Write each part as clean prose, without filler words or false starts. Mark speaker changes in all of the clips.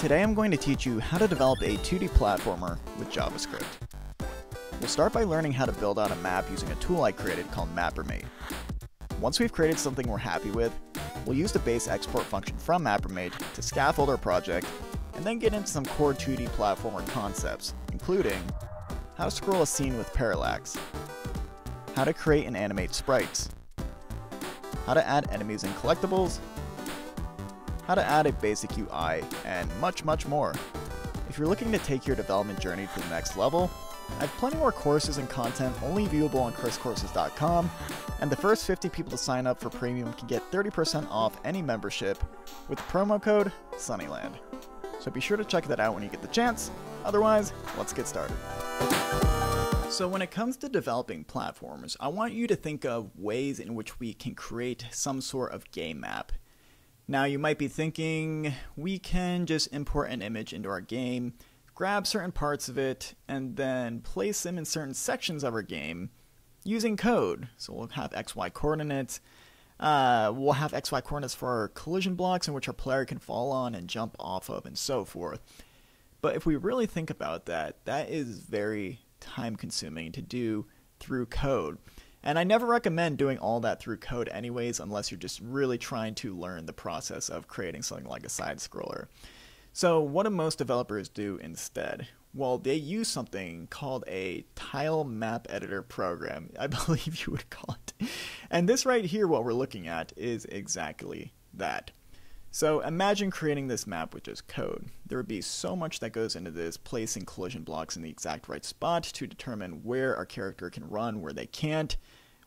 Speaker 1: Today I'm going to teach you how to develop a 2D platformer with JavaScript. We'll start by learning how to build out a map using a tool I created called MapperMate. Once we've created something we're happy with, we'll use the base export function from MapperMate to scaffold our project, and then get into some core 2D platformer concepts, including how to scroll a scene with Parallax, how to create and animate sprites, how to add enemies and collectibles, how to add a basic UI, and much, much more. If you're looking to take your development journey to the next level, I have plenty more courses and content only viewable on chriscourses.com, and the first 50 people to sign up for premium can get 30% off any membership with promo code Sunnyland. So be sure to check that out when you get the chance. Otherwise, let's get started. So when it comes to developing platforms, I want you to think of ways in which we can create some sort of game map. Now you might be thinking, we can just import an image into our game, grab certain parts of it, and then place them in certain sections of our game using code. So we'll have XY coordinates. We'll have XY coordinates for our collision blocks in which our player can fall on and jump off of and so forth. But if we really think about that, that is very time consuming to do through code. And I never recommend doing all that through code anyways, unless you're just really trying to learn the process of creating something like a side scroller. So what do most developers do instead? Well, they use something called a tile map editor program, I believe you would call it. And this right here, what we're looking at, is exactly that. So imagine creating this map with just code. There would be so much that goes into this, placing collision blocks in the exact right spot to determine where our character can run, where they can't,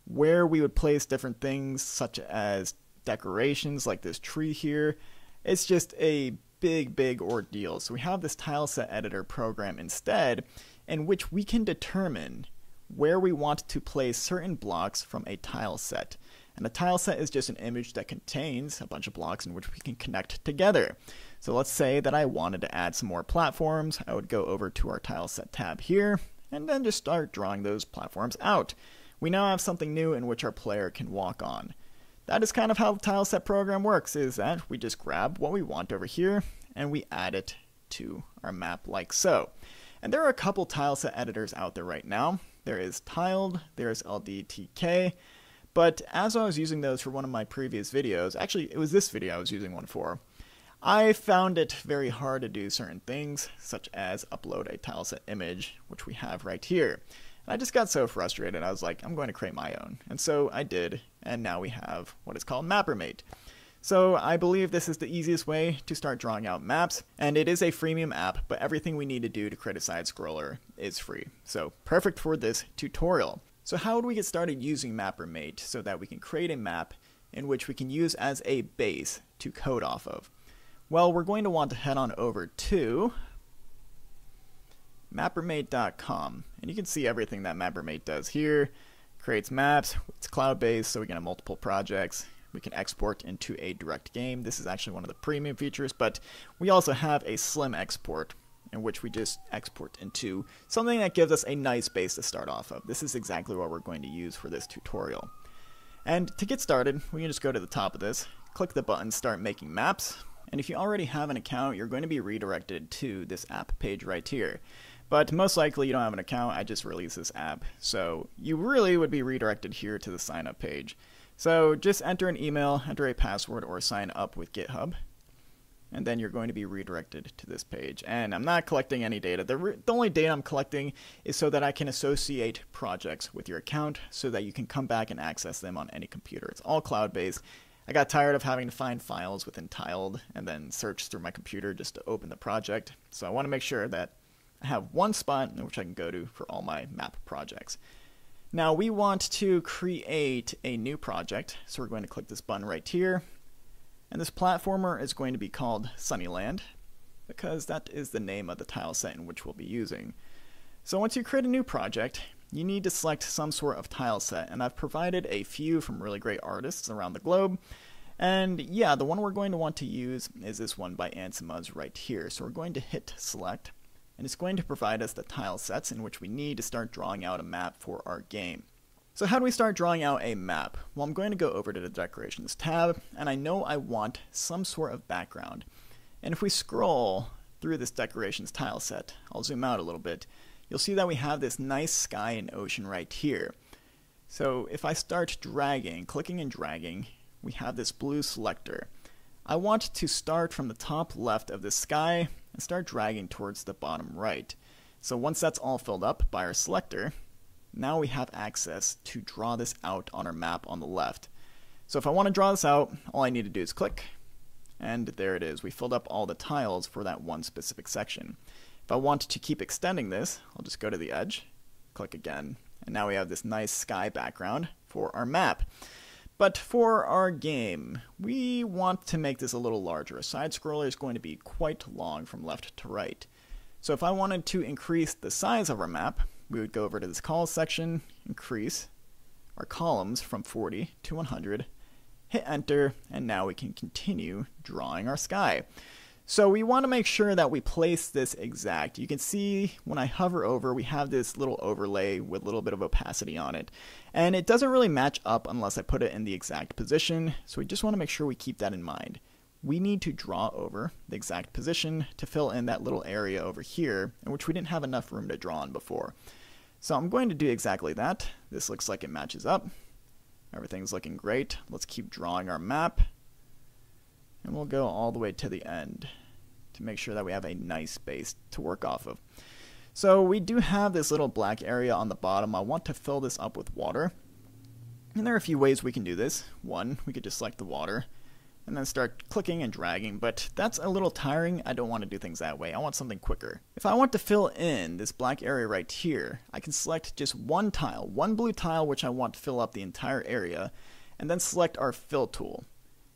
Speaker 1: where we would place different things such as decorations like this tree here. It's just a big ordeal. So we have this tile set editor program instead, in which we can determine where we want to place certain blocks from a tile set. And a tile set is just an image that contains a bunch of blocks in which we can connect together. So let's say that I wanted to add some more platforms. I would go over to our tile set tab here, and then just start drawing those platforms out. We now have something new in which our player can walk on. That is kind of how the tile set program works, is that we just grab what we want over here, and we add it to our map like so. And there are a couple tile set editors out there right now. There is Tiled, there's LDTK, but as I was using those for one of my previous videos, actually it was this video I was using one for, I found it very hard to do certain things, such as upload a tileset image, which we have right here. And I just got so frustrated, I was like, I'm going to create my own. And so I did, and now we have what is called MapperMate. So I believe this is the easiest way to start drawing out maps, and it is a freemium app, but everything we need to do to create a side scroller is free. So perfect for this tutorial. So how would we get started using MapperMate so that we can create a map in which we can use as a base to code off of? Well, we're going to want to head on over to mappermate.com, and you can see everything that MapperMate does here. Creates maps, it's cloud-based, so we can have multiple projects. We can export into a direct game. This is actually one of the premium features, but we also have a slim export in which we just export into something that gives us a nice base to start off of. This is exactly what we're going to use for this tutorial. And to get started, we can just go to the top of this, click the button Start Making Maps, and if you already have an account, you're going to be redirected to this app page right here. But most likely you don't have an account, I just released this app, so you really would be redirected here to the sign up page. So just enter an email, enter a password, or sign up with GitHub. And then you're going to be redirected to this page. And I'm not collecting any data. The only data I'm collecting is so that I can associate projects with your account so that you can come back and access them on any computer. It's all cloud-based. I got tired of having to find files within Tiled and then search through my computer just to open the project. So I want to make sure that I have one spot in which I can go to for all my map projects. Now we want to create a new project. So we're going to click this button right here. And this platformer is going to be called Sunnyland, because that is the name of the tile set in which we'll be using. So once you create a new project, you need to select some sort of tile set, and I've provided a few from really great artists around the globe. And yeah, the one we're going to want to use is this one by Ansimuz right here. So we're going to hit select, and it's going to provide us the tile sets in which we need to start drawing out a map for our game. So how do we start drawing out a map? Well, I'm going to go over to the Decorations tab, and I know I want some sort of background. And if we scroll through this Decorations tile set, I'll zoom out a little bit, you'll see that we have this nice sky and ocean right here. So if I start dragging, clicking and dragging, we have this blue selector. I want to start from the top left of the sky and start dragging towards the bottom right. So once that's all filled up by our selector, now we have access to draw this out on our map on the left. So if I want to draw this out, all I need to do is click, and there it is. We filled up all the tiles for that one specific section. If I want to keep extending this, I'll just go to the edge, click again, and now we have this nice sky background for our map. But for our game, we want to make this a little larger. A side scroller is going to be quite long from left to right. So if I wanted to increase the size of our map, we would go over to this call section, increase our columns from 40 to 100, hit enter, and now we can continue drawing our sky. So we want to make sure that we place this exact. You can see when I hover over, we have this little overlay with a little bit of opacity on it. And it doesn't really match up unless I put it in the exact position. So we just want to make sure we keep that in mind. We need to draw over the exact position to fill in that little area over here, in which we didn't have enough room to draw on before. So I'm going to do exactly that. This looks like it matches up. Everything's looking great. Let's keep drawing our map. And we'll go all the way to the end to make sure that we have a nice base to work off of. So we do have this little black area on the bottom. I want to fill this up with water. And there are a few ways we can do this. One, we could just select the water and then start clicking and dragging, but that's a little tiring. I don't want to do things that way. I want something quicker. If I want to fill in this black area right here, I can select just one tile, one blue tile which I want to fill up the entire area, and then select our fill tool.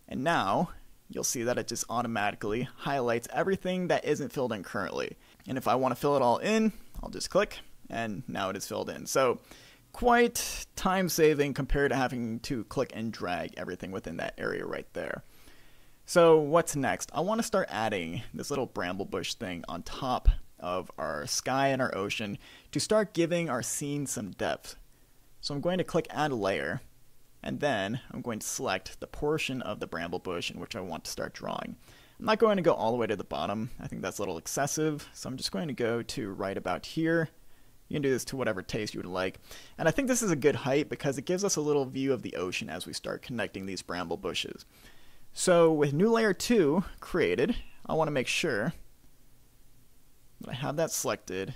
Speaker 1: And now you'll see that it just automatically highlights everything that isn't filled in currently. And if I want to fill it all in, I'll just click, and now it is filled in. So quite time saving compared to having to click and drag everything within that area right there. So what's next? I want to start adding this little bramble bush thing on top of our sky and our ocean to start giving our scene some depth. So I'm going to click add layer, and then I'm going to select the portion of the bramble bush in which I want to start drawing. I'm not going to go all the way to the bottom. I think that's a little excessive, so I'm just going to go to right about here. You can do this to whatever taste you would like. And I think this is a good height because it gives us a little view of the ocean as we start connecting these bramble bushes. So with new layer 2 created, I want to make sure that I have that selected,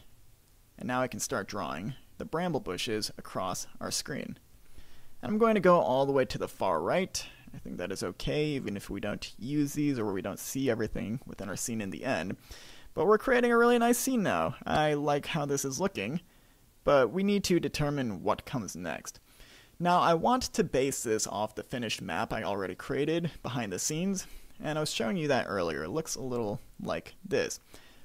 Speaker 1: and now I can start drawing the bramble bushes across our screen. And I'm going to go all the way to the far right. I think that is okay, even if we don't use these or we don't see everything within our scene in the end. But we're creating a really nice scene now. I like how this is looking, but we need to determine what comes next. Now I want to base this off the finished map I already created behind the scenes, and I was showing you that earlier. It looks a little like this.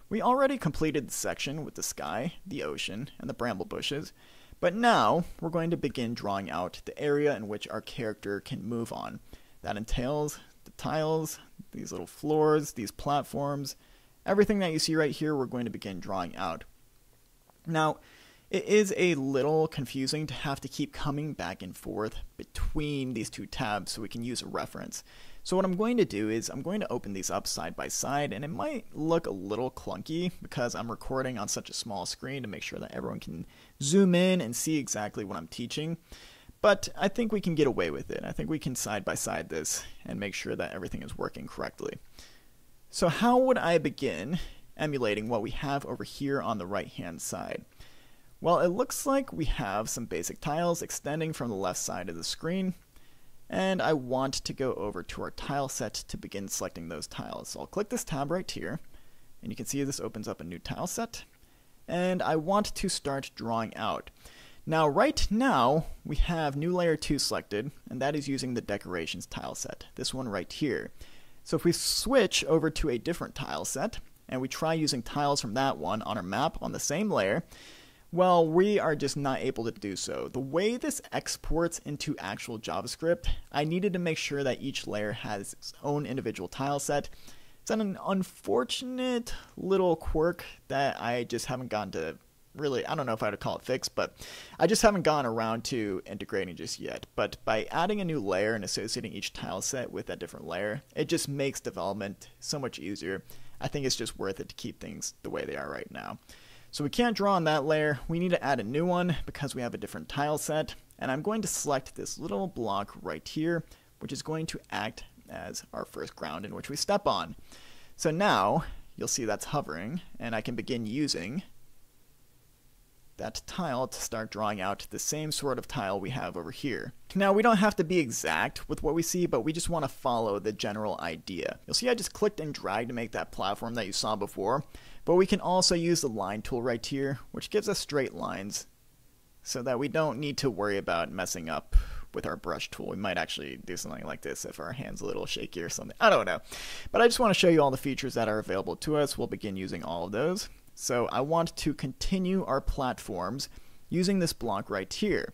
Speaker 1: We already completed the section with the sky, the ocean, and the bramble bushes, but now we're going to begin drawing out the area in which our character can move on. That entails the tiles, these little floors, these platforms, everything that you see right here we're going to begin drawing out. Now, it is a little confusing to have to keep coming back and forth between these two tabs so we can use a reference. So what I'm going to do is I'm going to open these up side by side, and it might look a little clunky because I'm recording on such a small screen to make sure that everyone can zoom in and see exactly what I'm teaching. But I think we can get away with it. I think we can side by side this and make sure that everything is working correctly. So how would I begin emulating what we have over here on the right hand side? Well, it looks like we have some basic tiles extending from the left side of the screen, and I want to go over to our tile set to begin selecting those tiles. So I'll click this tab right here, and you can see this opens up a new tile set, and I want to start drawing out. Now right now we have new layer 2 selected, and that is using the decorations tile set, this one right here. So if we switch over to a different tile set and we try using tiles from that one on our map on the same layer, Well, we are just not able to do so. The way this exports into actual JavaScript, I needed to make sure that each layer has its own individual tile set. It's an unfortunate little quirk that I just haven't gotten to really, I don't know if I would call it fixed, but I just haven't gone around to integrating just yet. But by adding a new layer and associating each tile set with that different layer, it just makes development so much easier. I think it's just worth it to keep things the way they are right now. So we can't draw on that layer. We need to add a new one because we have a different tile set. And I'm going to select this little block right here, which is going to act as our first ground in which we step on. So now you'll see that's hovering, and I can begin using that tile to start drawing out the same sort of tile we have over here. Now we don't have to be exact with what we see, but we just want to follow the general idea. You'll see I just clicked and dragged to make that platform that you saw before, but we can also use the line tool right here, which gives us straight lines so that we don't need to worry about messing up with our brush tool. We might actually do something like this if our hand's a little shaky or something. I don't know. But I just want to show you all the features that are available to us. We'll begin using all of those. So I want to continue our platforms using this block right here.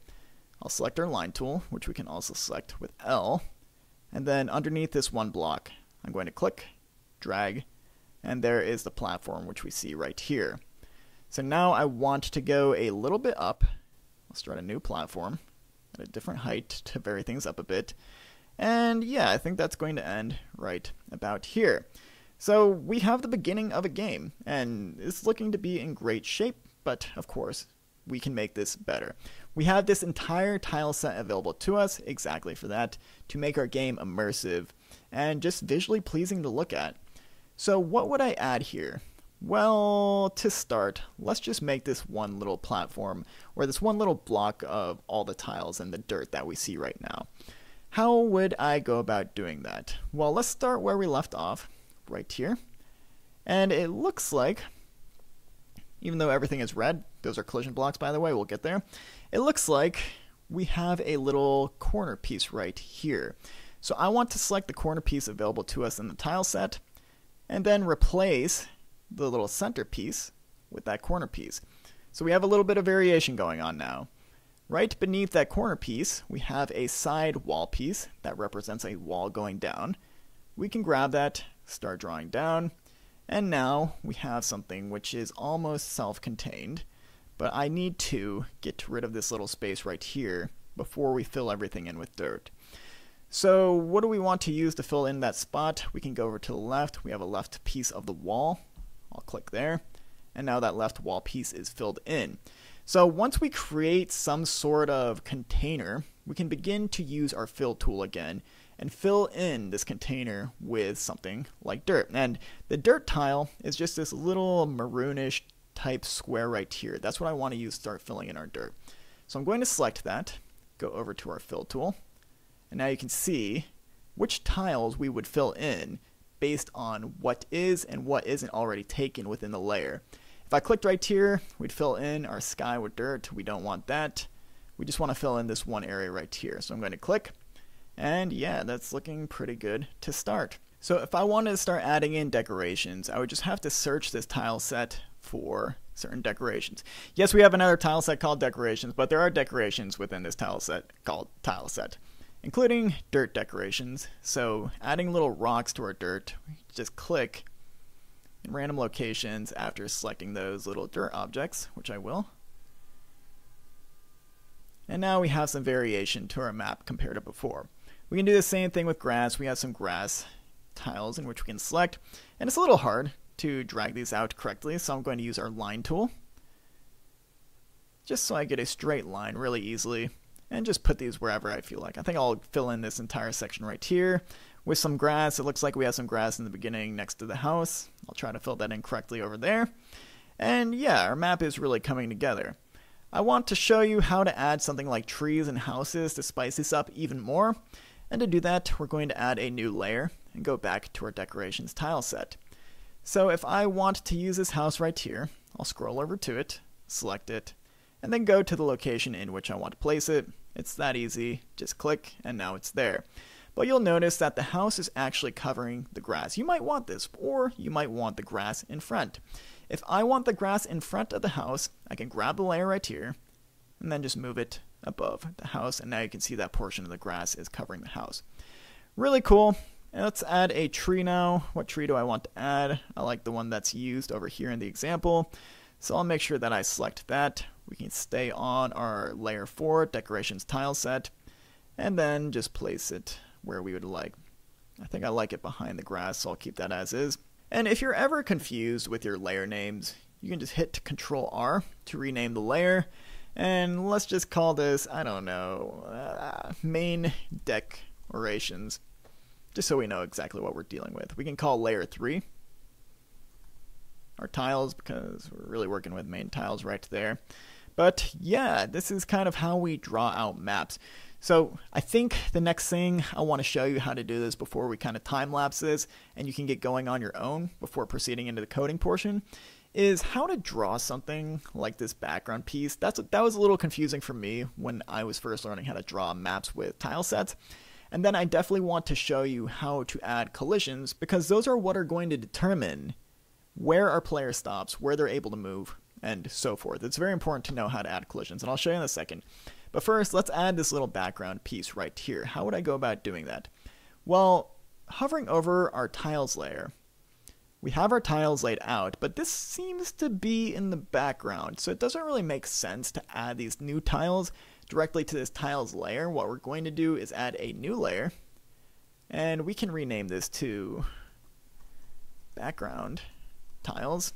Speaker 1: I'll select our line tool, which we can also select with L. And then underneath this one block, I'm going to click, drag, and there is the platform which we see right here. So now I want to go a little bit up. I'll start a new platform at a different height to vary things up a bit. And yeah, I think that's going to end right about here. So we have the beginning of a game, and it's looking to be in great shape, but of course, we can make this better. We have this entire tile set available to us exactly for that, to make our game immersive and just visually pleasing to look at. So what would I add here? Well, to start, let's just make this one little platform, or this one little block of all the tiles and the dirt that we see right now. How would I go about doing that? Well, let's start where we left off, right here. And it looks like, even though everything is red, those are collision blocks by the way, we'll get there. It looks like we have a little corner piece right here. So I want to select the corner piece available to us in the tile set, and then replace the little center piece with that corner piece. So we have a little bit of variation going on now. Right beneath that corner piece, we have a side wall piece that represents a wall going down. We can grab that, start drawing down, and now we have something which is almost self-contained, but I need to get rid of this little space right here before we fill everything in with dirt. So what do we want to use to fill in that spot? We can go over to the left. We have a left piece of the wall. I'll click there, and now that left wall piece is filled in. So once we create some sort of container, we can begin to use our fill tool again and fill in this container with something like dirt. And the dirt tile is just this little maroonish type square right here. That's what I want to use to start filling in our dirt. So I'm going to select that, go over to our fill tool, and now you can see which tiles we would fill in based on what is and what isn't already taken within the layer. If I clicked right here, we'd fill in our sky with dirt. We don't want that. We just want to fill in this one area right here. So I'm going to click, and yeah, that's looking pretty good to start. So if I wanted to start adding in decorations, I would just have to search this tile set for certain decorations. Yes, we have another tile set called decorations, but there are decorations within this tile set called tile set, including dirt decorations. So adding little rocks to our dirt, we just click in random locations after selecting those little dirt objects, which I will. And now we have some variation to our map compared to before. We can do the same thing with grass. We have some grass tiles in which we can select, and it's a little hard to drag these out correctly, so I'm going to use our line tool just so I get a straight line really easily, and just put these wherever I feel like. I think I'll fill in this entire section right here with some grass. It looks like we have some grass in the beginning next to the house. I'll try to fill that in correctly over there. And yeah, our map is really coming together. I want to show you how to add something like trees and houses to spice this up even more. And to do that, we're going to add a new layer and go back to our decorations tile set. So if I want to use this house right here, I'll scroll over to it, select it, and then go to the location in which I want to place it. It's that easy. Just click, and now it's there. But you'll notice that the house is actually covering the grass. You might want this, or you might want the grass in front. If I want the grass in front of the house, I can grab the layer right here, and then just move it above the house, and now you can see that portion of the grass is covering the house. Really cool. And let's add a tree now. What tree do I want to add? I like the one that's used over here in the example, so I'll make sure that I select that. We can stay on our layer 4 decorations tile set, and then just place it where we would like. I think I like it behind the grass, so I'll keep that as is. And if you're ever confused with your layer names, you can just hit Control R to rename the layer. And let's just call this, I don't know, main decorations, just so we know exactly what we're dealing with. We can call layer 3 our tiles, because we're really working with main tiles right there. But yeah, this is kind of how we draw out maps. So I think the next thing I want to show you how to do this before we kind of time lapse this and you can get going on your own before proceeding into the coding portion is how to draw something like this background piece. That was a little confusing for me when I was first learning how to draw maps with tile sets. And then I definitely want to show you how to add collisions, because those are what are going to determine where our player stops, where they're able to move, and so forth. It's very important to know how to add collisions, and I'll show you in a second. But first, let's add this little background piece right here. How would I go about doing that? Well, hovering over our tiles layer, we have our tiles laid out, but this seems to be in the background, so it doesn't really make sense to add these new tiles directly to this tiles layer. What we're going to do is add a new layer, and we can rename this to background tiles.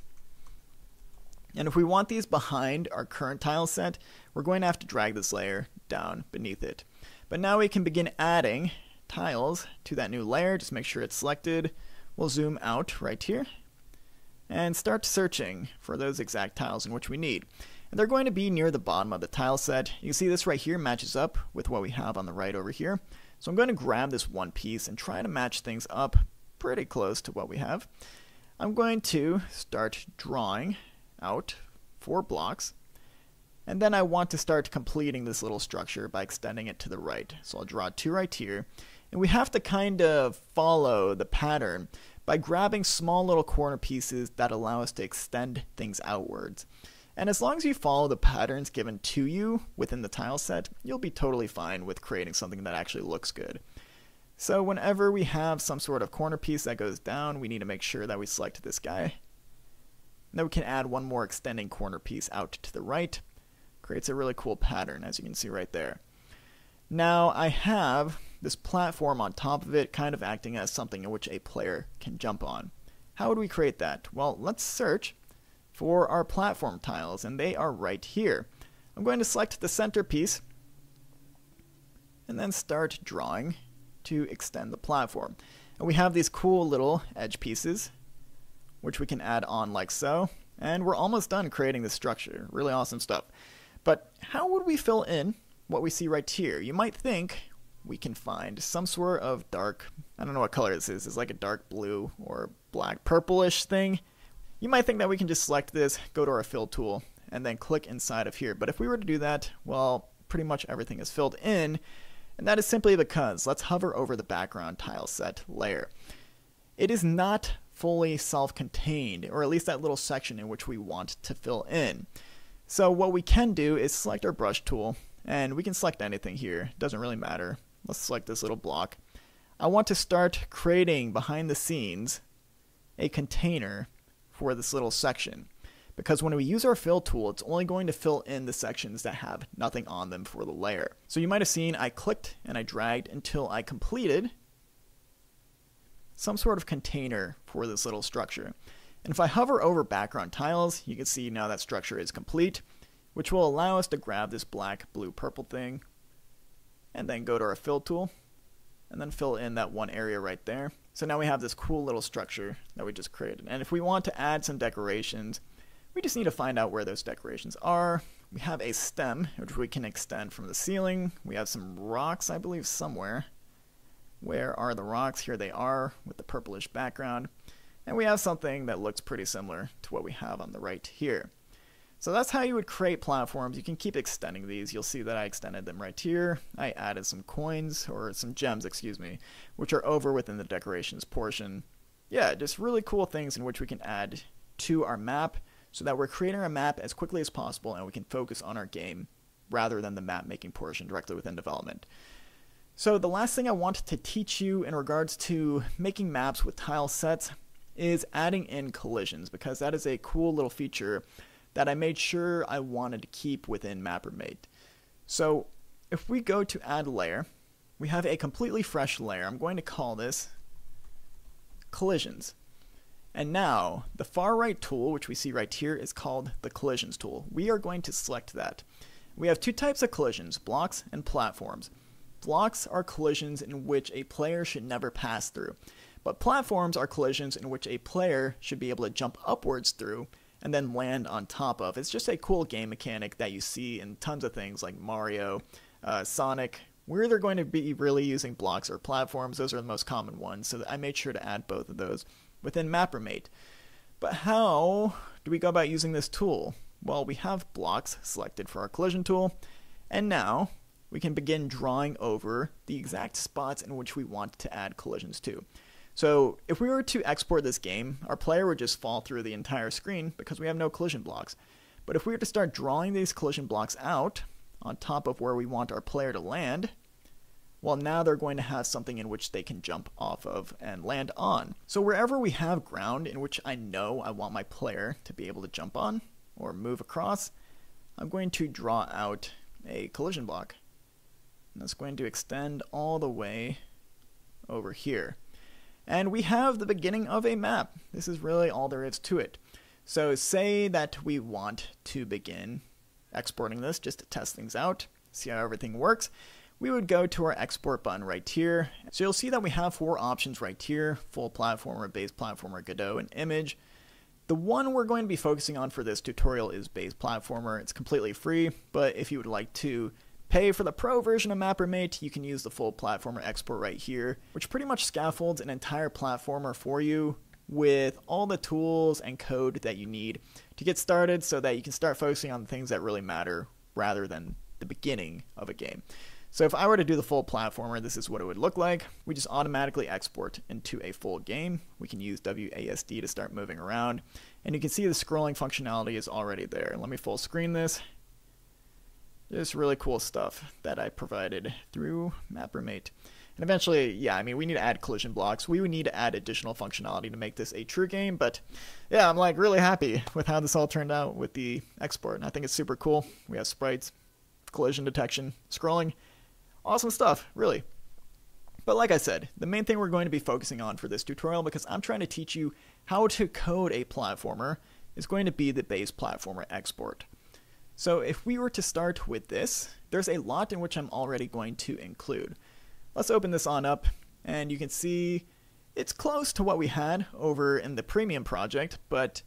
Speaker 1: And if we want these behind our current tile set, we're going to have to drag this layer down beneath it. But now we can begin adding tiles to that new layer. Just make sure it's selected. We'll zoom out right here and start searching for those exact tiles in which we need. And they're going to be near the bottom of the tile set. You can see this right here matches up with what we have on the right over here. So I'm going to grab this one piece and try to match things up pretty close to what we have. I'm going to start drawing out 4 blocks, and then I want to start completing this little structure by extending it to the right. So I'll draw 2 right here, and we have to kind of follow the pattern by grabbing small little corner pieces that allow us to extend things outwards. And as long as you follow the patterns given to you within the tile set, you'll be totally fine with creating something that actually looks good. So whenever we have some sort of corner piece that goes down, we need to make sure that we select this guy. Then we can add one more extending corner piece out to the right. Creates a really cool pattern, as you can see right there. Now I have this platform on top of it, kind of acting as something in which a player can jump on. How would we create that? Well, let's search for our platform tiles, and they are right here. I'm going to select the center piece and then start drawing to extend the platform. And we have these cool little edge pieces which we can add on like so, and we're almost done creating this structure. Really awesome stuff. But how would we fill in what we see right here? You might think we can find some sort of dark, I don't know what color this is. It's like a dark blue or black purplish thing. You might think that we can just select this, go to our fill tool, and then click inside of here. But if we were to do that, well, pretty much everything is filled in, and that is simply because let's hover over the background tile set layer. It is not fully self-contained, or at least that little section in which we want to fill in. So what we can do is select our brush tool, and we can select anything here. It doesn't really matter. Let's select this little block. I want to start creating behind the scenes a container for this little section, because when we use our fill tool, it's only going to fill in the sections that have nothing on them for the layer. So you might have seen I clicked and I dragged until I completed some sort of container for this little structure. And if I hover over background tiles, you can see now that structure is complete, which will allow us to grab this black, blue, purple thing, and then go to our fill tool, and then fill in that one area right there. So now we have this cool little structure that we just created. And if we want to add some decorations, we just need to find out where those decorations are. We have a stem, which we can extend from the ceiling. We have some rocks, I believe, somewhere. Where are the rocks? Here they are with the purplish background. And we have something that looks pretty similar to what we have on the right here. So that's how you would create platforms. You can keep extending these. You'll see that I extended them right here. I added some coins, or some gems, excuse me, which are over within the decorations portion. Yeah, just really cool things in which we can add to our map so that we're creating our map as quickly as possible and we can focus on our game rather than the map making portion directly within development. So the last thing I wanted to teach you in regards to making maps with tile sets is adding in collisions, because that is a cool little feature that I made sure I wanted to keep within MapperMate. So if we go to add layer, we have a completely fresh layer. I'm going to call this collisions. And now the far right tool, which we see right here, is called the collisions tool. We are going to select that. We have two types of collisions, blocks and platforms. Blocks are collisions in which a player should never pass through, but platforms are collisions in which a player should be able to jump upwards through and then land on top of. It's just a cool game mechanic that you see in tons of things like Mario, Sonic, where they're going to be really using blocks or platforms. Those are the most common ones, so I made sure to add both of those within MapperMate. But how do we go about using this tool? Well, we have blocks selected for our collision tool, and now we can begin drawing over the exact spots in which we want to add collisions to. So if we were to export this game, our player would just fall through the entire screen because we have no collision blocks. But if we were to start drawing these collision blocks out on top of where we want our player to land, well, now they're going to have something in which they can jump off of and land on. So wherever we have ground in which I know I want my player to be able to jump on or move across, I'm going to draw out a collision block. And that's going to extend all the way over here. And we have the beginning of a map. This is really all there is to it. So say that we want to begin exporting this just to test things out, see how everything works. We would go to our export button right here. So you'll see that we have 4 options right here: full platformer, base platformer, Godot, and image. The one we're going to be focusing on for this tutorial is base platformer. It's completely free, but if you would like to pay for the pro version of MapperMate, you can use the full platformer export right here, which pretty much scaffolds an entire platformer for you with all the tools and code that you need to get started so that you can start focusing on the things that really matter rather than the beginning of a game. So if I were to do the full platformer, this is what it would look like. We just automatically export into a full game. We can use WASD to start moving around, and you can see the scrolling functionality is already there. Let me full screen this. Just really cool stuff that I provided through MapperMate. And eventually, yeah, I mean, we need to add collision blocks. We would need to add additional functionality to make this a true game, but yeah, I'm like really happy with how this all turned out with the export, and I think it's super cool. We have sprites, collision detection, scrolling, awesome stuff, really. But like I said, the main thing we're going to be focusing on for this tutorial, because I'm trying to teach you how to code a platformer, is going to be the base platformer export. So if we were to start with this, there's a lot in which I'm already going to include. Let's open this on up, and you can see it's close to what we had over in the premium project, but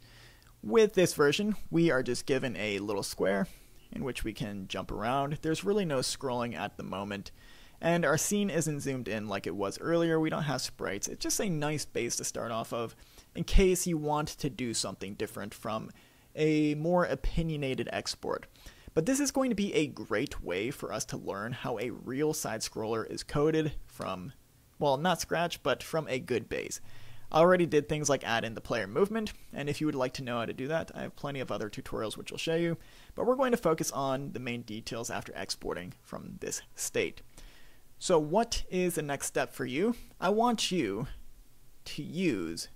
Speaker 1: with this version, we are just given a little square in which we can jump around. There's really no scrolling at the moment, and our scene isn't zoomed in like it was earlier. We don't have sprites. It's just a nice base to start off of in case you want to do something different from a more opinionated export. But this is going to be a great way for us to learn how a real side-scroller is coded from, well, not scratch, but from a good base. I already did things like add in the player movement, and if you would like to know how to do that, I have plenty of other tutorials which will show you, but we're going to focus on the main details after exporting from this state. So what is the next step for you? I want you to use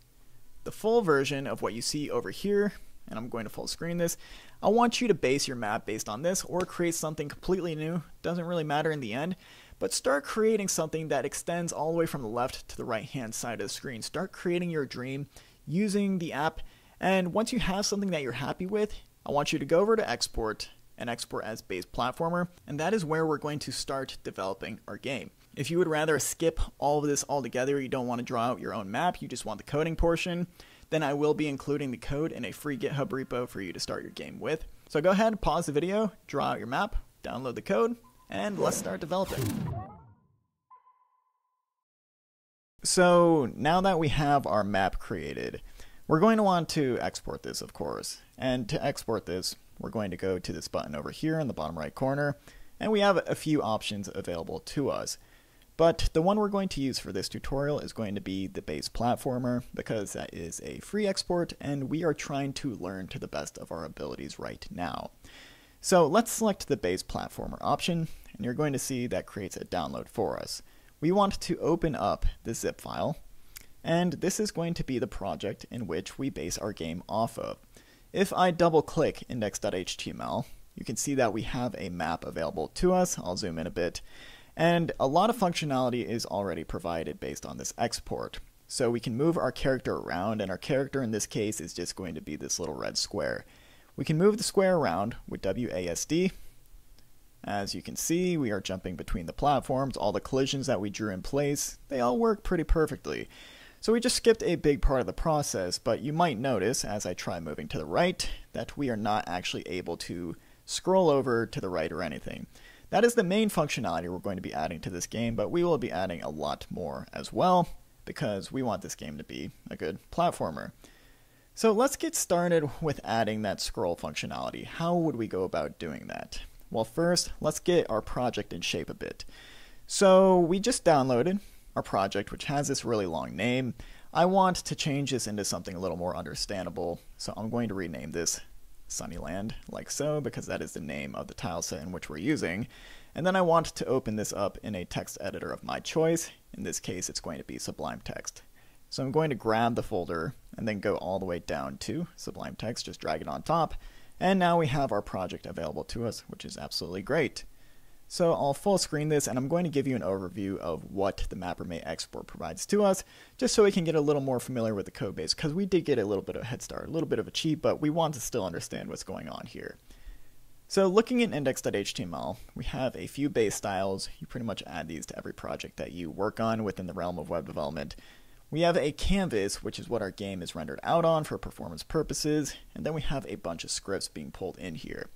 Speaker 1: the full version of what you see over here, and I'm going to full screen this. I want you to base your map based on this or create something completely new. Doesn't really matter in the end, but start creating something that extends all the way from the left to the right hand side of the screen. Start creating your dream using the app, and once you have something that you're happy with, I want you to go over to export and export as base platformer, and that is where we're going to start developing our game. If you would rather skip all of this altogether, you don't want to draw out your own map, you just want the coding portion, then I will be including the code in a free GitHub repo for you to start your game with. So go ahead, pause the video, draw out your map, download the code, and let's start developing. So now that we have our map created, we're going to want to export this, of course. And to export this, we're going to go to this button over here in the bottom right corner, and we have a few options available to us. But the one we're going to use for this tutorial is going to be the base platformer, because that is a free export and we are trying to learn to the best of our abilities right now. So let's select the base platformer option, and you're going to see that creates a download for us. We want to open up the zip file, and this is going to be the project in which we base our game off of. If I double click index.html, you can see that we have a map available to us. I'll zoom in a bit. And a lot of functionality is already provided based on this export. So we can move our character around, and our character in this case is just going to be this little red square. We can move the square around with WASD. As you can see, we are jumping between the platforms. All the collisions that we drew in place, they all work pretty perfectly. So we just skipped a big part of the process, but you might notice as I try moving to the right that we are not actually able to scroll over to the right or anything. That is the main functionality we're going to be adding to this game, but we will be adding a lot more as well, because we want this game to be a good platformer. So let's get started with adding that scroll functionality. How would we go about doing that? Well, first, let's get our project in shape a bit. So we just downloaded our project, which has this really long name. I want to change this into something a little more understandable, so I'm going to rename this Sunnyland, like so, because that is the name of the tile set in which we're using. And then I want to open this up in a text editor of my choice. In this case, it's going to be Sublime Text. So I'm going to grab the folder and then go all the way down to Sublime Text, just drag it on top, and now we have our project available to us, which is absolutely great. So I'll full screen this, and I'm going to give you an overview of what the MapperMate export provides to us, just so we can get a little more familiar with the code base, because we did get a little bit of a head start, a little bit of a cheat, but we want to still understand what's going on here. So looking at index.html, we have a few base styles. You pretty much add these to every project that you work on within the realm of web development. We have a canvas, which is what our game is rendered out on for performance purposes, and then we have a bunch of scripts being pulled in here.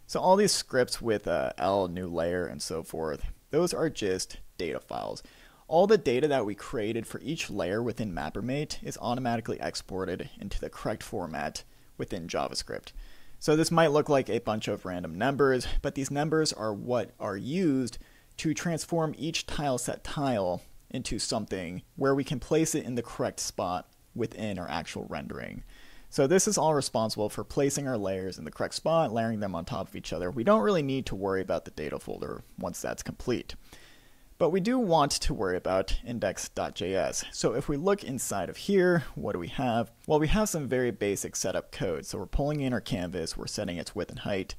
Speaker 1: So all these scripts with L, new layer, and so forth, those are just data files. All the data that we created for each layer within MapperMate is automatically exported into the correct format within JavaScript. So this might look like a bunch of random numbers, but these numbers are what are used to transform each tile set tile into something where we can place it in the correct spot within our actual rendering. So this is all responsible for placing our layers in the correct spot, layering them on top of each other. We don't really need to worry about the data folder once that's complete. But we do want to worry about index.js. So if we look inside of here, what do we have? Well, we have some very basic setup code. So we're pulling in our canvas, we're setting its width and height.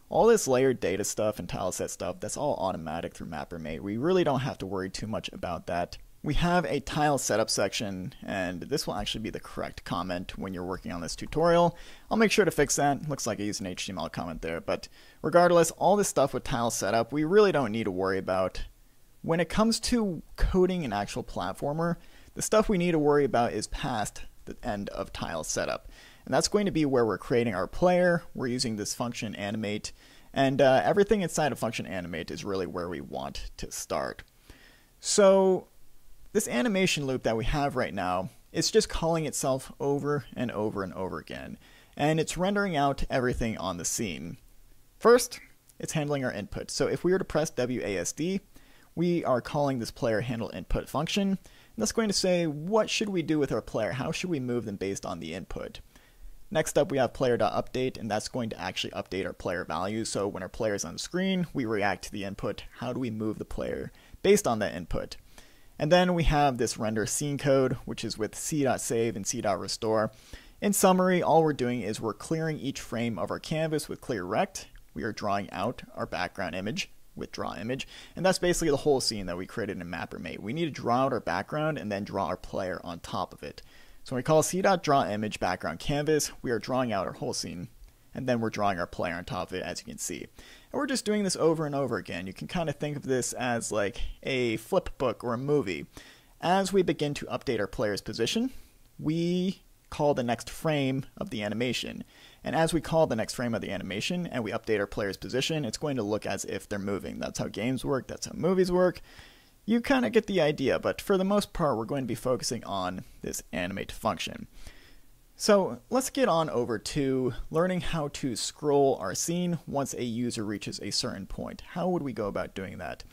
Speaker 1: All this layered data stuff and tile set stuff, that's all automatic through MapperMate. We really don't have to worry too much about that. We have a tile setup section, and this will actually be the correct comment when you're working on this tutorial. I'll make sure to fix that. Looks like I used an HTML comment there, but regardless, all this stuff with tile setup, we really don't need to worry about. When it comes to coding an actual platformer, the stuff we need to worry about is past the end of tile setup. And that's going to be where we're creating our player, we're using this function animate, and everything inside of function animate is really where we want to start. So this animation loop that we have right now, it's just calling itself over and over and over again, and it's rendering out everything on the scene. First, it's handling our input. So if we were to press WASD, we are calling this player handle input function, and that's going to say what should we do with our player, how should we move them based on the input. Next up, we have player.update, and that's going to actually update our player values. So when our player is on the screen, we react to the input. How do we move the player based on that input? And then we have this render scene code, which is with c.save and c.restore. In summary, all we're doing is we're clearing each frame of our canvas with clear rect. We are drawing out our background image with draw image, and that's basically the whole scene that we created in MapperMate. We need to draw out our background and then draw our player on top of it. So when we call c.drawImage background canvas, we are drawing out our whole scene, and then we're drawing our player on top of it, as you can see. And we're just doing this over and over again. You can kind of think of this as like a flip book or a movie. As we begin to update our player's position, we call the next frame of the animation. And as we call the next frame of the animation and we update our player's position, it's going to look as if they're moving. That's how games work, that's how movies work. You kind of get the idea, but for the most part, we're going to be focusing on this animate function. So let's get on over to learning how to scroll our scene once a user reaches a certain point. How would we go about doing that?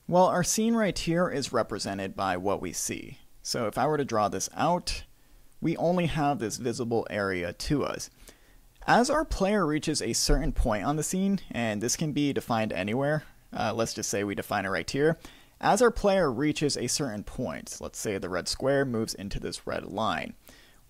Speaker 1: Well, our scene right here is represented by what we see. So if I were to draw this out, we only have this visible area to us. As our player reaches a certain point on the scene, and this can be defined anywhere, let's just say we define it right here. As our player reaches a certain point, let's say the red square moves into this red line,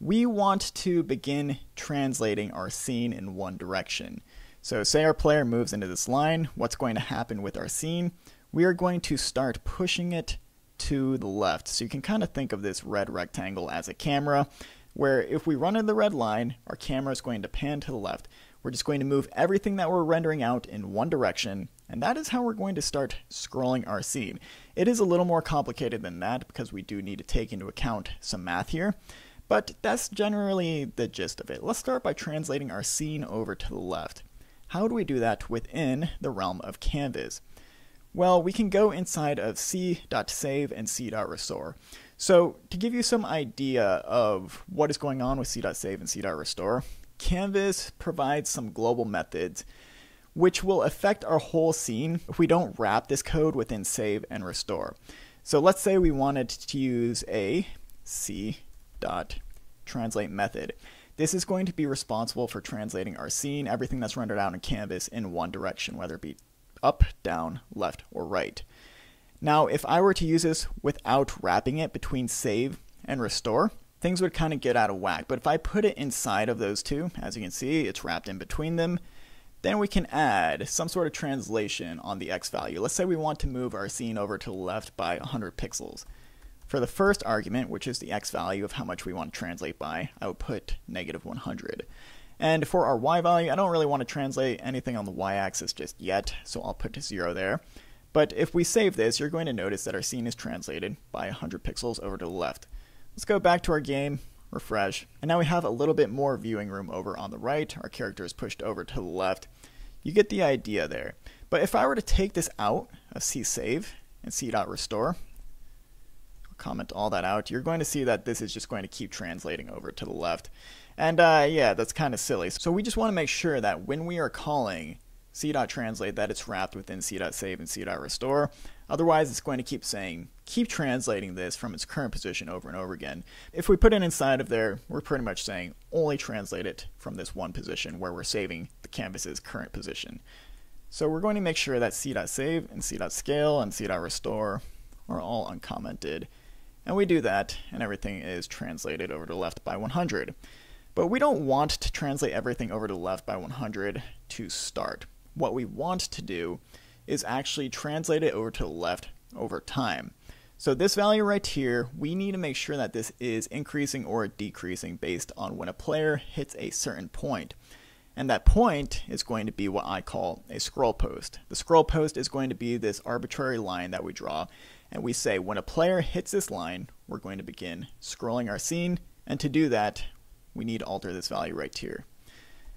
Speaker 1: we want to begin translating our scene in one direction. So say our player moves into this line, what's going to happen with our scene? We are going to start pushing it to the left. So you can kind of think of this red rectangle as a camera, where if we run in the red line, our camera is going to pan to the left. We're just going to move everything that we're rendering out in one direction, and that is how we're going to start scrolling our scene. It is a little more complicated than that because we do need to take into account some math here, but that's generally the gist of it. Let's start by translating our scene over to the left. How do we do that within the realm of Canvas? Well, we can go inside of c.save and c.restore. So to give you some idea of what is going on with c.save and c.restore, Canvas provides some global methods which will affect our whole scene if we don't wrap this code within save and restore. So let's say we wanted to use a c.translate method. This is going to be responsible for translating our scene, everything that's rendered out in Canvas, in one direction, whether it be up, down, left, or right. Now, if I were to use this without wrapping it between save and restore, things would kind of get out of whack. But if I put it inside of those two, as you can see, it's wrapped in between them, then we can add some sort of translation on the X value. Let's say we want to move our scene over to the left by 100 pixels. For the first argument, which is the X value of how much we want to translate by, I would put -100. And for our Y value, I don't really want to translate anything on the Y axis just yet, so I'll put 0 there. But if we save this, you're going to notice that our scene is translated by 100 pixels over to the left. Let's go back to our game, refresh, and now we have a little bit more viewing room over on the right. Our character is pushed over to the left. You get the idea there. But if I were to take this out of csave and c.restore, I'll comment all that out, you're going to see that this is just going to keep translating over to the left. And yeah, that's kind of silly. So we just want to make sure that when we are calling c.translate that it's wrapped within c.save and c.restore. Otherwise, it's going to keep saying, keep translating this from its current position over and over again. If we put it inside of there, we're pretty much saying only translate it from this one position where we're saving the canvas's current position. So we're going to make sure that c.save and c.scale and c.restore are all uncommented. And we do that, and everything is translated over to the left by 100. But we don't want to translate everything over to the left by 100 to start. What we want to do is actually translate it over to the left over time. So this value right here, we need to make sure that this is increasing or decreasing based on when a player hits a certain point. And that point is going to be what I call a scroll post. The scroll post is going to be this arbitrary line that we draw, and we say when a player hits this line, we're going to begin scrolling our scene, and to do that, we need to alter this value right here.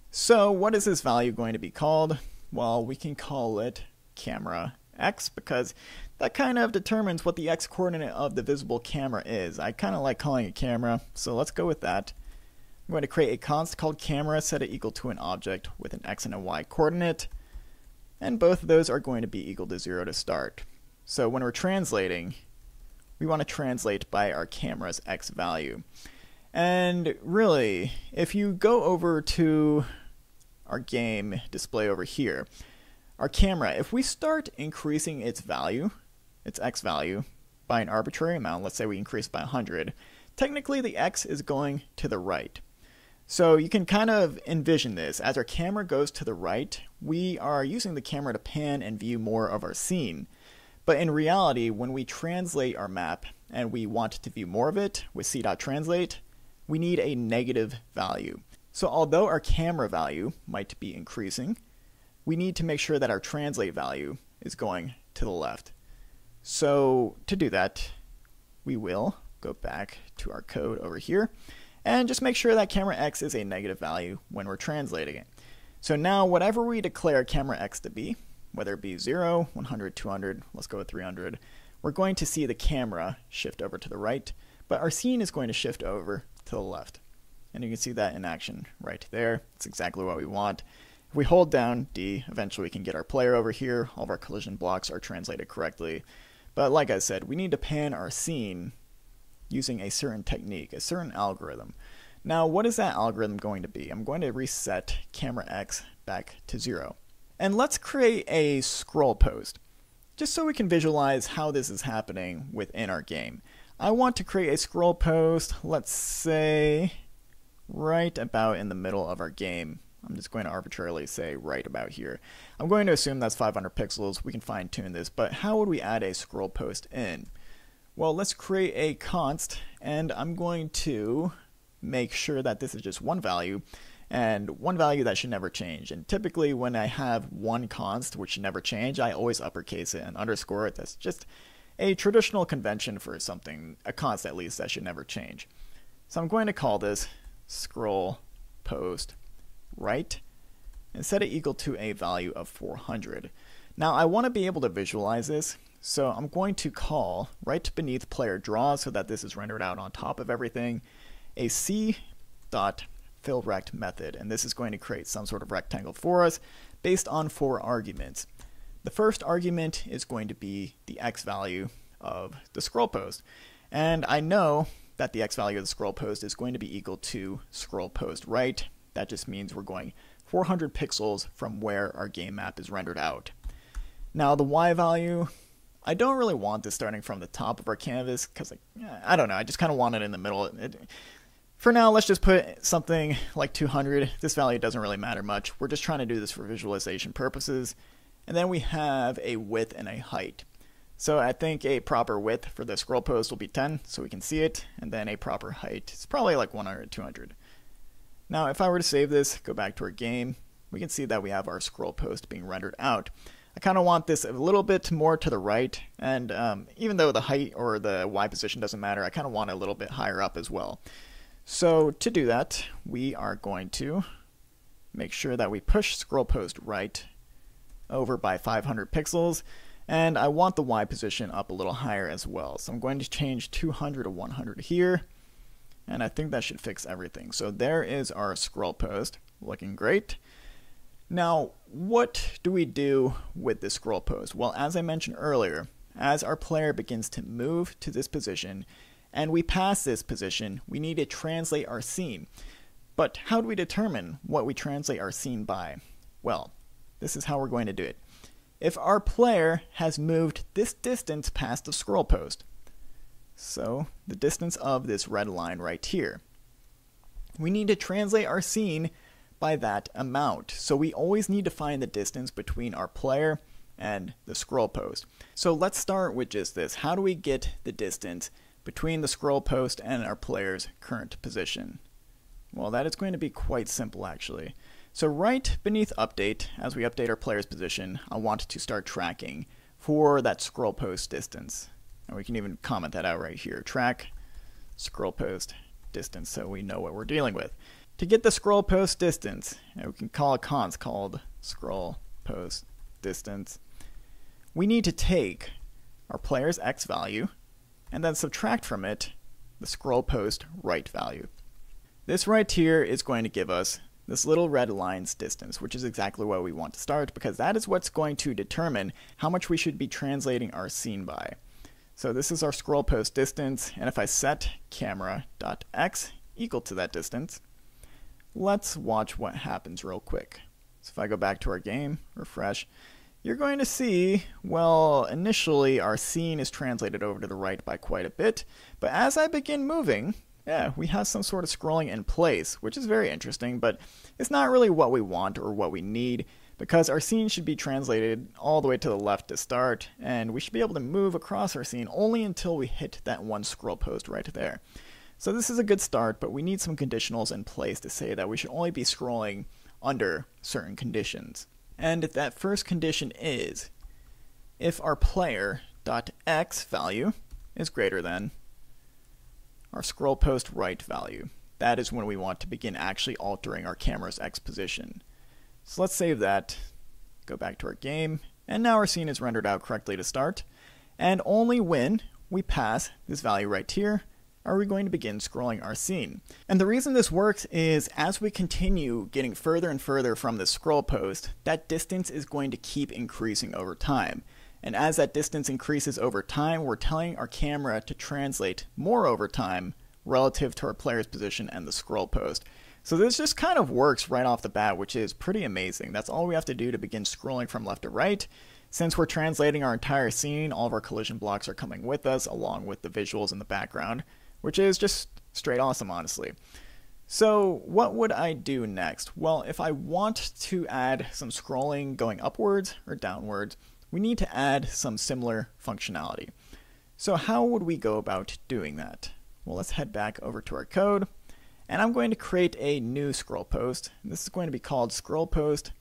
Speaker 1: So what is this value going to be called? Well, we can call it camera X because that kind of determines what the X coordinate of the visible camera is. I kind of like calling it camera, so let's go with that. I'm going to create a const called camera, set it equal to an object with an X and a Y coordinate, and both of those are going to be equal to 0 to start. So when we're translating, we want to translate by our camera's X value. And really, if you go over to our game display over here, our camera, if we start increasing its value, its X value, by an arbitrary amount, let's say we increase by 100, technically the X is going to the right. So you can kind of envision this. As our camera goes to the right, we are using the camera to pan and view more of our scene. But in reality, when we translate our map and we want to view more of it with c.translate, we need a negative value. So although our camera value might be increasing, we need to make sure that our translate value is going to the left. So to do that, we will go back to our code over here and just make sure that camera X is a negative value when we're translating it. So now whatever we declare camera X to be, whether it be 0, 100, 200, let's go with 300, we're going to see the camera shift over to the right, but our scene is going to shift over to the left. And you can see that in action right there. It's exactly what we want. If we hold down D, eventually we can get our player over here. All of our collision blocks are translated correctly. But like I said, we need to pan our scene using a certain technique, a certain algorithm. Now, what is that algorithm going to be? I'm going to reset camera X back to 0. And let's create a scroll post, just so we can visualize how this is happening within our game. I want to create a scroll post, let's say, right about in the middle of our game. I'm just going to arbitrarily say right about here. I'm going to assume that's 500 pixels. We can fine tune this, but how would we add a scroll post in? Well, let's create a const, and I'm going to make sure that this is just one value, and one value that should never change. And typically when I have one const which should never change, I always uppercase it and underscore it. That's just a traditional convention for something, a const at least, that should never change. So I'm going to call this scroll post right and set it equal to a value of 400. Now I want to be able to visualize this, so I'm going to call right beneath player draw, so that this is rendered out on top of everything, a c.fillRect method, and this is going to create some sort of rectangle for us based on 4 arguments. The first argument is going to be the x value of the scroll post, and I know that the x value of the scroll post is going to be equal to scroll post right. That just means we're going 400 pixels from where our game map is rendered out. Now the y value, I don't really want this starting from the top of our canvas, because I don't know, I just kind of want it in the middle. For now, let's just put something like 200. This value doesn't really matter much. We're just trying to do this for visualization purposes. And then we have a width and a height. So I think a proper width for the scroll post will be 10, so we can see it, and then a proper height is probably like 100, 200. Now if I were to save this, go back to our game, we can see that we have our scroll post being rendered out. I kind of want this a little bit more to the right, and even though the height or the Y position doesn't matter, I kind of want it a little bit higher up as well. So to do that, we are going to make sure that we push scroll post right over by 500 pixels, and I want the Y position up a little higher as well. So I'm going to change 200 to 100 here, and I think that should fix everything. So there is our scroll post, looking great. Now, what do we do with this scroll post? Well, as I mentioned earlier, as our player begins to move to this position, and we pass this position, we need to translate our scene. But how do we determine what we translate our scene by? Well, this is how we're going to do it. If our player has moved this distance past the scroll post, so the distance of this red line right here, we need to translate our scene by that amount. So we always need to find the distance between our player and the scroll post. So let's start with just this. How do we get the distance between the scroll post and our player's current position? Well, that is going to be quite simple actually. So right beneath update, as we update our player's position, I want to start tracking for that scroll post distance. And we can even comment that out right here. Track scroll post distance, so we know what we're dealing with. To get the scroll post distance, we can call a const called scroll post distance. We need to take our player's x value and then subtract from it the scroll post right value. This right here is going to give us this little red line's distance, which is exactly where we want to start, because that is what's going to determine how much we should be translating our scene by. So this is our scroll post distance, and if I set camera.x equal to that distance, let's watch what happens real quick. So if I go back to our game, refresh, you're going to see, well, initially our scene is translated over to the right by quite a bit, but as I begin moving, yeah, we have some sort of scrolling in place, which is very interesting, but it's not really what we want or what we need, because our scene should be translated all the way to the left to start, and we should be able to move across our scene only until we hit that one scroll post right there. So this is a good start, but we need some conditionals in place to say that we should only be scrolling under certain conditions. And that first condition is if our player.x value is greater than our scroll post right value. That is when we want to begin actually altering our camera's x position. So let's save that, go back to our game, and now our scene is rendered out correctly to start. And only when we pass this value right here, are we going to begin scrolling our scene. And the reason this works is as we continue getting further and further from the scroll post, that distance is going to keep increasing over time. And as that distance increases over time, we're telling our camera to translate more over time relative to our player's position and the scroll post. So this just kind of works right off the bat, which is pretty amazing. That's all we have to do to begin scrolling from left to right. Since we're translating our entire scene, all of our collision blocks are coming with us, along with the visuals in the background, which is just straight awesome, honestly. So what would I do next? Well, if I want to add some scrolling going upwards or downwards, we need to add some similar functionality. So how would we go about doing that? Well, let's head back over to our code, and I'm going to create a new scroll post. This is going to be called scroll post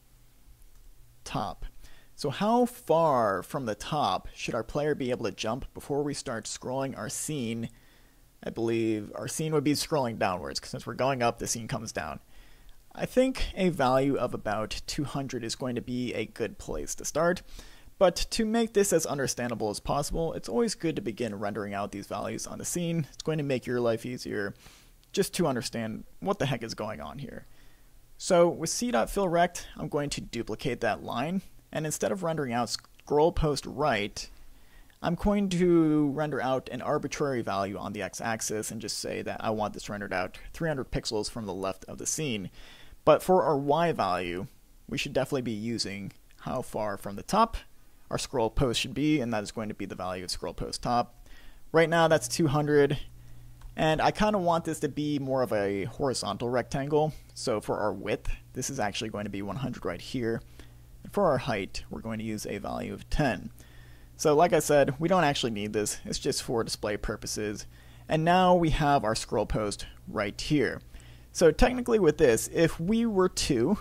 Speaker 1: top. So how far from the top should our player be able to jump before we start scrolling our scene? I believe our scene would be scrolling downwards, because since we're going up, the scene comes down. I think a value of about 200 is going to be a good place to start. But to make this as understandable as possible, it's always good to begin rendering out these values on the scene. It's going to make your life easier just to understand what the heck is going on here. So with c.fillRect, I'm going to duplicate that line, and instead of rendering out scroll post right, I'm going to render out an arbitrary value on the x-axis and just say that I want this rendered out 300 pixels from the left of the scene. But for our y value, we should definitely be using how far from the top our scroll post should be, and that is going to be the value of scroll post top. Right now that's 200, and I kind of want this to be more of a horizontal rectangle. So for our width, this is actually going to be 100 right here. And for our height, we're going to use a value of 10. So like I said, we don't actually need this. It's just for display purposes. And now we have our scroll post right here. So technically with this, if we were to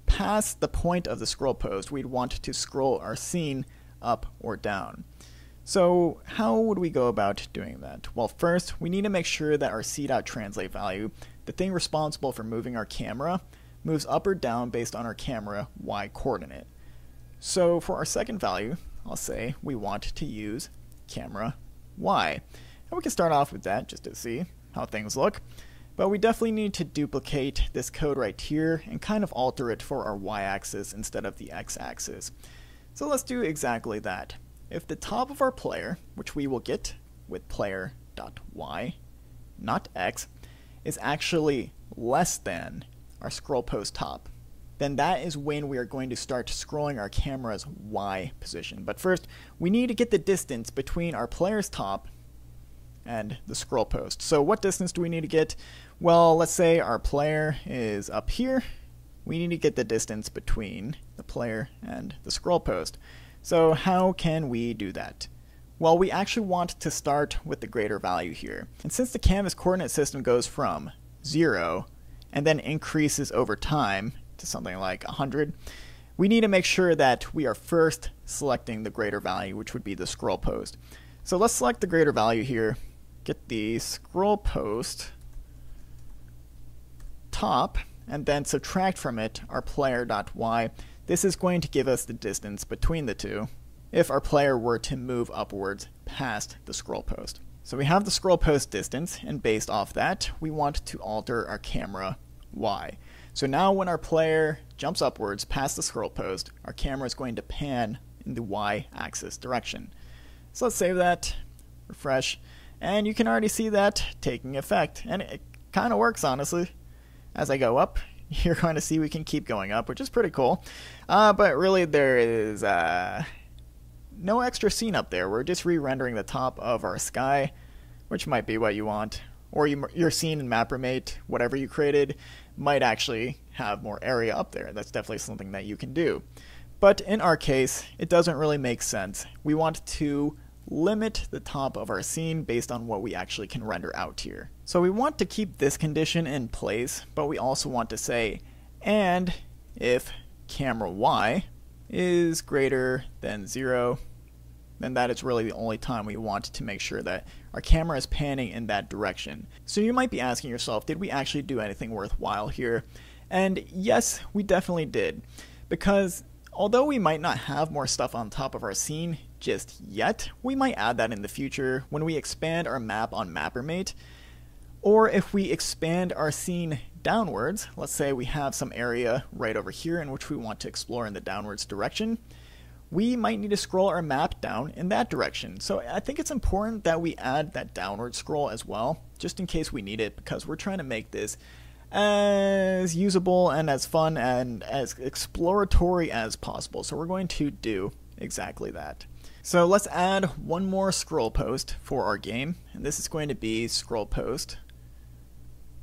Speaker 1: past the point of the scroll post, we'd want to scroll our scene up or down. So how would we go about doing that? Well, first, we need to make sure that our c.translate value, the thing responsible for moving our camera, moves up or down based on our camera y coordinate. So for our second value, I'll say we want to use camera y. And we can start off with that just to see how things look. But we definitely need to duplicate this code right here and kind of alter it for our y-axis instead of the x-axis. So let's do exactly that. If the top of our player, which we will get with player.y, not x, is actually less than our scroll post top, then that is when we are going to start scrolling our camera's y position. But first, we need to get the distance between our player's top and the scroll post. So what distance do we need to get? Well, let's say our player is up here. We need to get the distance between the player and the scroll post. So how can we do that? Well, we actually want to start with the greater value here. And since the canvas coordinate system goes from 0 and then increases over time to something like 100, we need to make sure that we are first selecting the greater value, which would be the scroll post. So let's select the greater value here. Get the scroll post top, and then subtract from it our player.y. This is going to give us the distance between the two if our player were to move upwards past the scroll post. So we have the scroll post distance, and based off that, we want to alter our camera y. So now when our player jumps upwards past the scroll post, our camera is going to pan in the y-axis direction. So let's save that, refresh, and you can already see that taking effect. And it kind of works, honestly. As I go up, you're going to see we can keep going up, which is pretty cool. But really there is no extra scene up there. We're just re-rendering the top of our sky, which might be what you want. Or your scene in MapRemate, whatever you created, might actually have more area up there. That's definitely something that you can do. But in our case, it doesn't really make sense. We want to limit the top of our scene based on what we actually can render out here. So we want to keep this condition in place, but we also want to say, and if camera y is greater than 0, then that is really the only time we want to make sure that our camera is panning in that direction. So you might be asking yourself, did we actually do anything worthwhile here? And yes, we definitely did. Because although we might not have more stuff on top of our scene, just yet. We might add that in the future when we expand our map on MapperMate, or if we expand our scene downwards. Let's say we have some area right over here in which we want to explore in the downwards direction. We might need to scroll our map down in that direction. So I think it's important that we add that downward scroll as well, just in case we need it, because we're trying to make this as usable and as fun and as exploratory as possible. So we're going to do exactly that. So let's add one more scroll post for our game, and this is going to be scroll post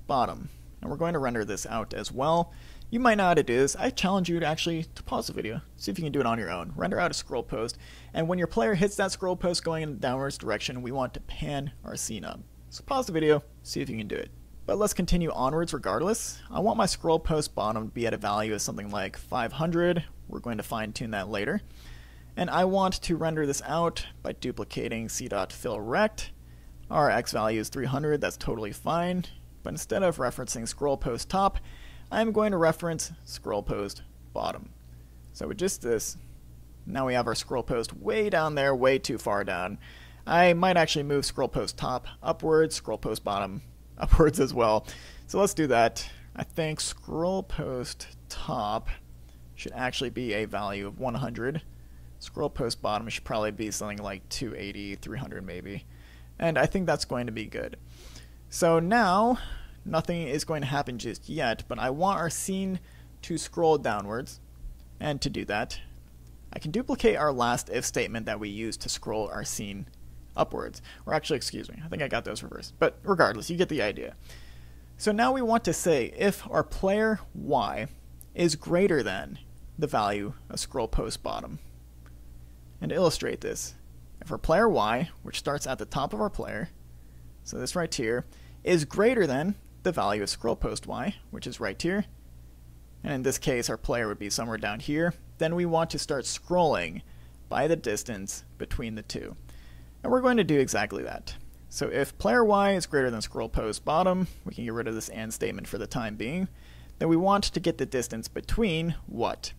Speaker 1: bottom. And we're going to render this out as well. You might know how to do this. I challenge you to actually pause the video, see if you can do it on your own. Render out a scroll post, and when your player hits that scroll post going in the downwards direction, we want to pan our scene up. So pause the video, see if you can do it. But let's continue onwards regardless. I want my scroll post bottom to be at a value of something like 500. We're going to fine tune that later. And I want to render this out by duplicating c.fillRect. Our x value is 300, that's totally fine. But instead of referencing scroll post top, I'm going to reference scroll post bottom. So with just this, now we have our scroll post way down there, way too far down. I might actually move scroll post top upwards, scroll post bottom upwards as well. So let's do that. I think scroll post top should actually be a value of 100. Scroll post bottom should probably be something like 280, 300 maybe. And I think that's going to be good. So now, nothing is going to happen just yet, but I want our scene to scroll downwards. And to do that, I can duplicate our last if statement that we used to scroll our scene upwards. Or actually, excuse me, I think I got those reversed. But regardless, you get the idea. So now we want to say if our player y is greater than the value of scroll post bottom. And to illustrate this, if our player y, which starts at the top of our player, so this right here, is greater than the value of scroll post y, which is right here, and in this case our player would be somewhere down here, then we want to start scrolling by the distance between the two. And we're going to do exactly that. So if player y is greater than scroll post bottom, we can get rid of this and statement for the time being, then we want to get the distance between what?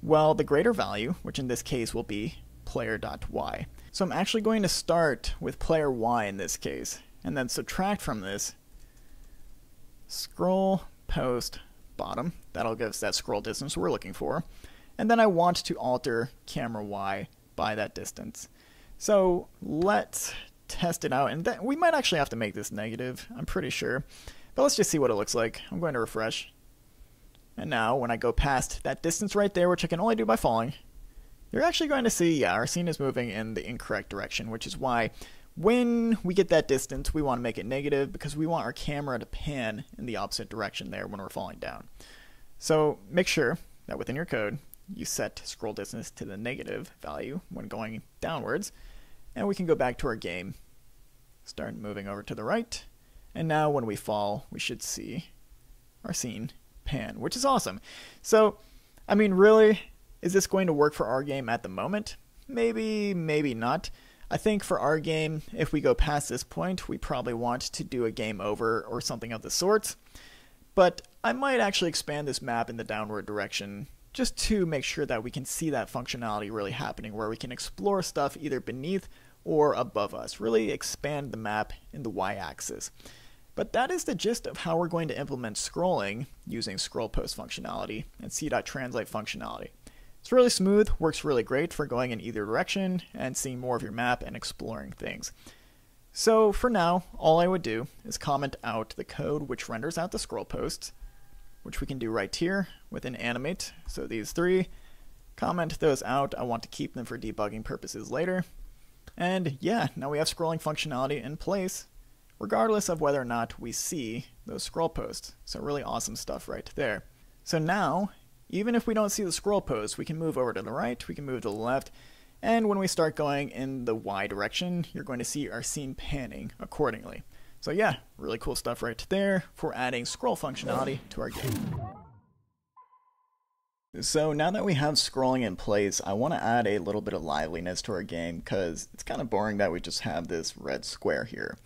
Speaker 1: Well, the greater value, which in this case will be player.y. So I'm actually going to start with player y in this case, and then subtract from this scroll post bottom. That'll give us that scroll distance we're looking for. And then I want to alter camera y by that distance. So let's test it out, and then we might actually have to make this negative, I'm pretty sure. But let's just see what it looks like. I'm going to refresh. And now when I go past that distance right there, which I can only do by falling, you're actually going to see, yeah, our scene is moving in the incorrect direction, which is why when we get that distance, we want to make it negative because we want our camera to pan in the opposite direction there when we're falling down. So make sure that within your code, you set scroll distance to the negative value when going downwards, and we can go back to our game, start moving over to the right, and now when we fall, we should see our scene pan, which is awesome. So, I mean, really, is this going to work for our game at the moment? Maybe, maybe not. I think for our game, if we go past this point, we probably want to do a game over or something of the sort. But I might actually expand this map in the downward direction just to make sure that we can see that functionality really happening, where we can explore stuff either beneath or above us, really expand the map in the y-axis. But that is the gist of how we're going to implement scrolling using scroll post functionality and c.translate functionality. It's really smooth, works really great for going in either direction and seeing more of your map and exploring things. So for now, all I would do is comment out the code which renders out the scroll posts, which we can do right here within Animate. So these three, comment those out. I want to keep them for debugging purposes later. And yeah, now we have scrolling functionality in place, regardless of whether or not we see those scroll posts. So really awesome stuff right there. So now, even if we don't see the scroll posts, we can move over to the right, we can move to the left, and when we start going in the Y direction, you're going to see our scene panning accordingly. So yeah, really cool stuff right there for adding scroll functionality to our game. So now that we have scrolling in place, I want to add a little bit of liveliness to our game because it's kind of boring that we just have this red square here.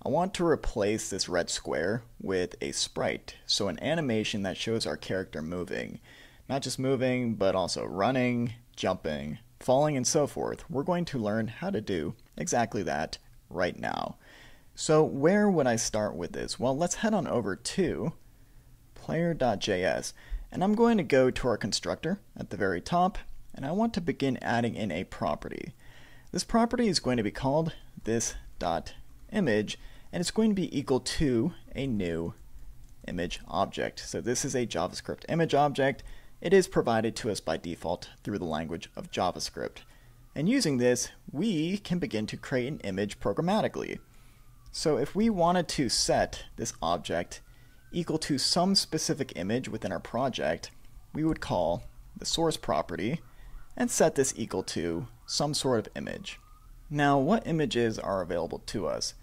Speaker 1: I want to replace this red square with a sprite, so an animation that shows our character moving. Not just moving, but also running, jumping, falling, and so forth, we're going to learn how to do exactly that right now. So where would I start with this? Well, let's head on over to player.js, and I'm going to go to our constructor at the very top, and I want to begin adding in a property. This property is going to be called this.image, and it's going to be equal to a new image object. So this is a JavaScript image object. It is provided to us by default through the language of JavaScript. And using this, we can begin to create an image programmatically. So if we wanted to set this object equal to some specific image within our project, we would call the source property and set this equal to some sort of image. Now, what images are available to us?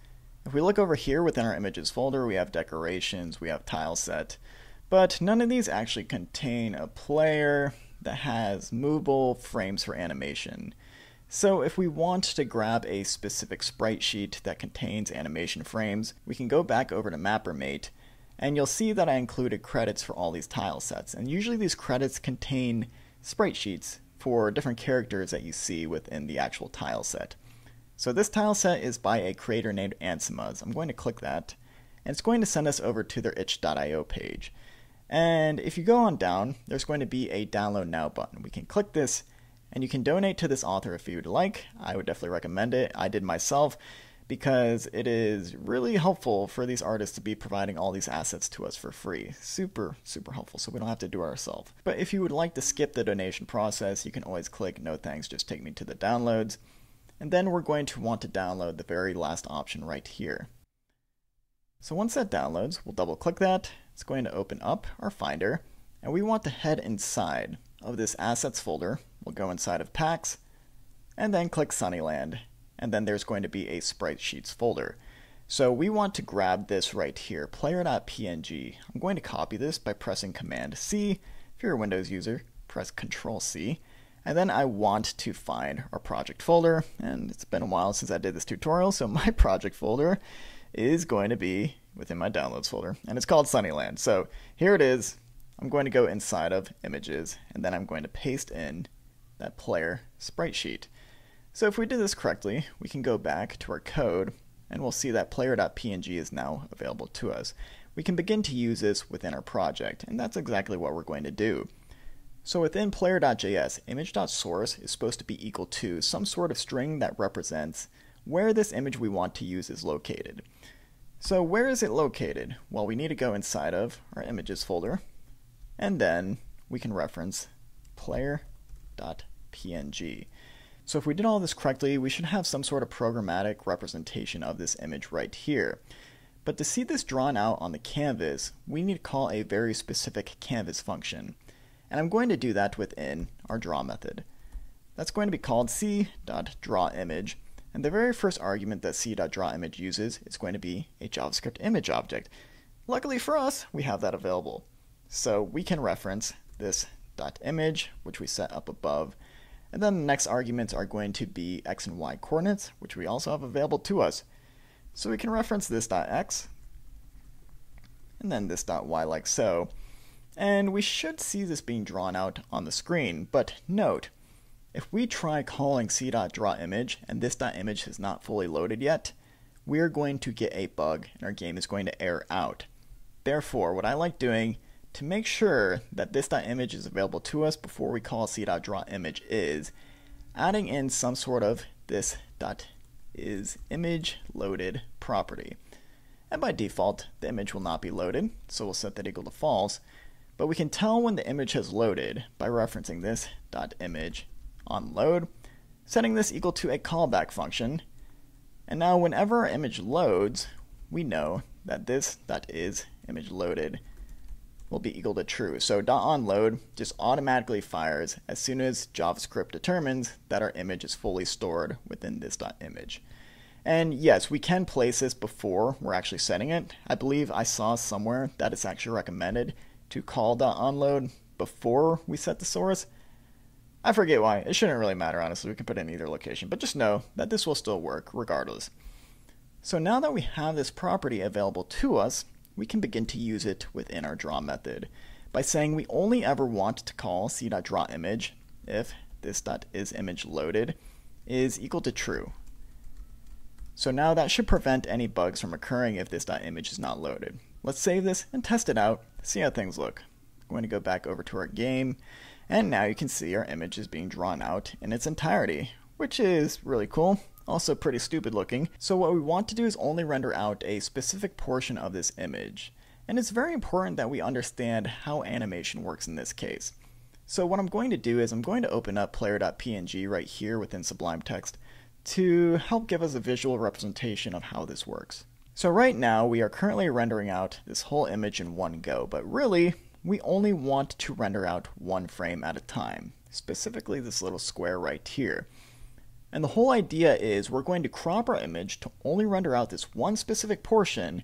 Speaker 1: If we look over here within our images folder, we have decorations, we have tile set, but none of these actually contain a player that has movable frames for animation. So if we want to grab a specific sprite sheet that contains animation frames, we can go back over to MapperMate, and you'll see that I included credits for all these tile sets. And usually these credits contain sprite sheets for different characters that you see within the actual tile set. So this tile set is by a creator named Ansimas. I'm going to click that, and it's going to send us over to their itch.io page. And if you go on down, there's going to be a download now button. We can click this, and you can donate to this author if you'd like. I would definitely recommend it. I did myself because it is really helpful for these artists to be providing all these assets to us for free. Super, super helpful, so we don't have to do it ourselves. But if you would like to skip the donation process, you can always click no thanks, just take me to the downloads. And then we're going to want to download the very last option right here. So once that downloads, we'll double click that. It's going to open up our Finder, and we want to head inside of this assets folder. We'll go inside of packs, and then click Sunnyland, and then there's going to be a sprite sheets folder. So we want to grab this right here, player.png. I'm going to copy this by pressing Command C. If you're a Windows user, press Control C. And then I want to find our project folder, and it's been a while since I did this tutorial, so my project folder is going to be within my downloads folder, and it's called Sunnyland. So here it is. I'm going to go inside of images, and then I'm going to paste in that player sprite sheet. So if we did this correctly, we can go back to our code, and we'll see that player.png is now available to us. We can begin to use this within our project, and that's exactly what we're going to do. So within player.js, image.source is supposed to be equal to some sort of string that represents where this image we want to use is located. So where is it located? Well, we need to go inside of our images folder, and then we can reference player.png. So if we did all this correctly, we should have some sort of programmatic representation of this image right here. But to see this drawn out on the canvas, we need to call a very specific canvas function. And I'm going to do that within our draw method. That's going to be called c.drawImage, and the very first argument that c.drawImage uses is going to be a JavaScript image object. Luckily for us, we have that available. So we can reference this .image, which we set up above, and then the next arguments are going to be x and y coordinates, which we also have available to us. So we can reference this .x, and then this .y like so. And we should see this being drawn out on the screen, but note, if we try calling c.drawImage and this .image is not fully loaded yet, we're going to get a bug and our game is going to error out. Therefore, what I like doing to make sure that this .image is available to us before we call c.drawImage is adding in some sort of this .isImageLoaded property. And by default, the image will not be loaded, so we'll set that equal to false. But we can tell when the image has loaded by referencing this .image on load, setting this equal to a callback function. And now whenever our image loads, we know that this .isImageLoaded will be equal to true. So .onLoad just automatically fires as soon as JavaScript determines that our image is fully stored within this .image. And yes, we can place this before we're actually setting it. I believe I saw somewhere that it's actually recommended to call .onLoad before we set the source. I forget why. It shouldn't really matter, honestly. We can put it in either location, but just know that this will still work regardless. So now that we have this property available to us, we can begin to use it within our draw method by saying we only ever want to call c.drawImage if this.isImageLoaded is equal to true. So now that should prevent any bugs from occurring if this.image is not loaded. Let's save this and test it out, see how things look. I'm going to go back over to our game, and now you can see our image is being drawn out in its entirety, which is really cool, also pretty stupid looking. So what we want to do is only render out a specific portion of this image. And it's very important that we understand how animation works in this case. So what I'm going to do is I'm going to open up player.png right here within Sublime Text to help give us a visual representation of how this works. So right now we are currently rendering out this whole image in one go, but really we only want to render out one frame at a time, specifically this little square right here. And the whole idea is we're going to crop our image to only render out this one specific portion,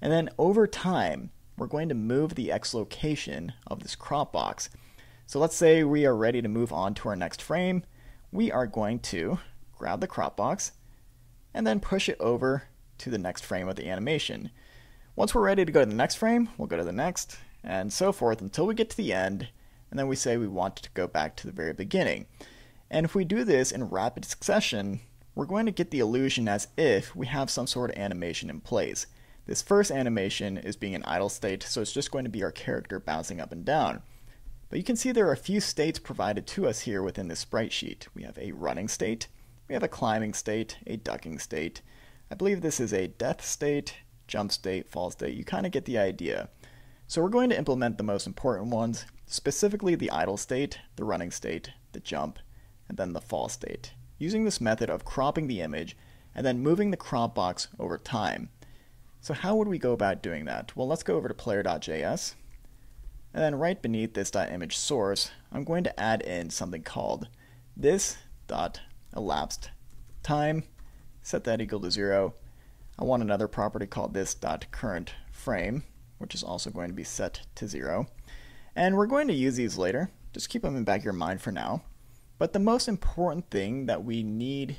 Speaker 1: and then over time we're going to move the X location of this crop box. So let's say we are ready to move on to our next frame. We are going to grab the crop box and then push it over to the next frame of the animation. Once we're ready to go to the next frame, we'll go to the next, and so forth until we get to the end, and then we say we want to go back to the very beginning. And if we do this in rapid succession, we're going to get the illusion as if we have some sort of animation in place. This first animation is being an idle state, so it's just going to be our character bouncing up and down. But you can see there are a few states provided to us here within this sprite sheet. We have a running state, we have a climbing state, a ducking state. I believe this is a death state, jump state, fall state. You kind of get the idea. So we're going to implement the most important ones, specifically the idle state, the running state, the jump, and then the fall state, using this method of cropping the image and then moving the crop box over time. So how would we go about doing that? Well, let's go over to player.js, and then right beneath this .image source, I'm going to add in something called this.elapsed time, set that equal to 0. I want another property called this.current frame, which is also going to be set to 0. And we're going to use these later, just keep them in the back of your mind for now. But the most important thing that we need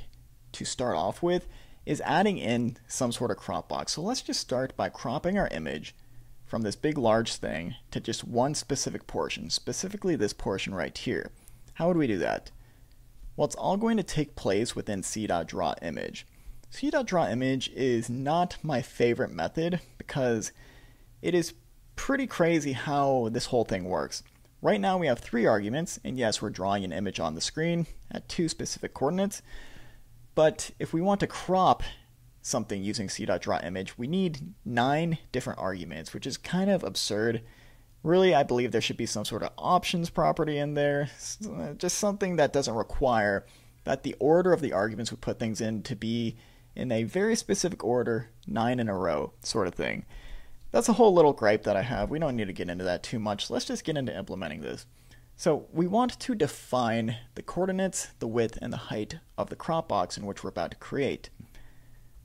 Speaker 1: to start off with is adding in some sort of crop box. So let's just start by cropping our image from this big large thing to just one specific portion, specifically this portion right here. How would we do that? Well, it's all going to take place within c.drawImage. c.drawImage is not my favorite method because it is pretty crazy how this whole thing works. Right now we have 3 arguments, and yes, we're drawing an image on the screen at 2 specific coordinates, but if we want to crop something using c.drawImage, we need 9 different arguments, which is kind of absurd. Really, I believe there should be some sort of options property in there, just something that doesn't require that the order of the arguments we put things in to be in a very specific order, 9 in a row sort of thing. That's a whole little gripe that I have. We don't need to get into that too much. Let's just get into implementing this. So we want to define the coordinates, the width, and the height of the crop box in which we're about to create.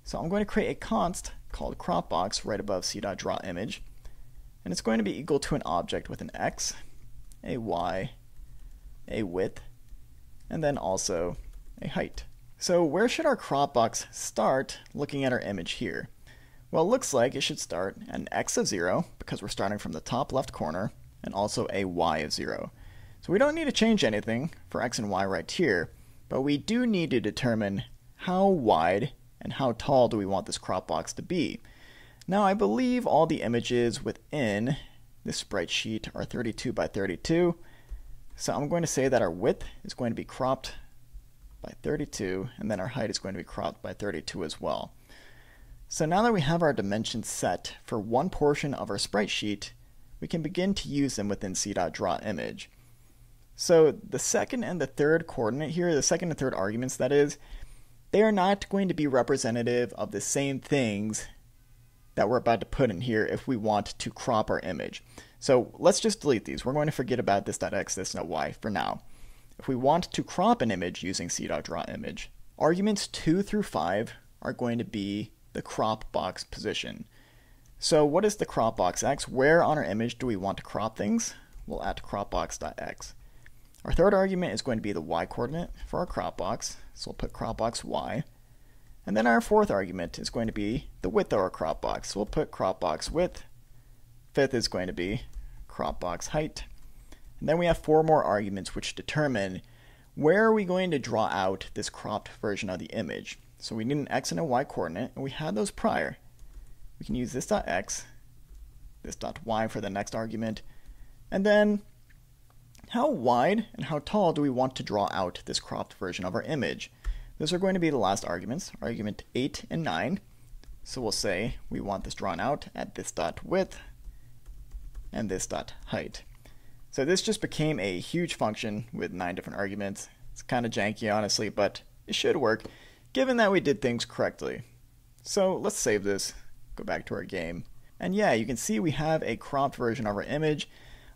Speaker 1: So I'm going to create a const called crop box right above c.drawImage, and it's going to be equal to an object with an x, a y, a width, and then also a height. So where should our crop box start looking at our image here? Well, it looks like it should start at an x of 0 because we're starting from the top left corner, and also a y of 0. So we don't need to change anything for x and y right here, but we do need to determine how wide and how tall do we want this crop box to be. Now I believe all the images within this sprite sheet are 32 by 32, so I'm going to say that our width is going to be cropped by 32, and then our height is going to be cropped by 32 as well. So now that we have our dimensions set for one portion of our sprite sheet, we can begin to use them within c.drawImage. So the second and the third coordinate here, the second and third arguments that is, they are not going to be representative of the same things that we're about to put in here if we want to crop our image. So let's just delete these. We're going to forget about this.x, this.y for now. If we want to crop an image using c.drawImage, arguments 2 through 5 are going to be the crop box position. So what is the crop box x? Where on our image do we want to crop things? We'll add cropbox.x. Our third argument is going to be the y coordinate for our crop box, so we'll put cropbox y. And then our fourth argument is going to be the width of our crop box, so we'll put cropbox width. Fifth is going to be cropbox height. And then we have 4 more arguments which determine where are we going to draw out this cropped version of the image? So we need an x and a y coordinate, and we had those prior. We can use this dot x, this dot y for the next argument, and then how wide and how tall do we want to draw out this cropped version of our image? Those are going to be the last arguments, argument 8 and 9. So we'll say we want this drawn out at this dot width and this dot height. So this just became a huge function with 9 different arguments. It's kind of janky, honestly, but it should work, given that we did things correctly. So let's save this, go back to our game. And yeah, you can see we have a cropped version of our image,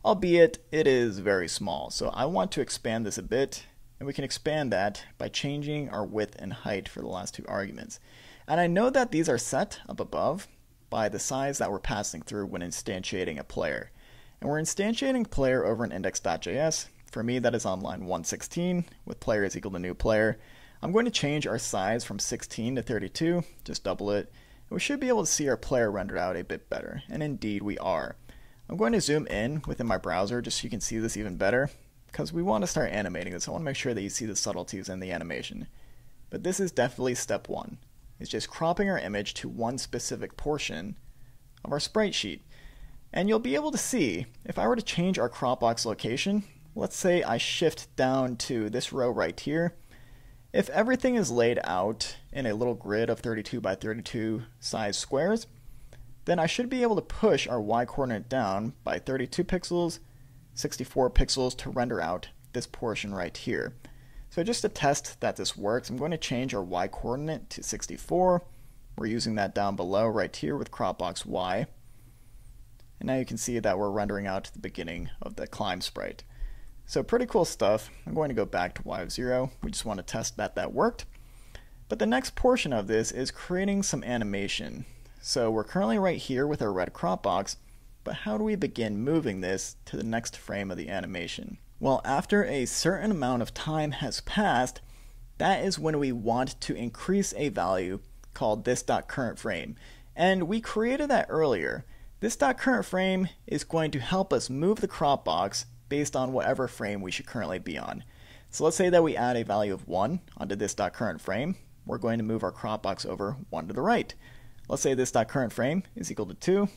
Speaker 1: albeit it is very small. So I want to expand this a bit, and we can expand that by changing our width and height for the last 2 arguments. And I know that these are set up above by the size that we're passing through when instantiating a player. And we're instantiating player over in index.js. For me, that is on line 116, with player is equal to new player. I'm going to change our size from 16 to 32, just double it, and we should be able to see our player rendered out a bit better, and indeed we are. I'm going to zoom in within my browser just so you can see this even better, because we want to start animating this. I want to make sure that you see the subtleties in the animation. But this is definitely step 1. It's just cropping our image to one specific portion of our sprite sheet. And you'll be able to see, if I were to change our crop box location, let's say I shift down to this row right here, if everything is laid out in a little grid of 32 by 32 size squares, then I should be able to push our y coordinate down by 32 pixels, 64 pixels to render out this portion right here. So just to test that this works, I'm going to change our y coordinate to 64. We're using that down below right here with crop box y. And now you can see that we're rendering out to the beginning of the climb sprite. So pretty cool stuff. I'm going to go back to y of 0. We just want to test that that worked. But the next portion of this is creating some animation. So we're currently right here with our red crop box, but how do we begin moving this to the next frame of the animation? Well, after a certain amount of time has passed, that is when we want to increase a value called this.currentFrame. And we created that earlier. This.currentFrame is going to help us move the crop box based on whatever frame we should currently be on. So let's say that we add a value of 1 onto this.currentFrame. We're going to move our crop box over 1 to the right. Let's say this.currentFrame is equal to 2.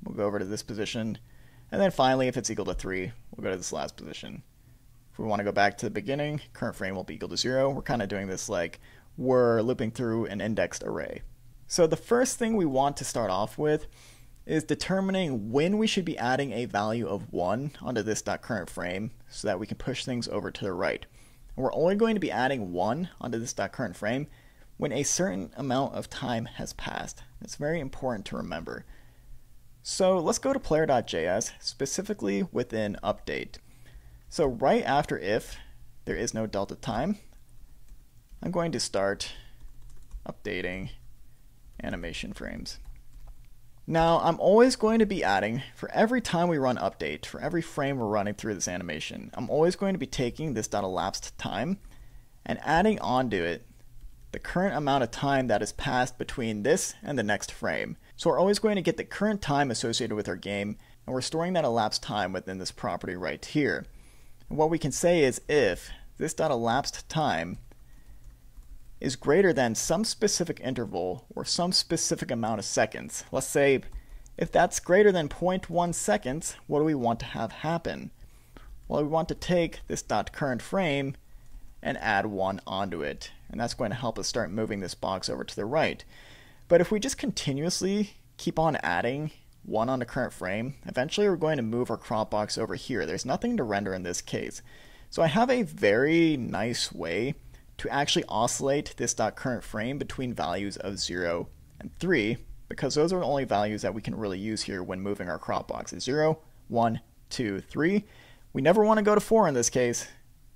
Speaker 1: We'll go over to this position. And then finally, if it's equal to 3, we'll go to this last position. If we want to go back to the beginning, current frame will be equal to 0. We're kind of doing this like we're looping through an indexed array. So the first thing we want to start off with is determining when we should be adding a value of 1 onto this.currentFrame so that we can push things over to the right. And we're only going to be adding 1 onto this.currentFrame when a certain amount of time has passed. It's very important to remember. So let's go to player.js, specifically within update. So right after if there is no delta time, I'm going to start updating animation frames. Now, I'm always going to be adding, for every time we run update, for every frame we're running through this animation, I'm always going to be taking this .elapsed time and adding onto it the current amount of time that has passed between this and the next frame. So we're always going to get the current time associated with our game, and we're storing that elapsed time within this property right here. And what we can say is if this .elapsed time is greater than some specific interval or some specific amount of seconds. Let's say if that's greater than 0.1 seconds, what do we want to have happen? Well, we want to take this .currentFrame and add 1 onto it. And that's going to help us start moving this box over to the right. But if we just continuously keep on adding 1 on the current frame, eventually we're going to move our crop box over here. There's nothing to render in this case. So I have a very nice way to actually oscillate this .currentFrame between values of 0 and 3, because those are the only values that we can really use here when moving our crop boxes. 0, 1, 2, 3. We never want to go to 4 in this case.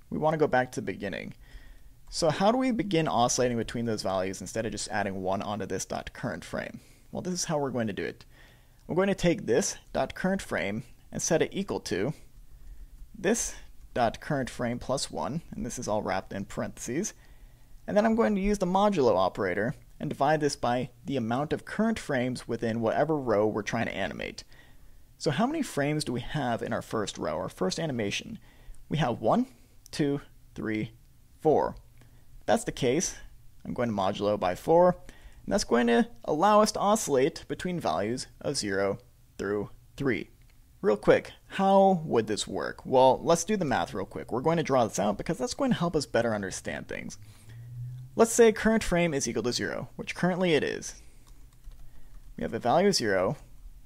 Speaker 1: We want to go back to the beginning. So how do we begin oscillating between those values instead of just adding 1 onto this .currentFrame? Well, this is how we're going to do it. We're going to take this .currentFrame and set it equal to this .currentFrame plus 1, and this is all wrapped in parentheses. And then I'm going to use the modulo operator and divide this by the amount of current frames within whatever row we're trying to animate. So how many frames do we have in our first row, our first animation? We have 1, 2, 3, 4. If that's the case, I'm going to modulo by 4, and that's going to allow us to oscillate between values of 0 through 3. Real quick, how would this work? Well, let's do the math real quick. We're going to draw this out because that's going to help us better understand things. Let's say current frame is equal to 0, which currently it is. We have a value of 0.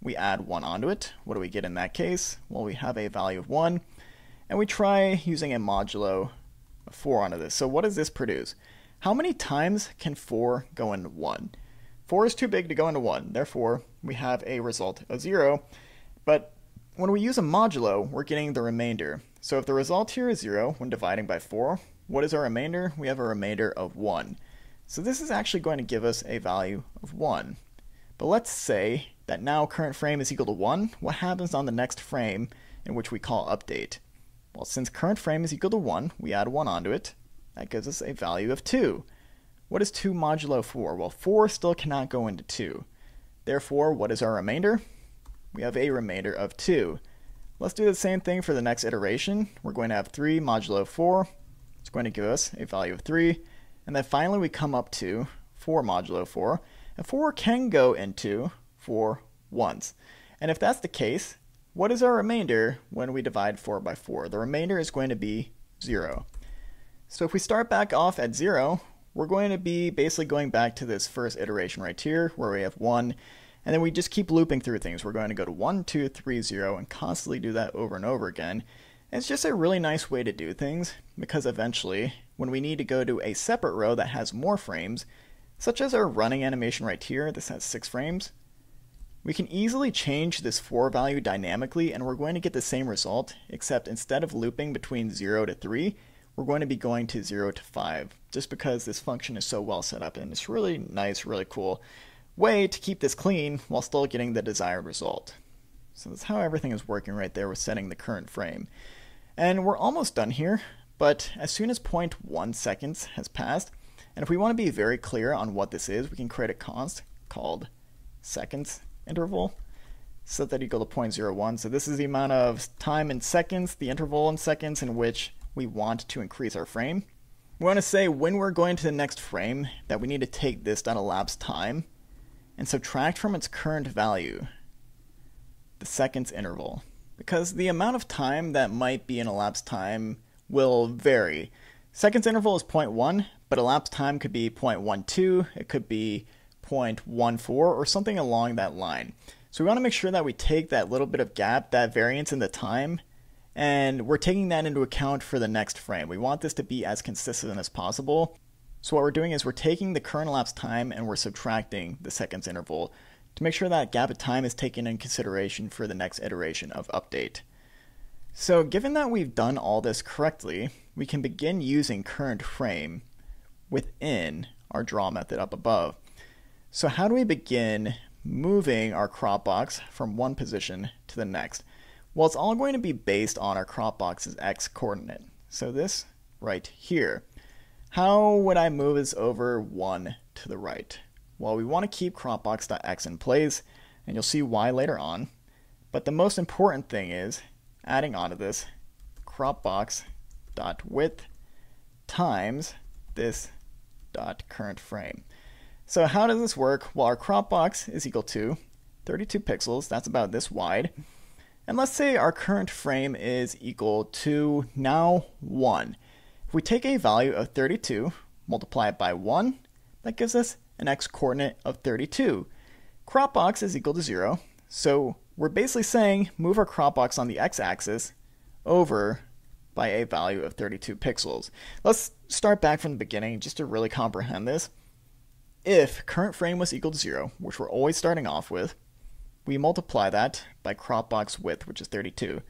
Speaker 1: We add 1 onto it. What do we get in that case? Well, we have a value of 1, and we try using a modulo of 4 onto this. So what does this produce? How many times can 4 go into 1? 4 is too big to go into 1. Therefore, we have a result of 0. But when we use a modulo, we're getting the remainder. So if the result here is 0 when dividing by 4, what is our remainder? We have a remainder of 1. So this is actually going to give us a value of 1. But let's say that now current frame is equal to 1. What happens on the next frame in which we call update? Well, since current frame is equal to 1, we add 1 onto it. That gives us a value of 2. What is 2 modulo 4? Well, 4 still cannot go into 2. Therefore, what is our remainder? We have a remainder of 2. Let's do the same thing for the next iteration. We're going to have 3 modulo 4. It's going to give us a value of 3. And then finally we come up to 4 modulo 4. And 4 can go into 4 once. And if that's the case, what is our remainder when we divide 4 by 4? The remainder is going to be 0. So if we start back off at 0, we're going to be basically going back to this first iteration right here where we have 1. And then we just keep looping through things. We're going to go to 1, 2, 3, 0, and constantly do that over and over again. And it's just a really nice way to do things, because eventually, when we need to go to a separate row that has more frames, such as our running animation right here, this has 6 frames, we can easily change this 4 value dynamically, and we're going to get the same result, except instead of looping between 0 to 3, we're going to be going to 0 to 5, just because this function is so well set up, and it's really nice, really cool way to keep this clean while still getting the desired result. So that's how everything is working right there with setting the current frame. And we're almost done here, but as soon as 0.1 seconds has passed, and if we want to be very clear on what this is, we can create a const called seconds interval, set that equal to 0.01. So this is the amount of time in seconds, the interval in seconds in which we want to increase our frame. We want to say when we're going to the next frame that we need to take this .elapsed time and subtract from its current value the seconds interval, because the amount of time that might be in elapsed time will vary. Seconds interval is 0.1, but elapsed time could be 0.12, it could be 0.14, or something along that line. So we want to make sure that we take that little bit of gap, that variance in the time, and we're taking that into account for the next frame. We want this to be as consistent as possible. So what we're doing is we're taking the current elapsed time and we're subtracting the seconds interval to make sure that gap of time is taken in consideration for the next iteration of update. So given that we've done all this correctly, we can begin using current frame within our draw method up above. So how do we begin moving our crop box from one position to the next? Well, it's all going to be based on our crop box's x coordinate. So this right here. How would I move this over 1 to the right? Well, we want to keep cropbox.x in place, and you'll see why later on. But the most important thing is adding onto this cropbox.width times this .current frame. So how does this work? Well, our crop box is equal to 32 pixels. That's about this wide. And let's say our current frame is equal to now 1. If we take a value of 32, multiply it by 1, that gives us an x-coordinate of 32. Crop box is equal to 0, so we're basically saying move our crop box on the x-axis over by a value of 32 pixels. Let's start back from the beginning just to really comprehend this. If current frame was equal to 0, which we're always starting off with, we multiply that by crop box width, which is 32.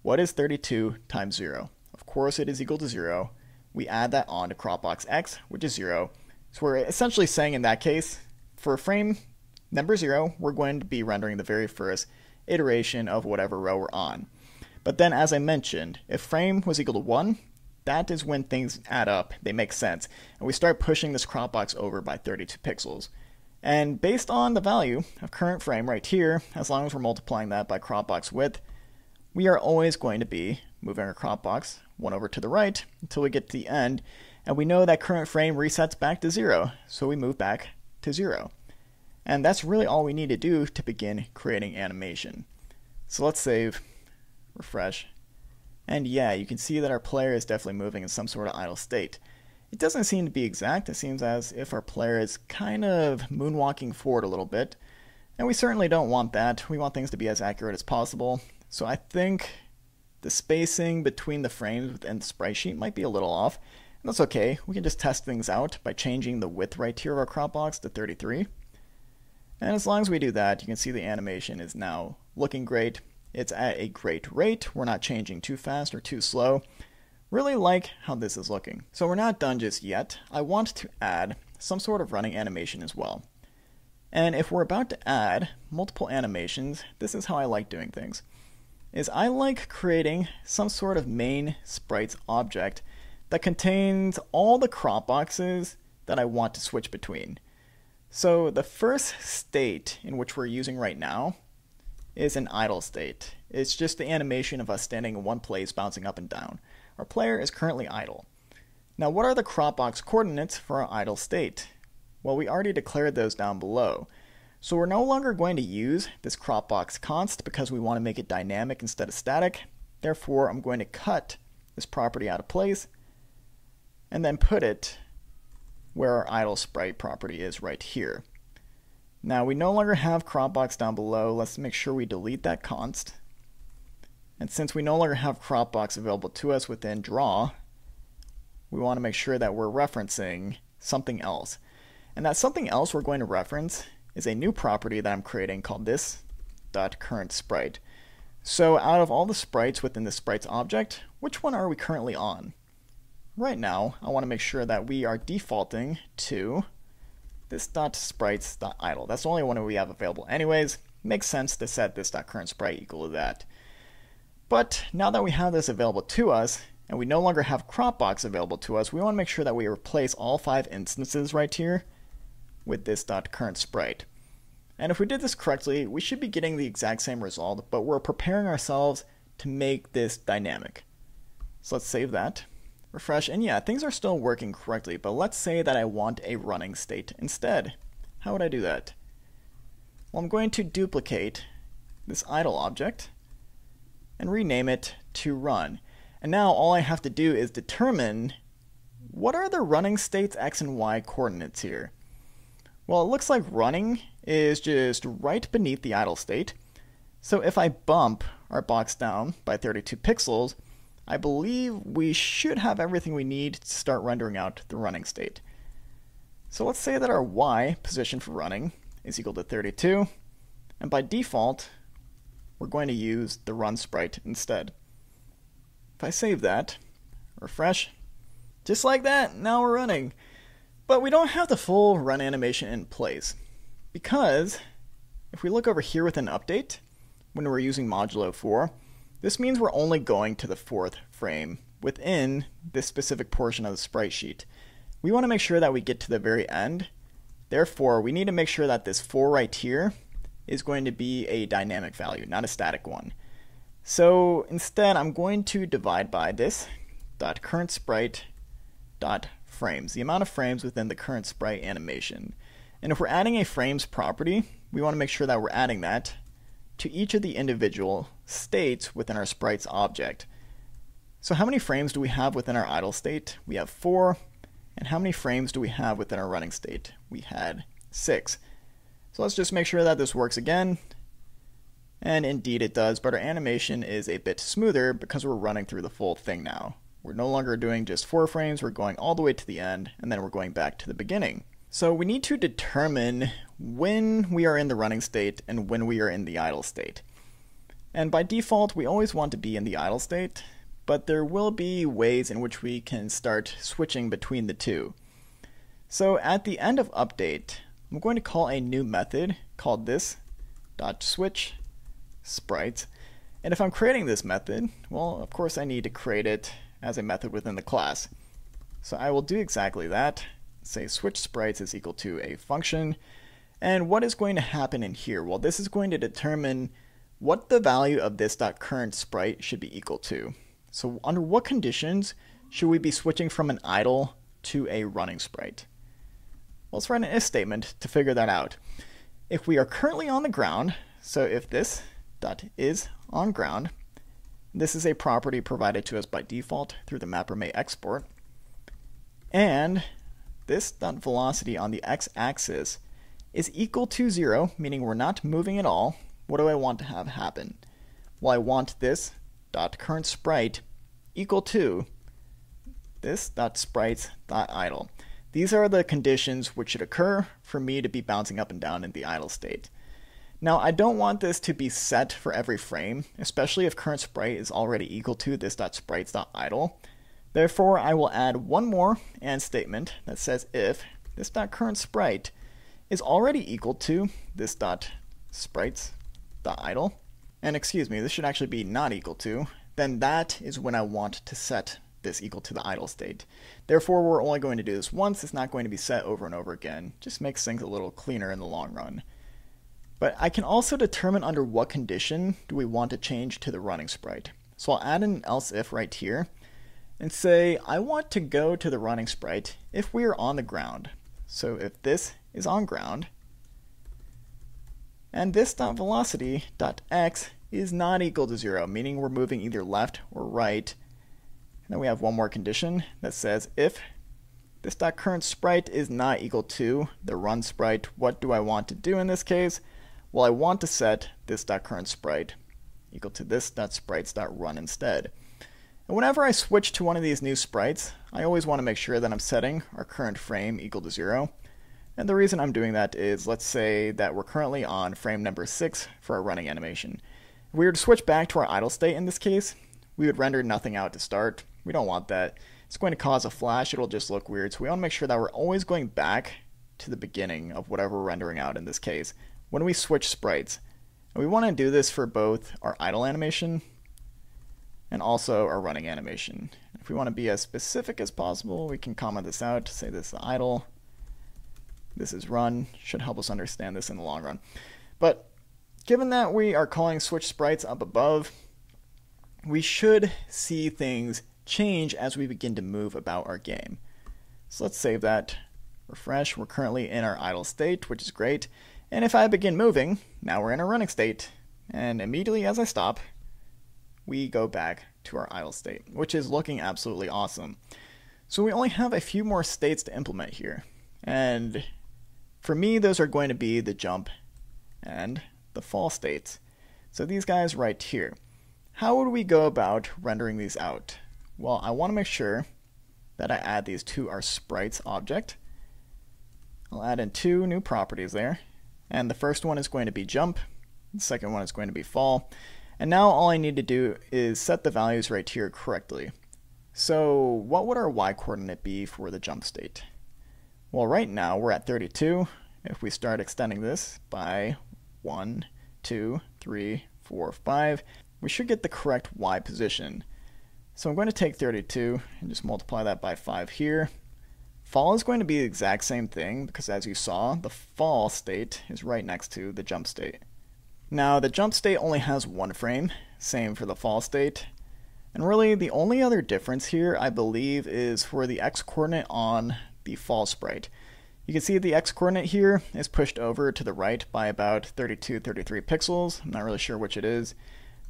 Speaker 1: What is 32 times 0? Of course it is equal to 0. We add that on to crop box x, which is 0. So we're essentially saying in that case, for frame number 0, we're going to be rendering the very first iteration of whatever row we're on. But then, as I mentioned, if frame was equal to 1, that is when things add up, they make sense, and we start pushing this crop box over by 32 pixels. And based on the value of current frame right here, as long as we're multiplying that by crop box width, we are always going to be moving our crop box 1 over to the right until we get to the end, And we know that current frame resets back to 0, so we move back to 0. And that's really all we need to do to begin creating animation. So let's save, refresh, and yeah, you can see that our player is definitely moving in some sort of idle state. It doesn't seem to be exact. It seems as if our player is kind of moonwalking forward a little bit, and we certainly don't want that. We want things to be as accurate as possible. So I think the spacing between the frames within the sprite sheet might be a little off. And that's okay. We can just test things out by changing the width right here of our crop box to 33. And as long as we do that, you can see the animation is now looking great. It's at a great rate. We're not changing too fast or too slow. Really like how this is looking. So we're not done just yet. I want to add some sort of running animation as well. And if we're about to add multiple animations, this is how I like doing things. I like creating some sort of main sprites object that contains all the crop boxes that I want to switch between. So the first state in which we're using right now is an idle state. It's just the animation of us standing in one place bouncing up and down. Our player is currently idle. Now what are the crop box coordinates for our idle state? Well, we already declared those down below. So we're no longer going to use this crop box const because we want to make it dynamic instead of static. Therefore, I'm going to cut this property out of place and then put it where our idle sprite property is right here. Now we no longer have crop box down below. Let's make sure we delete that const. And since we no longer have crop box available to us within draw, we want to make sure that we're referencing something else. And that something else we're going to reference is a new property that I'm creating called this.currentSprite. So out of all the sprites within the sprites object, which one are we currently on? Right now, I want to make sure that we are defaulting to this.sprites.idle. That's the only one we have available anyways. Makes sense to set this.currentSprite equal to that. But now that we have this available to us, and we no longer have crop box available to us, we want to make sure that we replace all 5 instances right here with this.currentSprite. And if we did this correctly, we should be getting the exact same result, but we're preparing ourselves to make this dynamic. So let's save that, refresh, and yeah, things are still working correctly, but let's say that I want a running state instead. How would I do that? Well, I'm going to duplicate this idle object and rename it to run. And now all I have to do is determine what are the running states x and y coordinates here. Well, it looks like running is just right beneath the idle state. So if I bump our box down by 32 pixels, I believe we should have everything we need to start rendering out the running state. So let's say that our y position for running is equal to 32, and by default, we're going to use the run sprite instead. If I save that, refresh, just like that, now we're running. But we don't have the full run animation in place, because if we look over here with an update, when we're using modulo 4, this means we're only going to the 4th frame within this specific portion of the sprite sheet. We want to make sure that we get to the very end. Therefore, we need to make sure that this 4 right here is going to be a dynamic value, not a static one. So instead, I'm going to divide by this .currentSprite.frames, the amount of frames within the current sprite animation. And if we're adding a frames property, we want to make sure that we're adding that to each of the individual states within our sprites object. So how many frames do we have within our idle state? We have 4. And how many frames do we have within our running state? We had 6. So let's just make sure that this works again. And indeed it does, but our animation is a bit smoother because we're running through the full thing now. We're no longer doing just 4 frames, we're going all the way to the end, and then we're going back to the beginning. So we need to determine when we are in the running state and when we are in the idle state. And by default, we always want to be in the idle state, but there will be ways in which we can start switching between the two. So at the end of update, I'm going to call a new method called this.switch sprites. And if I'm creating this method, well, of course I need to create it as a method within the class. So I will do exactly that. Say switch sprites is equal to a function. And what is going to happen in here? Well, this is going to determine what the value of this.currentSprite should be equal to. So under what conditions should we be switching from an idle to a running sprite. Well, let's write an if statement to figure that out. If we are currently on the ground, so if this dot is on ground, this is a property provided to us by default through the mapper_may export, and this dot velocity on the x-axis is equal to 0, meaning we're not moving at all, what do I want to have happen? Well, I want this dot current sprite equal to this dot sprites dot idle. These are the conditions which should occur for me to be bouncing up and down in the idle state. Now, I don't want this to be set for every frame, especially if current sprite is already equal to this dot sprites dot idle. Therefore, I will add one more and statement that says if this dot current sprite is already equal to this dot sprites dot idle, and excuse me, this should actually be not equal to, then that is when I want to set this equal to the idle state. Therefore, we're only going to do this once. It's not going to be set over and over again. Just makes things a little cleaner in the long run. But I can also determine under what condition do we want to change to the running sprite. So I'll add an else if right here and say I want to go to the running sprite if we are on the ground. So if this is on ground and this dot velocity dot x is not equal to 0, meaning we're moving either left or right. And then we have one more condition that says if this dot current sprite is not equal to the run sprite, what do I want to do in this case? Well, I want to set this dot current sprite equal to this dot sprites dot run instead. And whenever I switch to one of these new sprites, I always want to make sure that I'm setting our current frame equal to 0. And the reason I'm doing that is, let's say that we're currently on frame number 6 for our running animation. If we were to switch back to our idle state in this case, we would render nothing out to start. We don't want that. It's going to cause a flash. It'll just look weird. So we want to make sure that we're always going back to the beginning of whatever we're rendering out in this case when we switch sprites. And we want to do this for both our idle animation and also our running animation. If we want to be as specific as possible, we can comment this out to say this is idle, this is run. Should help us understand this in the long run. But given that we are calling switch sprites up above, we should see things change as we begin to move about our game. So let's save that, refresh. We're currently in our idle state, which is great. And if I begin moving, now we're in a running state. And immediately as I stop, we go back to our idle state, which is looking absolutely awesome. So we only have a few more states to implement here. And for me, those are going to be the jump and the fall states. So these guys right here. How would we go about rendering these out? Well, I want to make sure that I add these to our sprites object. I'll add in 2 new properties there. And the first one is going to be jump. The second one is going to be fall. And now all I need to do is set the values right here correctly. So what would our y coordinate be for the jump state? Well, right now we're at 32. If we start extending this by 1, 2, 3, 4, 5, we should get the correct y position. So I'm going to take 32 and just multiply that by 5 here. Fall is going to be the exact same thing because, as you saw, the fall state is right next to the jump state. Now, the jump state only has 1 frame, same for the fall state. And really, the only other difference here, I believe, is for the x-coordinate on the fall sprite. You can see the x-coordinate here is pushed over to the right by about 32, 33 pixels. I'm not really sure which it is.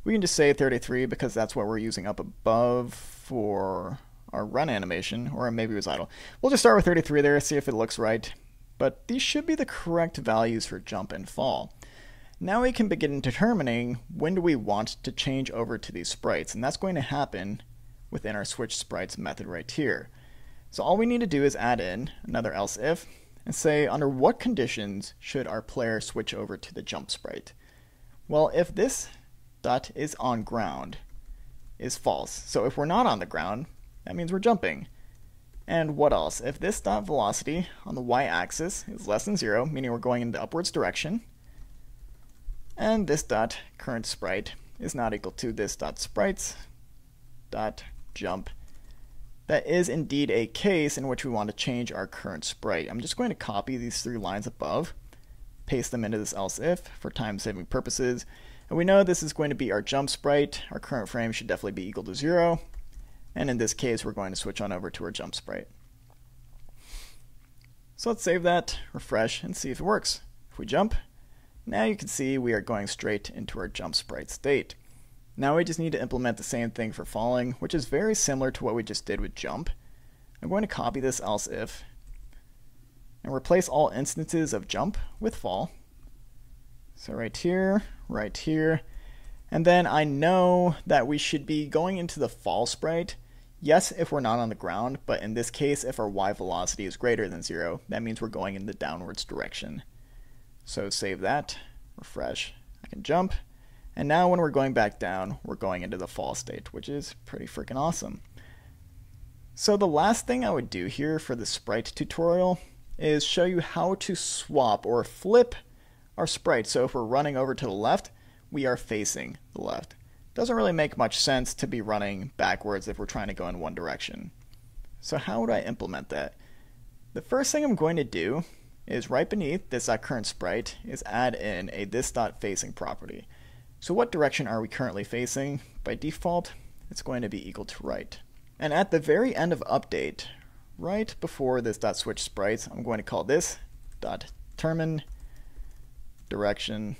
Speaker 1: We can just say 33 because that's what we're using up above for our run animation, or maybe it was idle. We'll just start with 33 there, see if it looks right. But these should be the correct values for jump and fall. Now we can begin determining when do we want to change over to these sprites, and that's going to happen within our switch sprites method right here. So all we need to do is add in another else if and say under what conditions should our player switch over to the jump sprite. Well, if this dot is on ground is false. So if we're not on the ground, that means we're jumping. And what else? If this dot velocity on the y-axis is less than 0, meaning we're going in the upwards direction, and this dot current sprite is not equal to this dot sprites dot jump, that is indeed a case in which we want to change our current sprite. I'm just going to copy these 3 lines above, paste them into this else if for time-saving purposes, and we know this is going to be our jump sprite. Our current frame should definitely be equal to 0. And in this case, we're going to switch on over to our jump sprite. So let's save that, refresh, and see if it works. If we jump, now you can see we are going straight into our jump sprite state. Now we just need to implement the same thing for falling, which is very similar to what we just did with jump. I'm going to copy this else if and replace all instances of jump with fall. So right here, and then I know that we should be going into the fall sprite. Yes, if we're not on the ground, but in this case, if our y velocity is greater than 0, that means we're going in the downwards direction. So save that, refresh, I can jump, and now when we're going back down, we're going into the fall state, which is pretty freaking awesome. So the last thing I would do here for the sprite tutorial is show you how to swap or flip our sprite. So if we're running over to the left, we are facing the left. Doesn't really make much sense to be running backwards if we're trying to go in one direction. So how would I implement that? The first thing I'm going to do is right beneath this current sprite is add in a this.facing property. So what direction are we currently facing? By default, it's going to be equal to right. And at the very end of update, right before this .switch sprites, I'm going to call this .determine direction,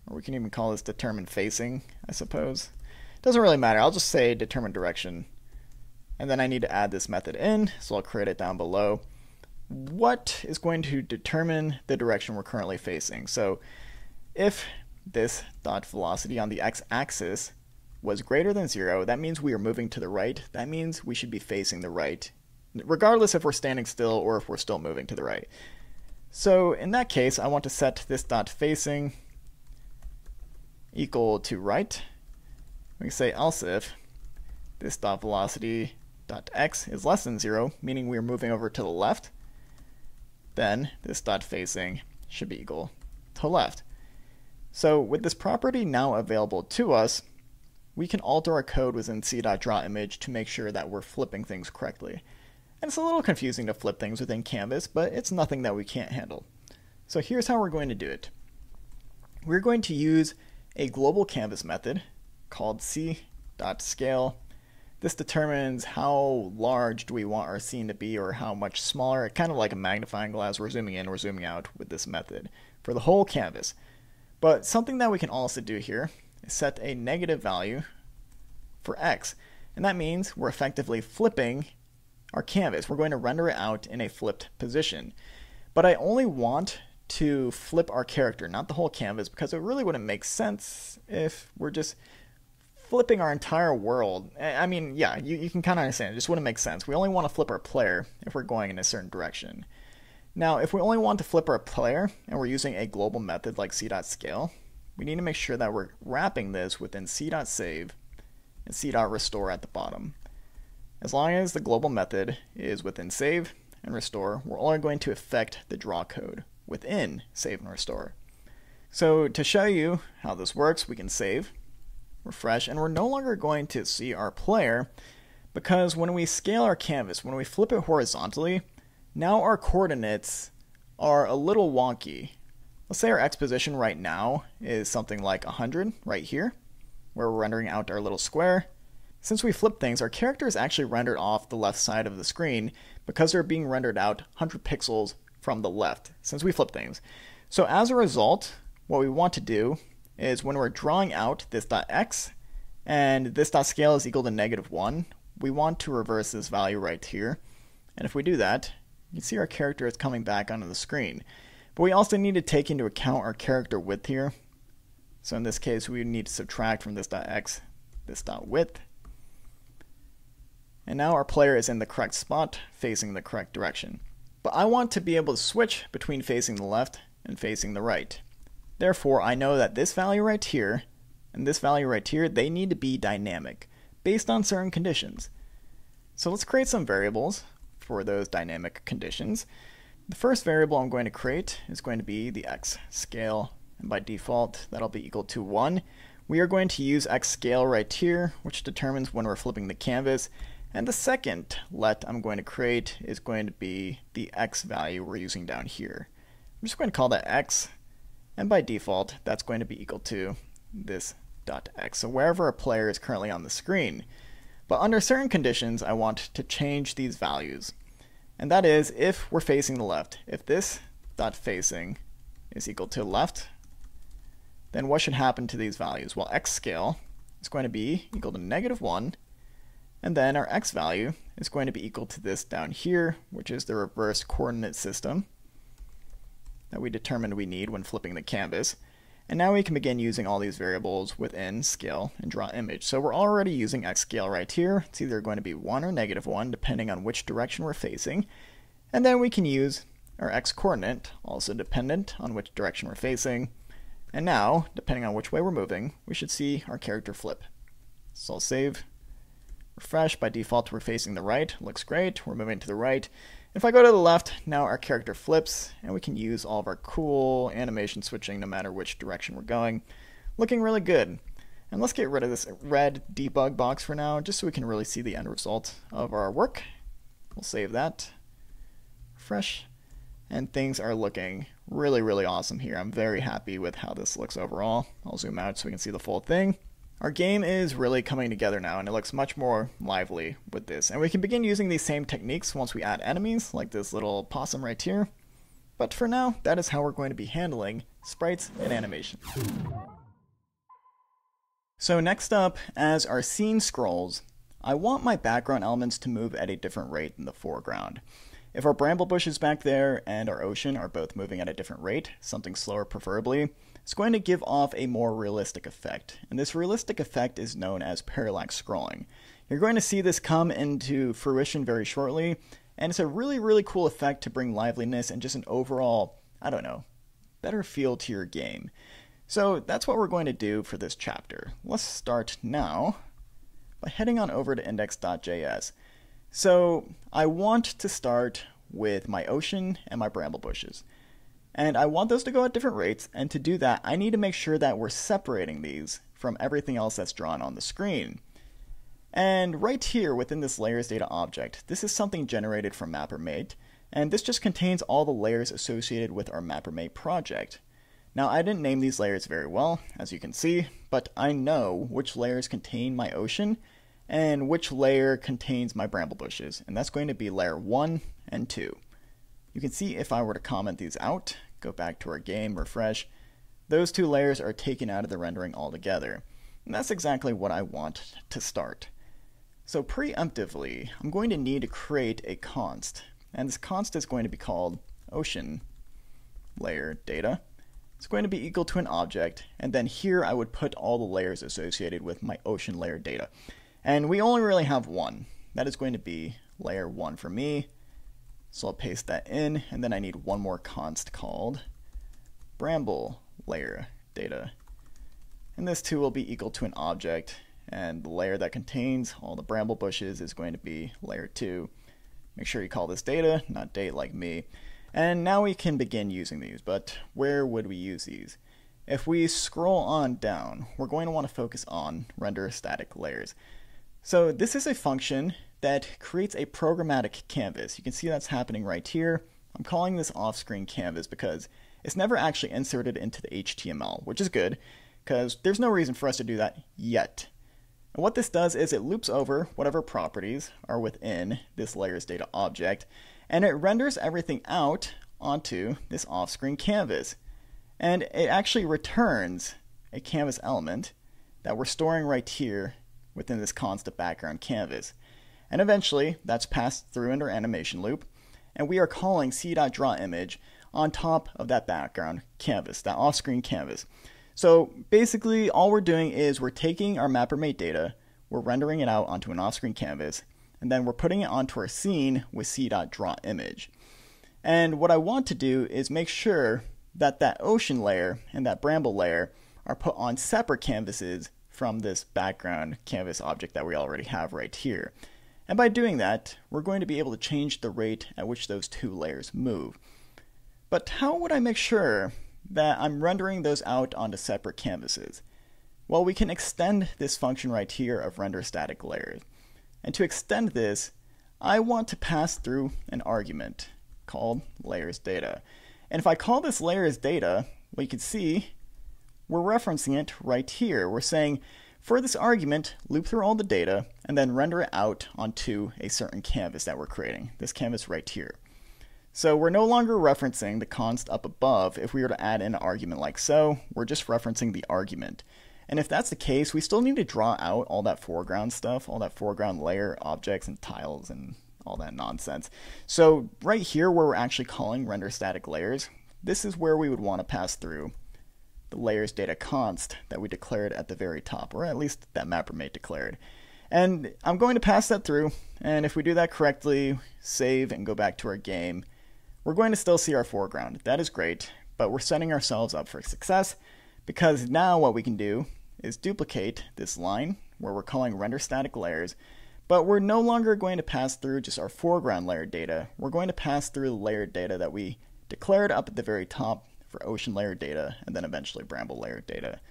Speaker 1: or we can even call this determine facing, I suppose. Doesn't really matter, I'll just say determine direction. And then I need to add this method in, so I'll create it down below. What is going to determine the direction we're currently facing? So if this .velocity on the x-axis was greater than 0, that means we are moving to the right. That means we should be facing the right, regardless if we're standing still or if we're still moving to the right. So in that case, I want to set this .facing equal to right. We can say else if this .velocity .x is less than 0, meaning we are moving over to the left, then this .facing should be equal to left. So with this property now available to us, we can alter our code within c.drawImage to make sure that we're flipping things correctly. And it's a little confusing to flip things within Canvas, but it's nothing that we can't handle. So here's how we're going to do it. We're going to use a global canvas method called c.scale. This determines how large do we want our scene to be or how much smaller, kind of like a magnifying glass. We're zooming in, we're zooming out with this method for the whole canvas. But something that we can also do here is set a negative value for x. And that means we're effectively flipping our canvas. We're going to render it out in a flipped position. But I only want to flip our character, not the whole canvas, because it really wouldn't make sense if we're just flipping our entire world. I mean, yeah, you can kind of understand. It just wouldn't make sense. We only want to flip our player if we're going in a certain direction. Now, if we only want to flip our player and we're using a global method like c.scale, we need to make sure that we're wrapping this within c.save and c.restore at the bottom. As long as the global method is within save and restore, we're only going to affect the draw code within save and restore. So to show you how this works, we can save, refresh, and we're no longer going to see our player because when we scale our canvas, when we flip it horizontally, now our coordinates are a little wonky. Let's say our x position right now is something like 100 right here, where we're rendering out our little square. Since we flip things, our character is actually rendered off the left side of the screen because they're being rendered out 100 pixels from the left, since we flip things. So as a result, what we want to do is when we're drawing out this .x and this .scale is equal to -1, we want to reverse this value right here. And if we do that, you can see our character is coming back onto the screen. But we also need to take into account our character width here. So in this case, we need to subtract from this .x this .width. And now our player is in the correct spot, facing the correct direction. But I want to be able to switch between facing the left and facing the right. Therefore, I know that this value right here and this value right here, they need to be dynamic based on certain conditions. So let's create some variables for those dynamic conditions. The first variable I'm going to create is going to be the x scale, and by default that'll be equal to 1. We are going to use x scale right here, which determines when we're flipping the canvas, and the second let I'm going to create is going to be the x value we're using down here. I'm just going to call that x, and by default that's going to be equal to this .x, so wherever a player is currently on the screen. But under certain conditions I want to change these values. And that is if we're facing the left. If this dot facing is equal to left, then what should happen to these values? Well, x scale is going to be equal to -1, and then our x value is going to be equal to this down here, which is the reverse coordinate system that we determined we need when flipping the canvas. And now we can begin using all these variables within scale and draw image. So we're already using x scale right here. It's either going to be 1 or -1, depending on which direction we're facing. And then we can use our x coordinate, also dependent on which direction we're facing. And now, depending on which way we're moving, we should see our character flip. So I'll save, refresh. By default, we're facing the right. Looks great. We're moving to the right. If I go to the left, now our character flips, and we can use all of our cool animation switching no matter which direction we're going. Looking really good. And let's get rid of this red debug box for now, just so we can really see the end result of our work. We'll save that, refresh, and things are looking really, really awesome here. I'm very happy with how this looks overall. I'll zoom out so we can see the full thing. Our game is really coming together now, and it looks much more lively with this. And we can begin using these same techniques once we add enemies, like this little possum right here. But for now, that is how we're going to be handling sprites and animation. So next up, as our scene scrolls, I want my background elements to move at a different rate than the foreground. If our bramble bushes back there and our ocean are both moving at a different rate, something slower preferably, it's going to give off a more realistic effect. And this realistic effect is known as parallax scrolling. You're going to see this come into fruition very shortly, and it's a really, really cool effect to bring liveliness and just an overall, I don't know, better feel to your game. So that's what we're going to do for this chapter. Let's start now by heading on over to index.js. So I want to start with my ocean and my bramble bushes. And I want those to go at different rates, and to do that, I need to make sure that we're separating these from everything else that's drawn on the screen. And right here within this layers data object, this is something generated from MapperMate, and this just contains all the layers associated with our MapperMate project. Now, I didn't name these layers very well, as you can see, but I know which layers contain my ocean and which layer contains my bramble bushes, and that's going to be layer 1 and 2. You can see if I were to comment these out, go back to our game, refresh, those two layers are taken out of the rendering altogether. And that's exactly what I want to start. So preemptively, I'm going to need to create a const. And this const is going to be called ocean layer data. It's going to be equal to an object, and then here I would put all the layers associated with my ocean layer data. And we only really have one. That is going to be layer 1 for me. So I'll paste that in, and then I need one more const called bramble layer data. And this too will be equal to an object, and the layer that contains all the bramble bushes is going to be layer 2. Make sure you call this data, not date like me. And now we can begin using these, but where would we use these? If we scroll on down, we're going to want to focus on render static layers. So this is a function that creates a programmatic canvas. You can see that's happening right here. I'm calling this off-screen canvas because it's never actually inserted into the HTML, which is good because there's no reason for us to do that yet. And what this does is it loops over whatever properties are within this layers data object, and it renders everything out onto this off-screen canvas. And it actually returns a canvas element that we're storing right here within this constant background canvas. And eventually, that's passed through into our animation loop, and we are calling c.drawImage on top of that background canvas, that off-screen canvas. So basically, all we're doing is we're taking our MapperMate data, we're rendering it out onto an off-screen canvas, and then we're putting it onto our scene with c.drawImage. And what I want to do is make sure that that ocean layer and that bramble layer are put on separate canvases from this background canvas object that we already have right here. And by doing that, we're going to be able to change the rate at which those two layers move. But how would I make sure that I'm rendering those out onto separate canvases? Well, we can extend this function right here of render static layers. And to extend this, I want to pass through an argument called layers data. And if I call this layers data, well, you can see we're referencing it right here. We're saying, for this argument, loop through all the data, and then render it out onto a certain canvas that we're creating, this canvas right here. So we're no longer referencing the const up above. If we were to add in an argument like so, we're just referencing the argument. And if that's the case, we still need to draw out all that foreground stuff, all that foreground layer objects and tiles and all that nonsense. So right here where we're actually calling render static layers, this is where we would want to pass through the layers data const that we declared at the very top, or at least that mappermate declared. And I'm going to pass that through, and if we do that correctly, save and go back to our game, we're going to still see our foreground. That is great, but we're setting ourselves up for success, because now what we can do is duplicate this line where we're calling render static layers, but we're no longer going to pass through just our foreground layer data. We're going to pass through the layer data that we declared up at the very top for ocean layer data, and then eventually bramble layer data.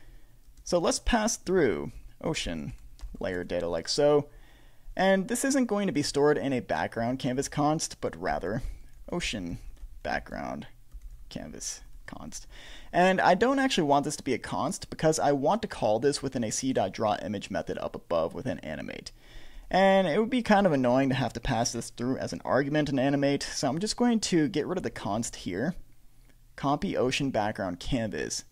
Speaker 1: So let's pass through ocean layer data like so, and this isn't going to be stored in a background canvas const, but rather ocean background canvas const. And I don't actually want this to be a const because I want to call this within a c.drawImage method up above within animate. And it would be kind of annoying to have to pass this through as an argument in animate, so I'm just going to get rid of the const here, copy ocean background canvas,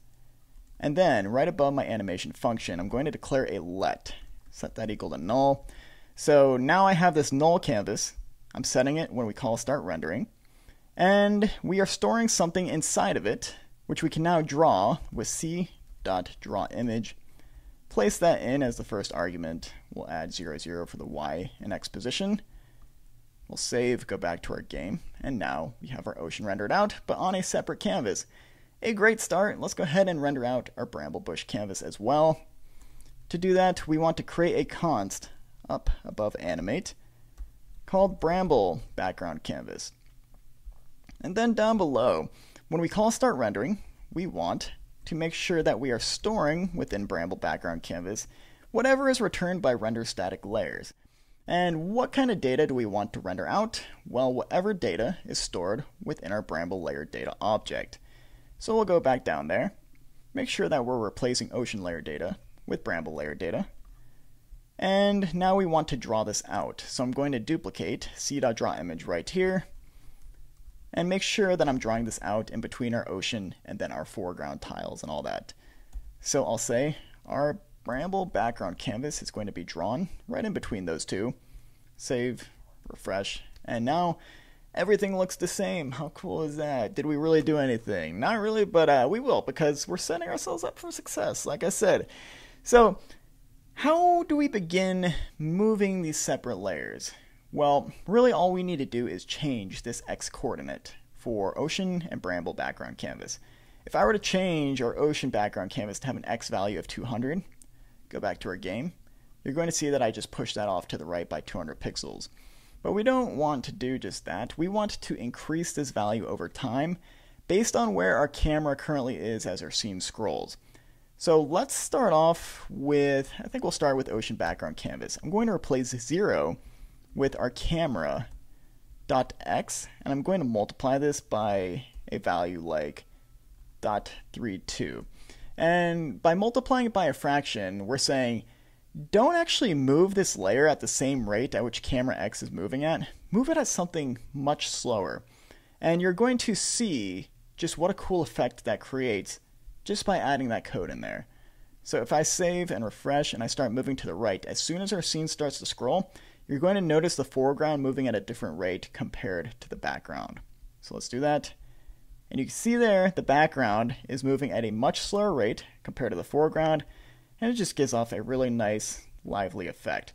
Speaker 1: and then right above my animation function, I'm going to declare a let, set that equal to null. So now I have this null canvas. I'm setting it when we call start rendering, and we are storing something inside of it, which we can now draw with c.drawImage. Place that in as the first argument. We'll add 0, 0 for the y and x position. We'll save, go back to our game, and now we have our ocean rendered out, but on a separate canvas. A great start. Let's go ahead and render out our bramble bush canvas as well. To do that, we want to create a const up above animate called bramble background canvas. And then down below, when we call start rendering, we want to make sure that we are storing within bramble background canvas whatever is returned by render static layers. And what kind of data do we want to render out? Well, whatever data is stored within our bramble layer data object. So we'll go back down there, make sure that we're replacing ocean layer data with bramble layer data. And now we want to draw this out. So I'm going to duplicate c.drawImage right here, and make sure that I'm drawing this out in between our ocean and then our foreground tiles and all that. So I'll say our bramble background canvas is going to be drawn right in between those two. Save, refresh, and now everything looks the same. How cool is that? Did we really do anything? Not really, but we will, because we're setting ourselves up for success, like I said. So how do we begin moving these separate layers? Well, really all we need to do is change this x coordinate for ocean and bramble background canvas. If I were to change our ocean background canvas to have an x value of 200, go back to our game, you're going to see that I just pushed that off to the right by 200 pixels. But we don't want to do just that. We want to increase this value over time based on where our camera currently is as our scene scrolls. So let's start off with, I think we'll start with ocean background canvas. I'm going to replace 0 with our camera dot x, and I'm going to multiply this by a value like 0.32. And by multiplying it by a fraction, we're saying don't actually move this layer at the same rate at which camera x is moving at. Move it at something much slower. And you're going to see just what a cool effect that creates just by adding that code in there. So if I save and refresh and I start moving to the right, as soon as our scene starts to scroll, you're going to notice the foreground moving at a different rate compared to the background. So let's do that. And you can see there the background is moving at a much slower rate compared to the foreground, and it just gives off a really nice, lively effect.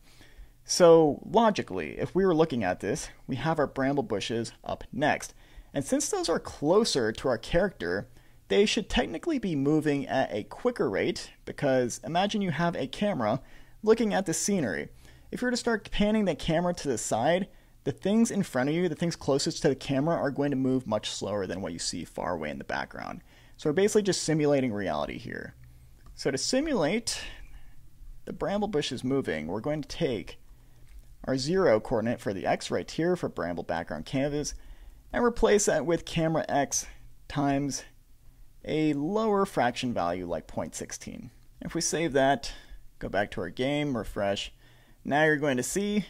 Speaker 1: So logically, if we were looking at this, we have our bramble bushes up next. And since those are closer to our character, they should technically be moving at a quicker rate, because imagine you have a camera looking at the scenery. If you were to start panning the camera to the side, the things in front of you, the things closest to the camera, are going to move much slower than what you see far away in the background. So we're basically just simulating reality here. So to simulate the bramble bushes moving, we're going to take our 0 coordinate for the x right here for bramble background canvas, and replace that with camera x times a lower fraction value like 0.16. If we save that, go back to our game, refresh, now you're going to see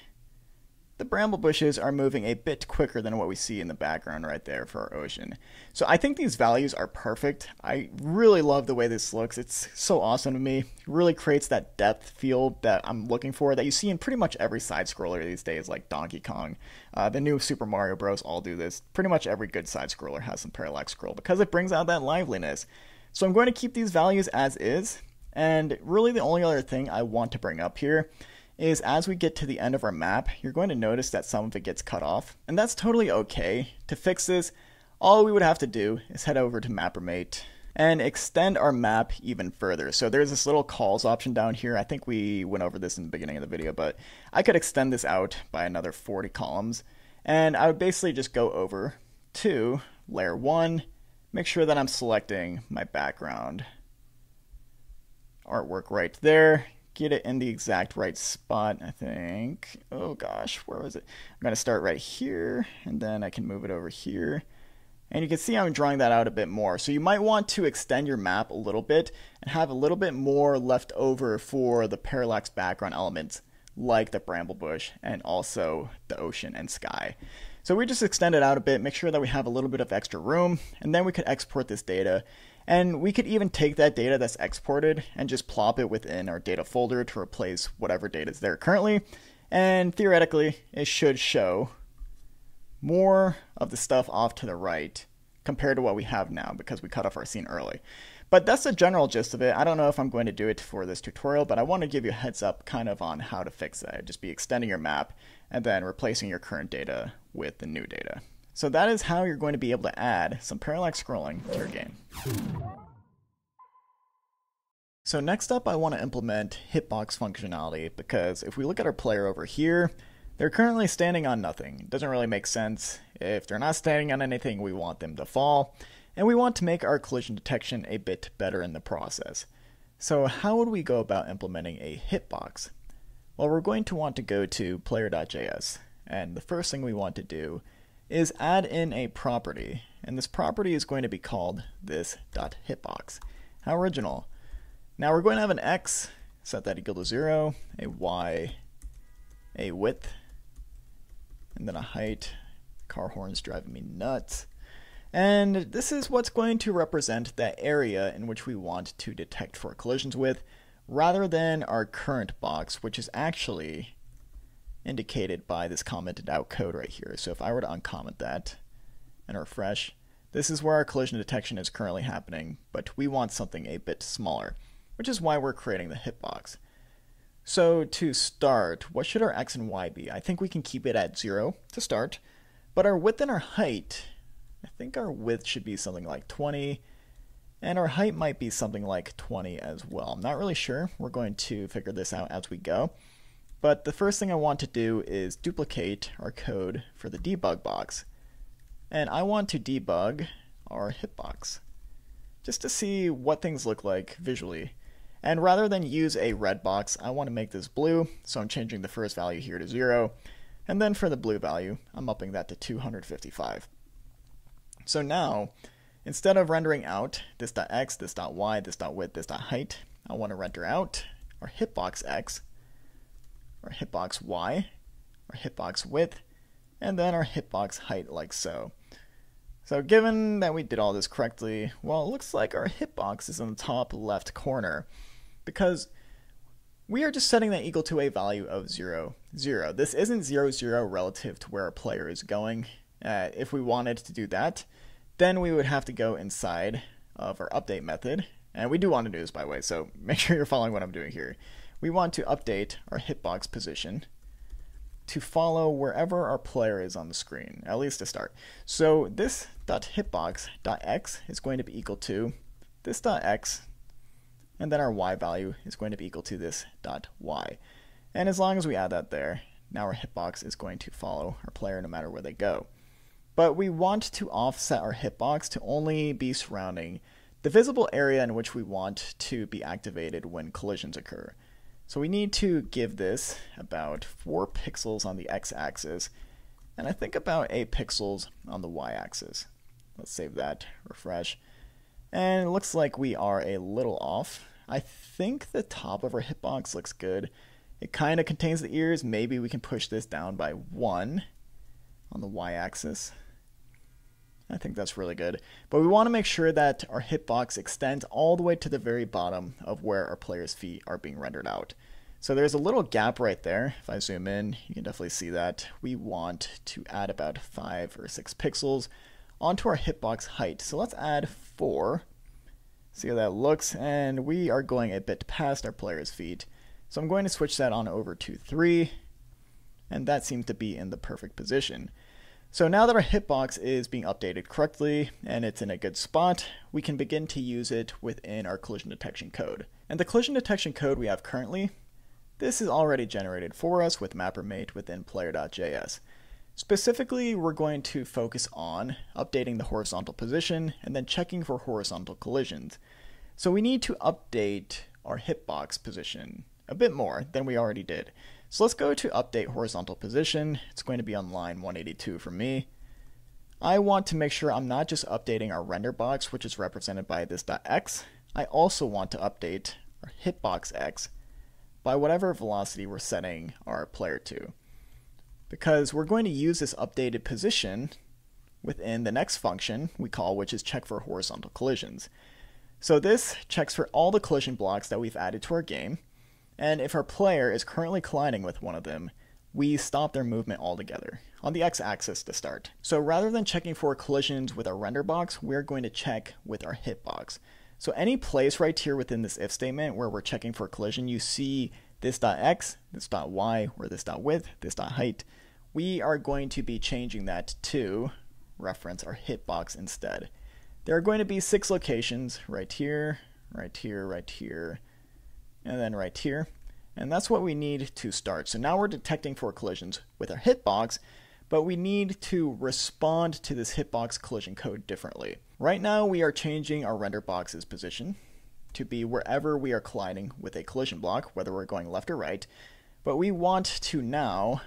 Speaker 1: the bramble bushes are moving a bit quicker than what we see in the background right there for our ocean. So I think these values are perfect. I really love the way this looks. It's so awesome to me. It really creates that depth feel that I'm looking for that you see in pretty much every side scroller these days, like Donkey Kong. The new Super Mario Bros. All do this. Pretty much every good side scroller has some parallax scroll because it brings out that liveliness. So I'm going to keep these values as is. And really the only other thing I want to bring up here is as we get to the end of our map, you're going to notice that some of it gets cut off, and that's totally okay. To fix this, all we would have to do is head over to Mappermate and extend our map even further. So there's this little calls option down here. I think we went over this in the beginning of the video, but I could extend this out by another 40 columns, and I would basically just go over to layer 1, make sure that I'm selecting my background artwork right there, get it in the exact right spot, I think. Oh gosh, where was it? I'm going to start right here, and then I can move it over here. And you can see I'm drawing that out a bit more. So you might want to extend your map a little bit and have a little bit more left over for the parallax background elements, like the bramble bush and also the ocean and sky. So we just extend it out a bit, make sure that we have a little bit of extra room, and then we could export this data. And we could even take that data that's exported and just plop it within our data folder to replace whatever data is there currently. And theoretically, it should show more of the stuff off to the right compared to what we have now because we cut off our scene early. But that's the general gist of it. I don't know if I'm going to do it for this tutorial, but I want to give you a heads up kind of on how to fix that. Just be extending your map and then replacing your current data with the new data. So that is how you're going to be able to add some parallax scrolling to your game. So next up, I want to implement hitbox functionality because if we look at our player over here, they're currently standing on nothing. It doesn't really make sense. If they're not standing on anything, we want them to fall. And we want to make our collision detection a bit better in the process. So how would we go about implementing a hitbox? Well, we're going to want to go to player.js. And the first thing we want to do is add in a property, and this property is going to be called this.hitbox. How original. Now we're going to have an x, set that equal to 0, a y, a width, and then a height. Car horns driving me nuts. And this is what's going to represent that area in which we want to detect for collisions with, rather than our current box, which is actually indicated by this commented out code right here. So if I were to uncomment that and refresh, this is where our collision detection is currently happening, but we want something a bit smaller, which is why we're creating the hitbox. So to start, what should our x and y be? I think we can keep it at 0 to start, but our width and our height, I think our width should be something like 20, and our height might be something like 20 as well. I'm not really sure. We're going to figure this out as we go. But the first thing I want to do is duplicate our code for the debug box. And I want to debug our hitbox, just to see what things look like visually. And rather than use a red box, I want to make this blue, so I'm changing the first value here to 0. And then for the blue value, I'm upping that to 255. So now, instead of rendering out this.x, this.y, this.width, this.height, I want to render out our hitbox x, our hitbox y, our hitbox width, and then our hitbox height like so. So given that we did all this correctly, well, it looks like our hitbox is in the top left corner because we are just setting that equal to a value of 0, 0. This isn't 0, 0 relative to where our player is going. If we wanted to do that, then we would have to go inside of our update method. And we do want to do this, by the way, so make sure you're following what I'm doing here. We want to update our hitbox position to follow wherever our player is on the screen, at least to start. So this.hitbox.x is going to be equal to this.x, and then our y value is going to be equal to this.y. And as long as we add that there, now our hitbox is going to follow our player no matter where they go. But we want to offset our hitbox to only be surrounding the visible area in which we want to be activated when collisions occur. So we need to give this about 4 pixels on the x-axis, and I think about 8 pixels on the y-axis. Let's save that, refresh. And it looks like we are a little off. I think the top of our hitbox looks good. It kind of contains the ears. Maybe we can push this down by 1 on the y-axis. I think that's really good. But we want to make sure that our hitbox extends all the way to the very bottom of where our player's feet are being rendered out. So there's a little gap right there. If I zoom in, you can definitely see that. We want to add about 5 or 6 pixels onto our hitbox height. So let's add 4. See how that looks, and we are going a bit past our player's feet. So I'm going to switch that on over to 3, and that seems to be in the perfect position. So now that our hitbox is being updated correctly and it's in a good spot, we can begin to use it within our collision detection code. And the collision detection code we have currently, this is already generated for us with MapperMate within player.js. Specifically, we're going to focus on updating the horizontal position and then checking for horizontal collisions. So we need to update our hitbox position a bit more than we already did. So let's go to update horizontal position. It's going to be on line 182 for me. I want to make sure I'm not just updating our render box, which is represented by this .x. I also want to update our hitbox x by whatever velocity we're setting our player to. Because we're going to use this updated position within the next function we call, which is check for horizontal collisions. So this checks for all the collision blocks that we've added to our game. And if our player is currently colliding with one of them, we stop their movement altogether, on the x-axis to start. So rather than checking for collisions with our render box, we're going to check with our hitbox. So any place right here within this if statement where we're checking for a collision, you see this .x, this .y, or this .width, this .height, we are going to be changing that to reference our hitbox instead. There are going to be 6 locations right here, right here, right here, and then right here. And that's what we need to start. So now we're detecting for collisions with our hitbox, but we need to respond to this hitbox collision code differently. Right now we are changing our render box's position to be wherever we are colliding with a collision block, whether we're going left or right, but we want to now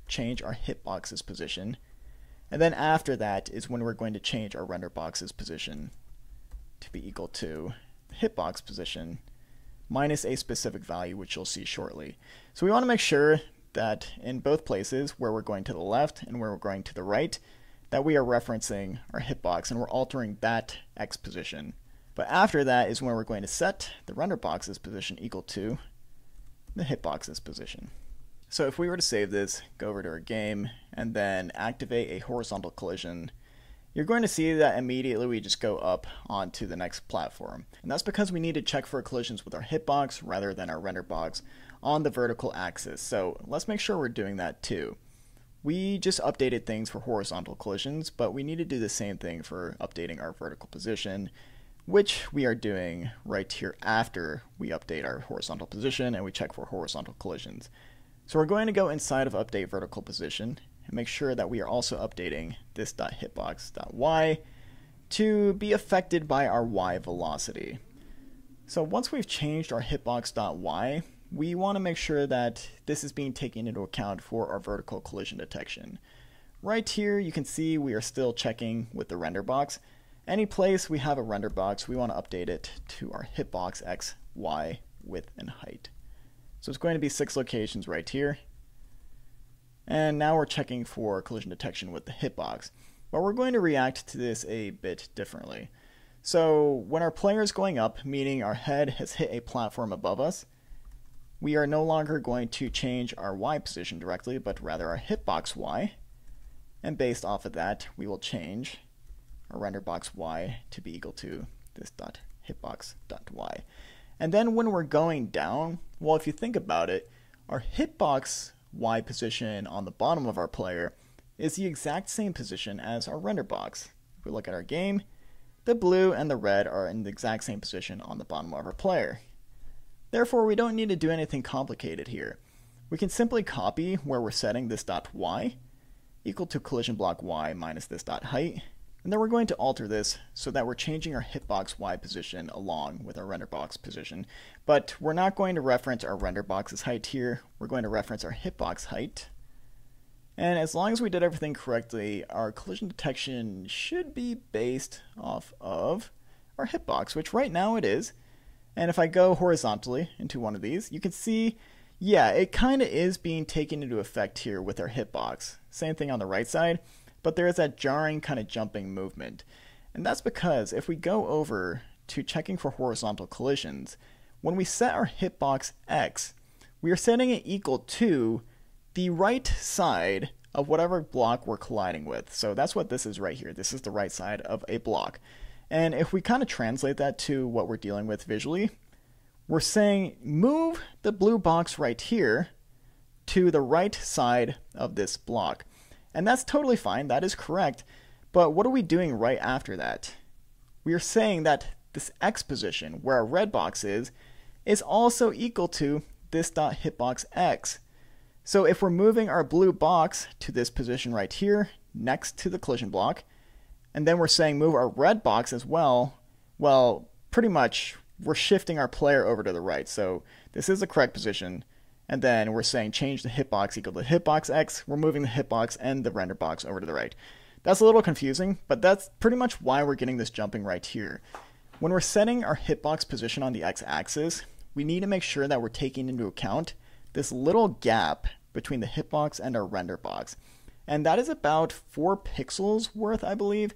Speaker 1: change our hitbox's position. And then after that is when we're going to change our render box's position to be equal to the hitbox position minus a specific value, which you'll see shortly. So we want to make sure that in both places, where we're going to the left and where we're going to the right, that we are referencing our hitbox and we're altering that x position. But after that is when we're going to set the render box's position equal to the hitbox's position. So if we were to save this, go over to our game, and then activate a horizontal collision, you're going to see that immediately we just go up onto the next platform. And that's because we need to check for collisions with our hitbox rather than our render box on the vertical axis. So let's make sure we're doing that too. We just updated things for horizontal collisions, but we need to do the same thing for updating our vertical position, which we are doing right here after we update our horizontal position and we check for horizontal collisions. So we're going to go inside of update vertical position and make sure that we are also updating this .hitbox.y to be affected by our y velocity. So once we've changed our hitbox.y, we want to make sure that this is being taken into account for our vertical collision detection. Right here you can see we are still checking with the render box. Any place we have a render box, we want to update it to our hitbox x, y, width, and height. So it's going to be 6 locations right here. And now we're checking for collision detection with the hitbox. But we're going to react to this a bit differently. So when our player is going up, meaning our head has hit a platform above us, we are no longer going to change our y position directly, but rather our hitbox y. And based off of that, we will change our render box y to be equal to this .hitbox.y. And then when we're going down, well, if you think about it, our hitbox y position on the bottom of our player is the exact same position as our render box. If we look at our game, the blue and the red are in the exact same position on the bottom of our player. Therefore, we don't need to do anything complicated here. We can simply copy where we're setting this .y equal to collision block y minus this .height, and then we're going to alter this so that we're changing our hitbox y position along with our render box position. But we're not going to reference our render box's height here. We're going to reference our hitbox height. And as long as we did everything correctly, our collision detection should be based off of our hitbox, which right now it is. And if I go horizontally into one of these, you can see Yeah, it kind of is being taken into effect here with our hitbox. Same thing on the right side, but there is that jarring kind of jumping movement. And that's because if we go over to checking for horizontal collisions, when we set our hitbox X, we are setting it equal to the right side of whatever block we're colliding with. So that's what this is right here. This is the right side of a block. And if we kind of translate that to what we're dealing with visually, we're saying move the blue box right here to the right side of this block. And that's totally fine, that is correct. But what are we doing right after that? We are saying that this X position, where our red box is also equal to this dot hitbox X. So if we're moving our blue box to this position right here, next to the collision block, and then we're saying move our red box as well, well, pretty much we're shifting our player over to the right. So this is the correct position. And then we're saying change the hitbox equal to hitbox X. We're moving the hitbox and the render box over to the right. That's a little confusing, but that's pretty much why we're getting this jumping right here. When we're setting our hitbox position on the X-axis, we need to make sure that we're taking into account this little gap between the hitbox and our render box. And that is about 4 pixels worth, I believe.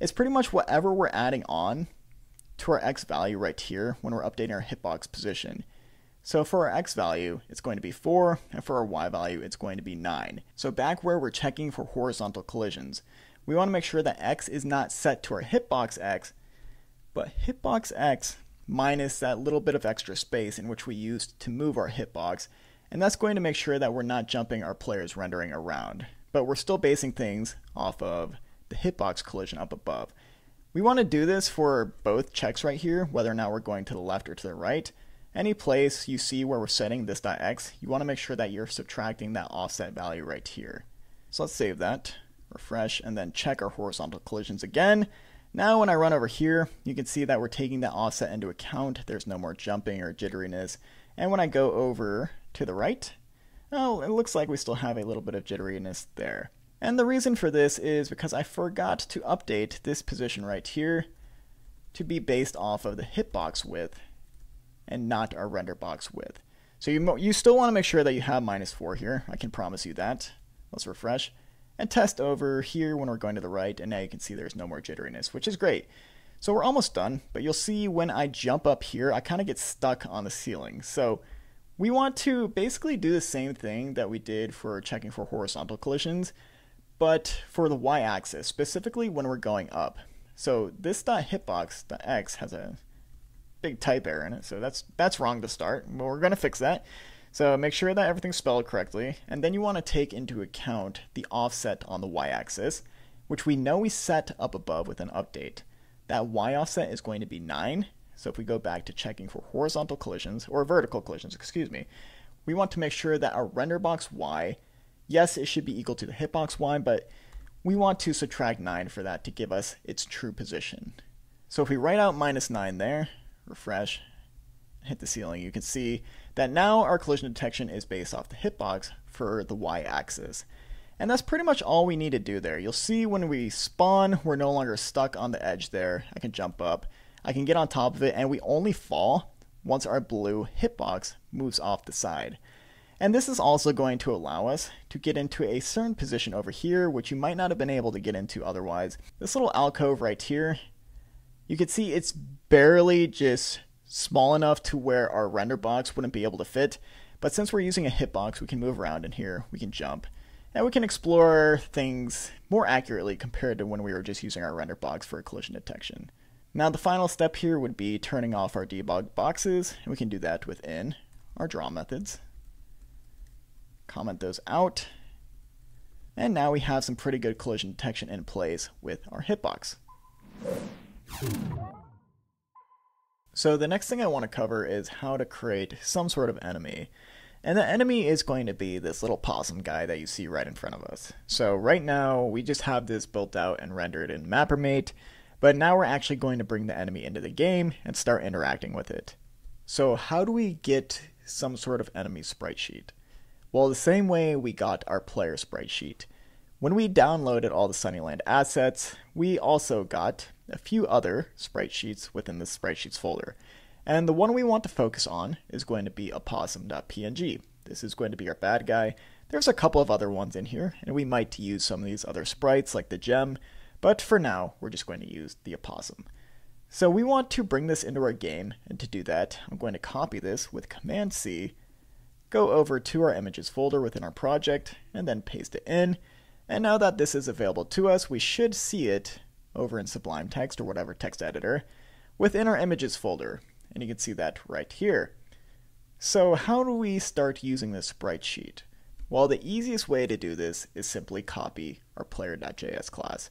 Speaker 1: It's pretty much whatever we're adding on to our X value right here when we're updating our hitbox position. So for our X value, it's going to be 4, and for our Y value, it's going to be 9. So back where we're checking for horizontal collisions, we want to make sure that X is not set to our hitbox X, but hitbox X minus that little bit of extra space in which we used to move our hitbox, and that's going to make sure that we're not jumping our player's rendering around. But we're still basing things off of the hitbox collision up above. We want to do this for both checks right here, whether or not we're going to the left or to the right. Any place you see where we're setting this .x, you want to make sure that you're subtracting that offset value right here. So let's save that, refresh, and then check our horizontal collisions again. Now when I run over here, you can see that we're taking that offset into account. There's no more jumping or jitteriness. And when I go over to the right, oh, it looks like we still have a little bit of jitteriness there. And the reason for this is because I forgot to update this position right here to be based off of the hitbox width and not our render box width. So you still want to make sure that you have -4 here. I can promise you that. Let's refresh and test over here when we're going to the right, and now you can see there's no more jitteriness, which is great. So we're almost done, but you'll see when I jump up here, I kind of get stuck on the ceiling. So we want to basically do the same thing that we did for checking for horizontal collisions, but for the y-axis, specifically when we're going up. So this .hitbox.x has a big type error in it, so that's wrong to start. Well, we're going to fix that. So make sure that everything's spelled correctly, and then you want to take into account the offset on the y-axis, which we know we set up above with an update. That y offset is going to be 9. So if we go back to checking for horizontal collisions, or vertical collisions, excuse me, we want to make sure that our render box y, yes, it should be equal to the hitbox y, but we want to subtract 9 for that to give us its true position. So if we write out -9 there, refresh, hit the ceiling, you can see that now our collision detection is based off the hitbox for the y-axis. And that's pretty much all we need to do there. You'll see when we spawn, we're no longer stuck on the edge there. I can jump up, I can get on top of it, and we only fall once our blue hitbox moves off the side. And this is also going to allow us to get into a certain position over here, which you might not have been able to get into otherwise. This little alcove right here, you can see it's barely just small enough to where our render box wouldn't be able to fit. But since we're using a hitbox, we can move around in here, we can jump, and we can explore things more accurately compared to when we were just using our render box for collision detection. Now the final step here would be turning off our debug boxes, and we can do that within our draw methods. Comment those out, and now we have some pretty good collision detection in place with our hitbox. So the next thing I want to cover is how to create some sort of enemy. And the enemy is going to be this little possum guy that you see right in front of us. So right now we just have this built out and rendered in MapperMate, but now we're actually going to bring the enemy into the game and start interacting with it. So how do we get some sort of enemy sprite sheet? Well, the same way we got our player sprite sheet. When we downloaded all the Sunnyland assets, we also got a few other sprite sheets within the sprite sheets folder. And the one we want to focus on is going to be opossum.png. This is going to be our bad guy. There's a couple of other ones in here, and we might use some of these other sprites like the gem, but for now, we're just going to use the opossum. So we want to bring this into our game, and to do that, I'm going to copy this with Command-C, go over to our images folder within our project, and then paste it in. And now that this is available to us, we should see it over in Sublime Text or whatever text editor within our images folder. And you can see that right here. So how do we start using this sprite sheet? Well, the easiest way to do this is simply copy our player.js class.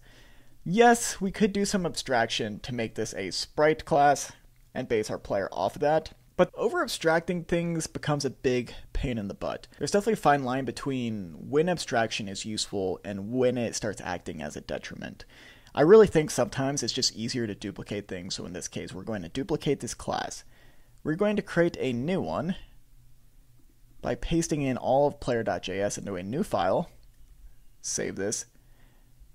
Speaker 1: Yes, we could do some abstraction to make this a sprite class and base our player off of that, but over abstracting things becomes a big pain in the butt. There's definitely a fine line between when abstraction is useful and when it starts acting as a detriment. I really think sometimes it's just easier to duplicate things, so in this case we're going to duplicate this class. We're going to create a new one by pasting in all of player.js into a new file, save this,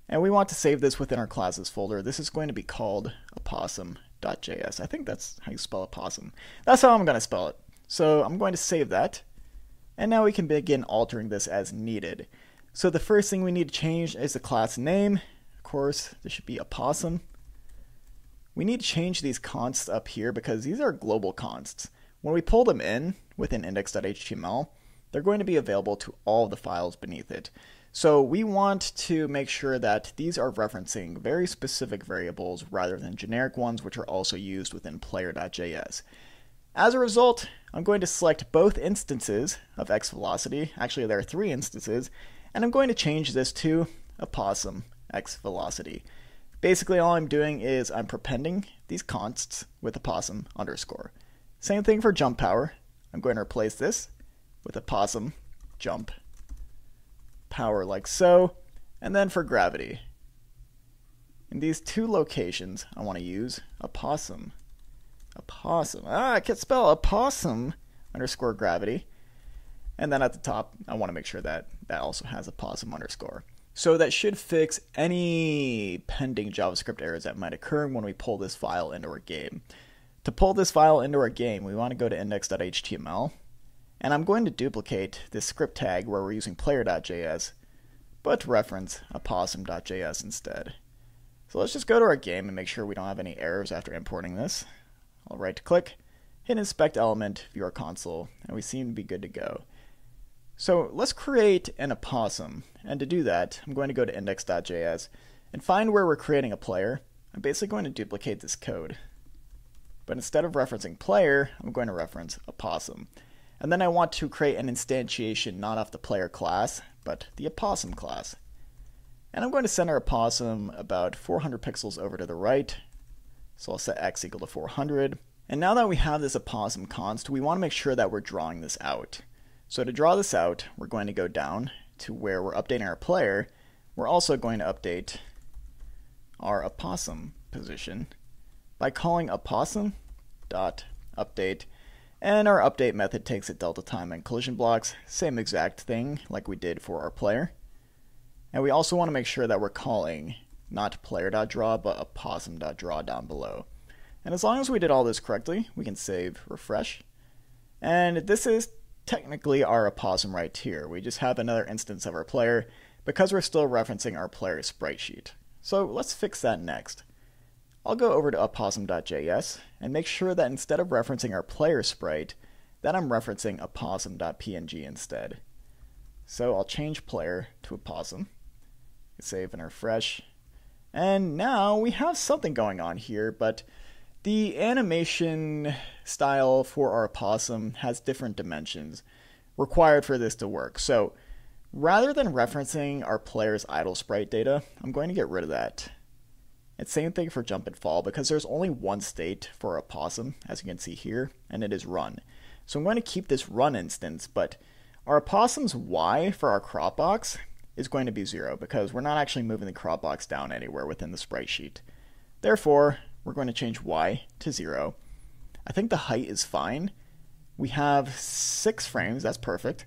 Speaker 1: and we want to save this within our classes folder. This is going to be called opossum.js. I think that's how you spell opossum. That's how I'm going to spell it. So I'm going to save that, and now we can begin altering this as needed. So the first thing we need to change is the class name. Of course, this should be opossum. We need to change these consts up here because these are global consts. When we pull them in within index.html, they're going to be available to all the files beneath it. So we want to make sure that these are referencing very specific variables rather than generic ones which are also used within player.js. As a result, I'm going to select both instances of xVelocity. Actually, there are 3 instances, and I'm going to change this to opossum xVelocity. Basically, all I'm doing is I'm prepending these consts with opossum underscore. Same thing for jump power. I'm going to replace this with opossum jump power like so, and then for gravity. In these 2 locations, I want to use opossum. I can't spell opossum underscore gravity. And then at the top, I want to make sure that that also has opossum underscore. So that should fix any pending JavaScript errors that might occur when we pull this file into our game. To pull this file into our game, we want to go to index.html, and I'm going to duplicate this script tag where we're using player.js, but reference opossum.js instead. So let's just go to our game and make sure we don't have any errors after importing this. I'll right click, hit inspect element, view our console, and we seem to be good to go. So let's create an opossum, and to do that, I'm going to go to index.js and find where we're creating a player. I'm basically going to duplicate this code. But instead of referencing player, I'm going to reference opossum. And then I want to create an instantiation not off the player class, but the opossum class. And I'm going to center opossum about 400 pixels over to the right. So I'll set x equal to 400. And now that we have this opossum const, we want to make sure that we're drawing this out. So to draw this out, we're going to go down to where we're updating our player. We're also going to update our opossum position by calling opossum.update. And our update method takes a delta time and collision blocks, same exact thing like we did for our player. And we also want to make sure that we're calling not player.draw but opossum.draw down below. And as long as we did all this correctly, we can save, refresh. And this is technically our opossum right here. We just have another instance of our player because we're still referencing our player sprite sheet. So let's fix that next. I'll go over to opossum.js and make sure that instead of referencing our player sprite, that I'm referencing opossum.png instead. So I'll change player to opossum, save and refresh, and now we have something going on here, but the animation style for our opossum has different dimensions required for this to work. So rather than referencing our player's idle sprite data, I'm going to get rid of that. It's the same thing for jump and fall because there's only one state for opossum, as you can see here, and it is run. So I'm going to keep this run instance, but our opossum's y for our crop box is going to be 0 because we're not actually moving the crop box down anywhere within the sprite sheet. Therefore, we're going to change y to 0. I think the height is fine. We have 6 frames, that's perfect,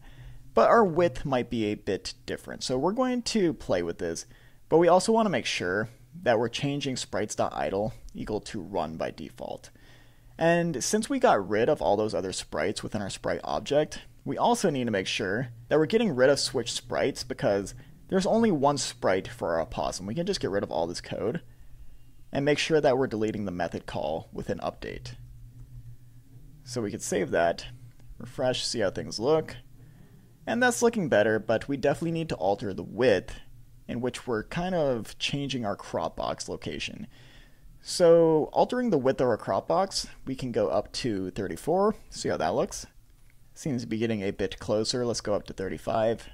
Speaker 1: but our width might be a bit different. So we're going to play with this, but we also want to make sure that we're changing sprites.idle equal to run by default. And since we got rid of all those other sprites within our sprite object, we also need to make sure that we're getting rid of switch sprites because there's only one sprite for our opossum. We can just get rid of all this code and make sure that we're deleting the method call with an update. So we could save that, refresh, see how things look. And that's looking better, but we definitely need to alter the width in which we're kind of changing our crop box location. So altering the width of our crop box, we can go up to 34, see how that looks. Seems to be getting a bit closer. Let's go up to 35.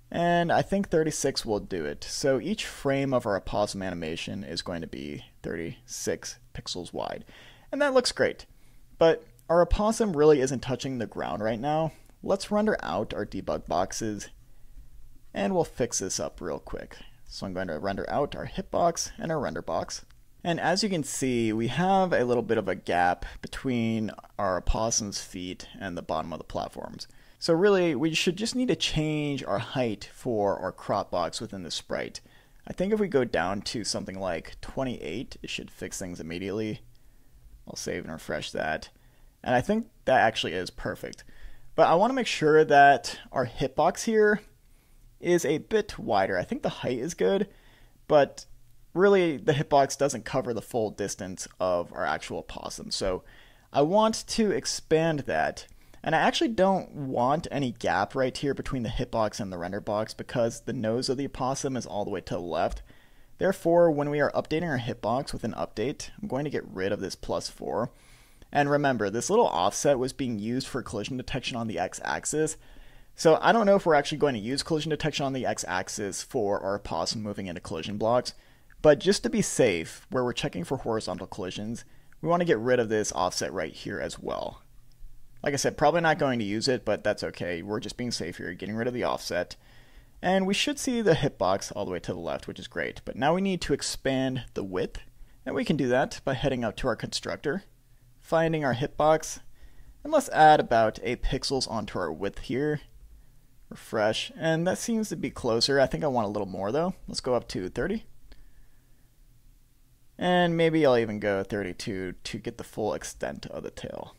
Speaker 1: And I think 36 will do it. So each frame of our opossum animation is going to be 36 pixels wide. And that looks great. But our opossum really isn't touching the ground right now. Let's render out our debug boxes, and we'll fix this up real quick. So I'm going to render out our hitbox and our render box. And as you can see, we have a little bit of a gap between our opossum's feet and the bottom of the platforms. So really, we should just need to change our height for our crop box within the sprite. I think if we go down to something like 28, it should fix things immediately. I'll save and refresh that. And I think that actually is perfect. But I want to make sure that our hitbox here is a bit wider. I think the height is good, but really the hitbox doesn't cover the full distance of our actual opossum. So I want to expand that. And I actually don't want any gap right here between the hitbox and the render box because the nose of the opossum is all the way to the left. Therefore, when we are updating our hitbox with an update, I'm going to get rid of this +4. And remember, this little offset was being used for collision detection on the x-axis. So I don't know if we're actually going to use collision detection on the x-axis for our opossum moving into collision blocks. But just to be safe, where we're checking for horizontal collisions, we want to get rid of this offset right here as well. Like I said, probably not going to use it, but that's okay. We're just being safe here, getting rid of the offset. And we should see the hitbox all the way to the left, which is great. But now we need to expand the width. And we can do that by heading up to our constructor, finding our hitbox, and let's add about 8 pixels onto our width here. Refresh, and that seems to be closer. I think I want a little more though. Let's go up to 30. And maybe I'll even go 32 to get the full extent of the tail.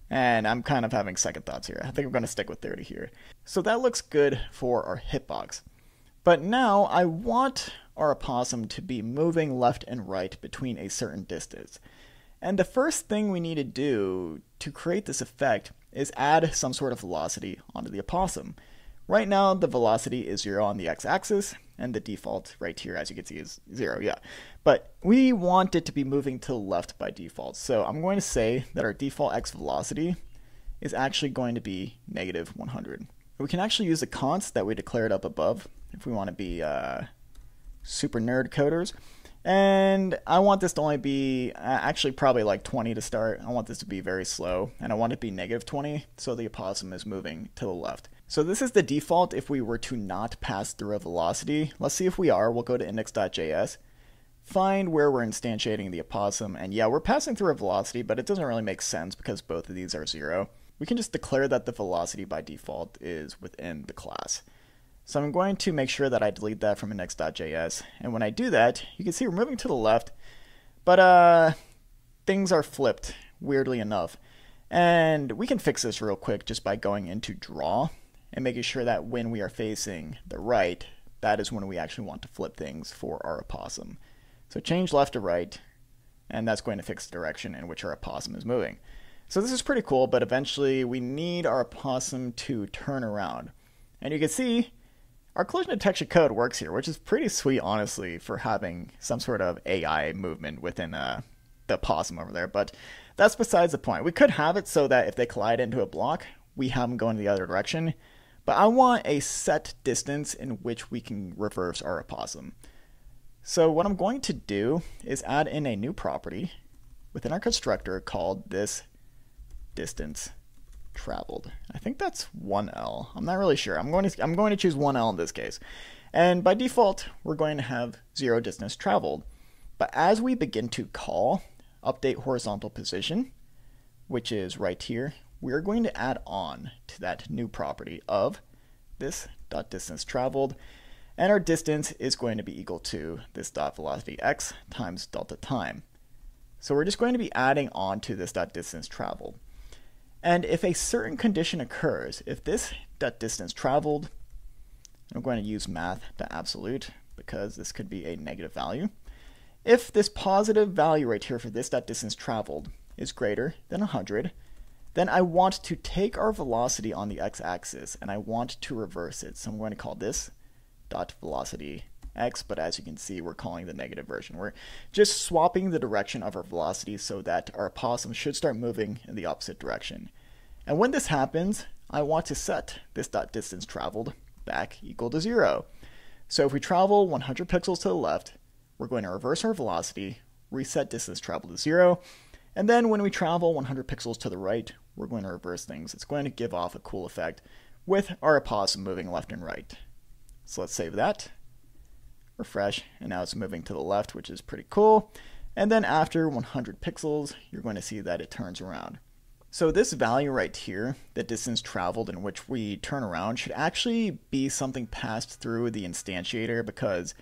Speaker 1: And I'm kind of having second thoughts here. I think I'm going to stick with 30 here. So that looks good for our hitbox. But now I want our opossum to be moving left and right between a certain distance. And the first thing we need to do to create this effect is add some sort of velocity onto the opossum. Right now the velocity is 0 on the x-axis, and the default right here, as you can see, is 0, yeah. But we want it to be moving to the left by default. So I'm going to say that our default x velocity is actually going to be -100. We can actually use the const that we declared up above if we want to be super nerd coders. And I want this to only be actually probably like 20 to start. I want this to be very slow, and I want it to be -20 so the opossum is moving to the left. So this is the default if we were to not pass through a velocity. Let's see if we are. We'll go to index.js, find where we're instantiating the opossum, and yeah, we're passing through a velocity, but it doesn't really make sense because both of these are 0. We can just declare that the velocity by default is within the class. So I'm going to make sure that I delete that from index.js, and when I do that, you can see we're moving to the left, but things are flipped, weirdly enough. And we can fix this real quick just by going into draw and making sure that when we are facing the right, that is when we actually want to flip things for our opossum. So change left to right, and that's going to fix the direction in which our opossum is moving. So this is pretty cool, but eventually we need our opossum to turn around. And you can see our collision detection code works here, which is pretty sweet, honestly, for having some sort of AI movement within the opossum over there. But that's besides the point. We could have it so that if they collide into a block, we have them going the other direction. But I want a set distance in which we can reverse our opossum. So what I'm going to do is add in a new property within our constructor called this distance traveled. I think that's 1L. I'm not really sure. I'm going to choose 1L in this case. And by default, we're going to have 0 distance traveled. But as we begin to call update horizontal position, which is right here, we're going to add on to that new property of this dot distance traveled, and our distance is going to be equal to this dot velocity x times delta time. So we're just going to be adding on to this dot distance traveled. And if a certain condition occurs, if this distance traveled, I'm going to use math.absolute because this could be a negative value. If this positive value right here for this distance traveled is greater than 100, then I want to take our velocity on the x-axis and I want to reverse it. So I'm going to call this dot velocity x, but as you can see, we're calling the negative version. We're just swapping the direction of our velocity so that our opossum should start moving in the opposite direction. And when this happens, I want to set this dot distance traveled back equal to 0. So if we travel 100 pixels to the left, we're going to reverse our velocity, reset distance traveled to 0, and then when we travel 100 pixels to the right, we're going to reverse things. It's going to give off a cool effect with our opossum moving left and right. So let's save that, refresh, and now it's moving to the left, which is pretty cool. And then after 100 pixels, you're going to see that it turns around. So this value right here, the distance traveled in which we turn around, should actually be something passed through the instantiator, because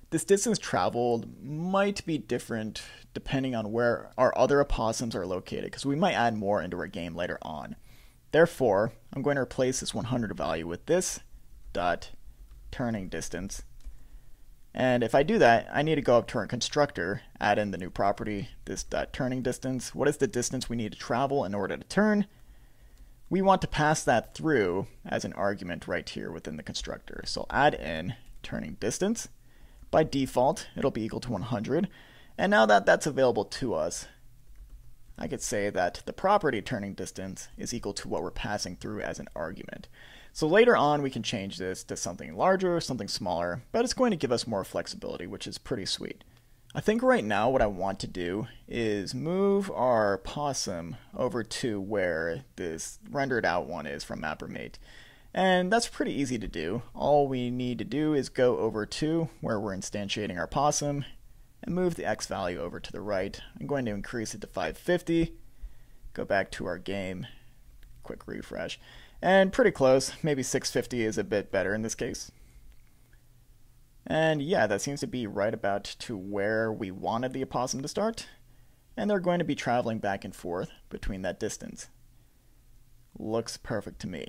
Speaker 1: this distance traveled might be different depending on where our other opossums are located, because we might add more into our game later on. Therefore, I'm going to replace this 100 value with this dot turning distance. And if I do that, I need to go up to our constructor, add in the new property, this dot turning distance. What is the distance we need to travel in order to turn? We want to pass that through as an argument right here within the constructor. So add in turning distance. By default, it'll be equal to 100. And now that that's available to us, I could say that the property turning distance is equal to what we're passing through as an argument. So later on, we can change this to something larger, something smaller, but it's going to give us more flexibility, which is pretty sweet. I think right now what I want to do is move our possum over to where this rendered out one is from MapperMate. And that's pretty easy to do. All we need to do is go over to where we're instantiating our possum and move the X value over to the right. I'm going to increase it to 550, go back to our game, quick refresh. And pretty close, maybe 650 is a bit better in this case. And yeah, that seems to be right about to where we wanted the opossum to start. And they're going to be traveling back and forth between that distance. Looks perfect to me.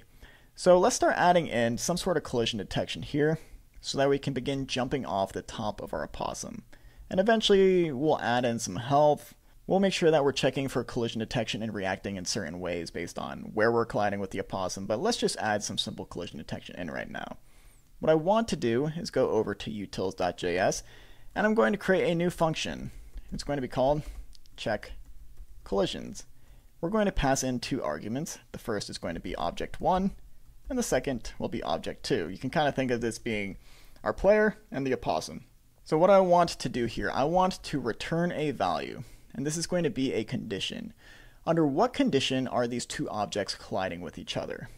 Speaker 1: So let's start adding in some sort of collision detection here so that we can begin jumping off the top of our opossum. And eventually we'll add in some health. We'll make sure that we're checking for collision detection and reacting in certain ways based on where we're colliding with the opossum, but let's just add some simple collision detection in right now. What I want to do is go over to utils.js, and I'm going to create a new function. It's going to be called check collisions. We're going to pass in two arguments. The first is going to be object1, and the second will be object2. You can kind of think of this being our player and the opossum. So what I want to do here, I want to return a value. And this is going to be a condition. Under what condition are these two objects colliding with each other?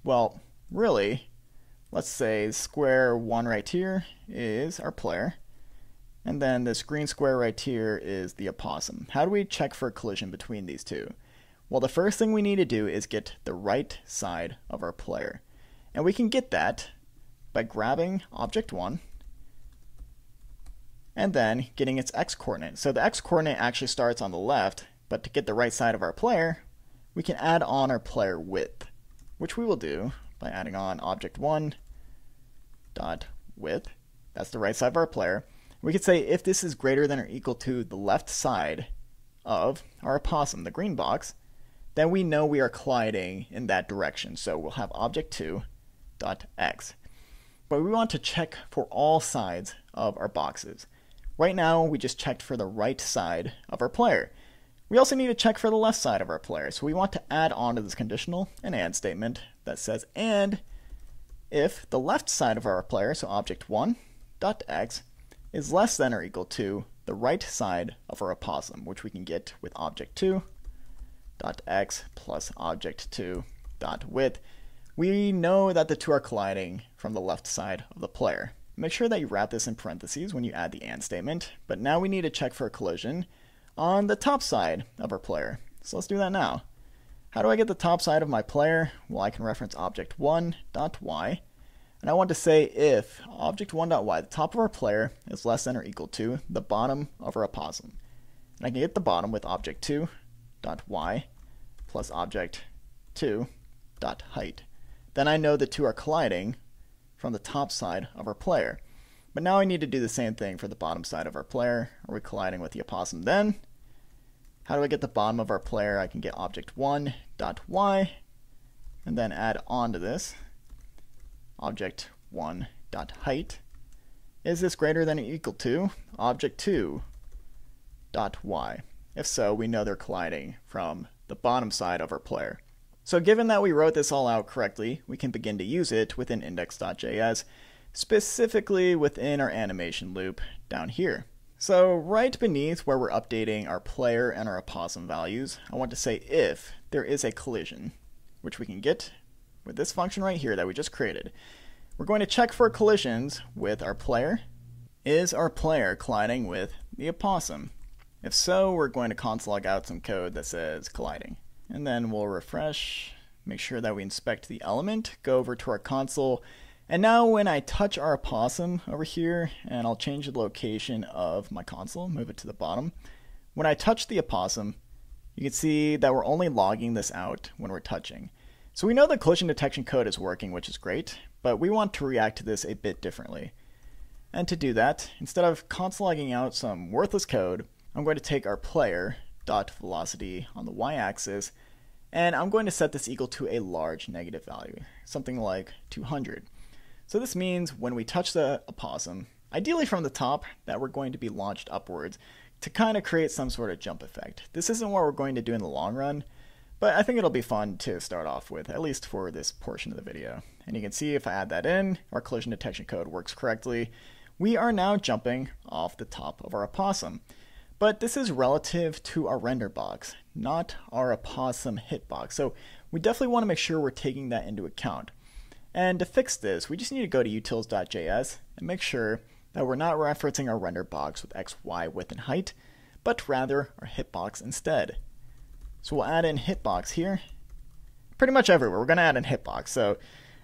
Speaker 1: Well, really, let's say square 1 right here is our player, and then this green square right here is the opossum. How do we check for a collision between these two? Well, the first thing we need to do is get the right side of our player. And we can get that by grabbing object1, and then getting its x-coordinate. So the x-coordinate actually starts on the left, but to get the right side of our player, we can add on our player width, which we will do by adding on object1 dot width. That's the right side of our player. We could say if this is greater than or equal to the left side of our opossum, the green box, then we know we are colliding in that direction. So we'll have object2 dot x. But we want to check for all sides of our boxes. Right now, we just checked for the right side of our player. We also need to check for the left side of our player. So we want to add on to this conditional an and statement that says and if the left side of our player, so object1 dot x, is less than or equal to the right side of our opossum, which we can get with object2 dot x plus object2 dot width. We know that the two are colliding from the left side of the player. Make sure that you wrap this in parentheses when you add the and statement, but now we need to check for a collision on the top side of our player. So let's do that now. How do I get the top side of my player? Well, I can reference object1.y, and I want to say if object1.y, the top of our player, is less than or equal to the bottom of our opossum. And I can get the bottom with object2.y plus object 2.height. Then I know the two are colliding from the top side of our player. But now I need to do the same thing for the bottom side of our player. Are we colliding with the opossum then? How do I get the bottom of our player? I can get object1.y and then add on to this object1.height. Is this greater than or equal to object2.y? If so, we know they're colliding from the bottom side of our player. So given that we wrote this all out correctly, we can begin to use it within index.js, specifically within our animation loop down here. So right beneath where we're updating our player and our opossum values, I want to say if there is a collision, which we can get with this function right here that we just created. We're going to check for collisions with our player. Is our player colliding with the opossum? If so, we're going to console log out some code that says colliding. And then we'll refresh, make sure that we inspect the element, go over to our console, and now when I touch our opossum over here, and I'll change the location of my console, move it to the bottom. When I touch the opossum, you can see that we're only logging this out when we're touching. So we know the collision detection code is working, which is great, but we want to react to this a bit differently. And to do that, instead of console logging out some worthless code, I'm going to take our player.velocity on the y-axis, and I'm going to set this equal to a large negative value, something like 200. So this means when we touch the opossum, ideally from the top, that we're going to be launched upwards to kind of create some sort of jump effect. This isn't what we're going to do in the long run, but I think it'll be fun to start off with, at least for this portion of the video. And you can see if I add that in, our collision detection code works correctly. We are now jumping off the top of our opossum. But this is relative to our render box, not our opossum hitbox. So we definitely want to make sure we're taking that into account. And to fix this, we just need to go to utils.js and make sure that we're not referencing our render box with x, y, width, and height, but rather our hitbox instead. So we'll add in hitbox here. Pretty much everywhere, we're going to add in hitbox. So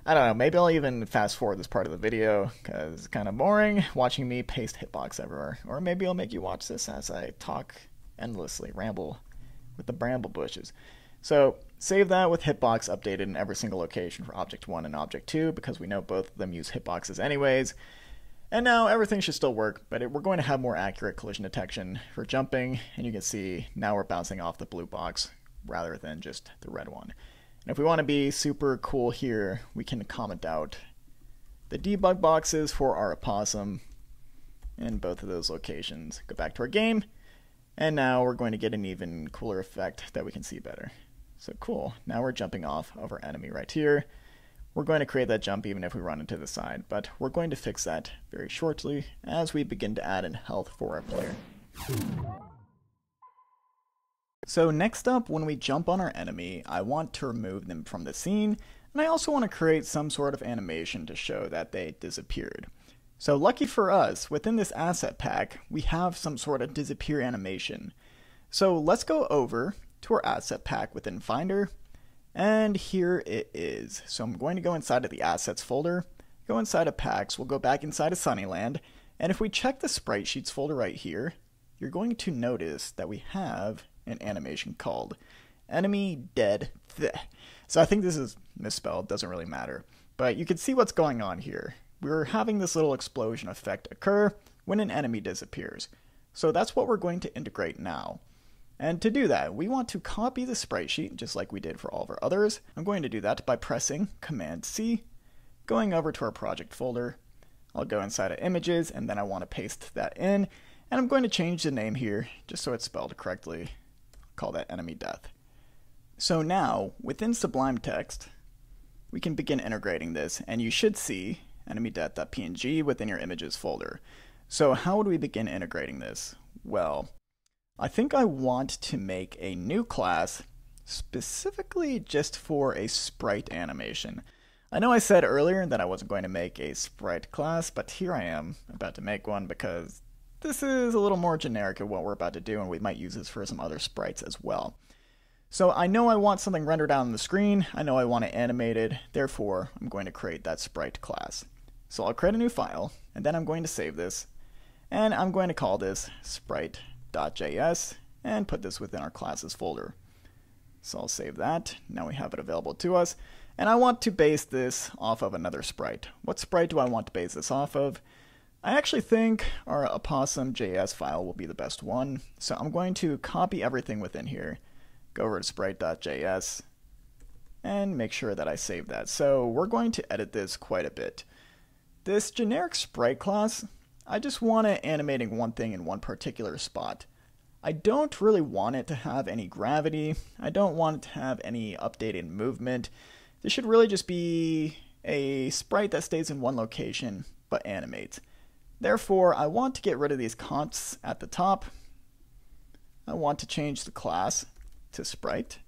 Speaker 1: I don't know, maybe I'll even fast forward this part of the video because it's kind of boring watching me paste hitbox everywhere. Or maybe I'll make you watch this as I talk endlessly, ramble with the bramble bushes. So save that with hitbox updated in every single location for object 1 and object 2 because we know both of them use hitboxes anyways. And now everything should still work, but we're going to have more accurate collision detection for jumping, and you can see now we're bouncing off the blue box rather than just the red one. And if we want to be super cool here, we can comment out the debug boxes for our opossum in both of those locations. Go back to our game, and now we're going to get an even cooler effect that we can see better. So cool, now we're jumping off of our enemy right here. We're going to create that jump even if we run into the side, but we're going to fix that very shortly as we begin to add in health for our player. So next up, when we jump on our enemy, I want to remove them from the scene, and I also want to create some sort of animation to show that they disappeared. So lucky for us, within this asset pack, we have some sort of disappear animation. So let's go over to our asset pack within Finder, and here it is. So I'm going to go inside of the assets folder, go inside of packs, we'll go back inside of Sunnyland, and if we check the sprite sheets folder right here, you're going to notice that we have an animation called enemy dead. So I think this is misspelled, doesn't really matter, but you can see what's going on here. We're having this little explosion effect occur when an enemy disappears. So that's what we're going to integrate now. And to do that, we want to copy the sprite sheet just like we did for all of our others. I'm going to do that by pressing Command-C, going over to our project folder. I'll go inside of images, and then I want to paste that in, and I'm going to change the name here just so it's spelled correctly. Call that enemy death. So now, within Sublime Text, we can begin integrating this, and you should see enemy-death.png within your images folder. So how would we begin integrating this? Well, I think I want to make a new class specifically just for a sprite animation. I know I said earlier that I wasn't going to make a sprite class, but here I am about to make one because this is a little more generic of what we're about to do, and we might use this for some other sprites as well. So I know I want something rendered out on the screen, I know I want it animated, therefore I'm going to create that sprite class. So I'll create a new file, and then I'm going to save this, and I'm going to call this sprite.js and put this within our classes folder. So I'll save that. Now we have it available to us. And I want to base this off of another sprite. What sprite do I want to base this off of? I actually think our opossum.js file will be the best one. So I'm going to copy everything within here, go over to sprite.js, and make sure that I save that. So we're going to edit this quite a bit. This generic sprite class, I just want it animating one thing in one particular spot. I don't really want it to have any gravity. I don't want it to have any updated movement. This should really just be a sprite that stays in one location but animates. Therefore, I want to get rid of these consts at the top. I want to change the class to sprite.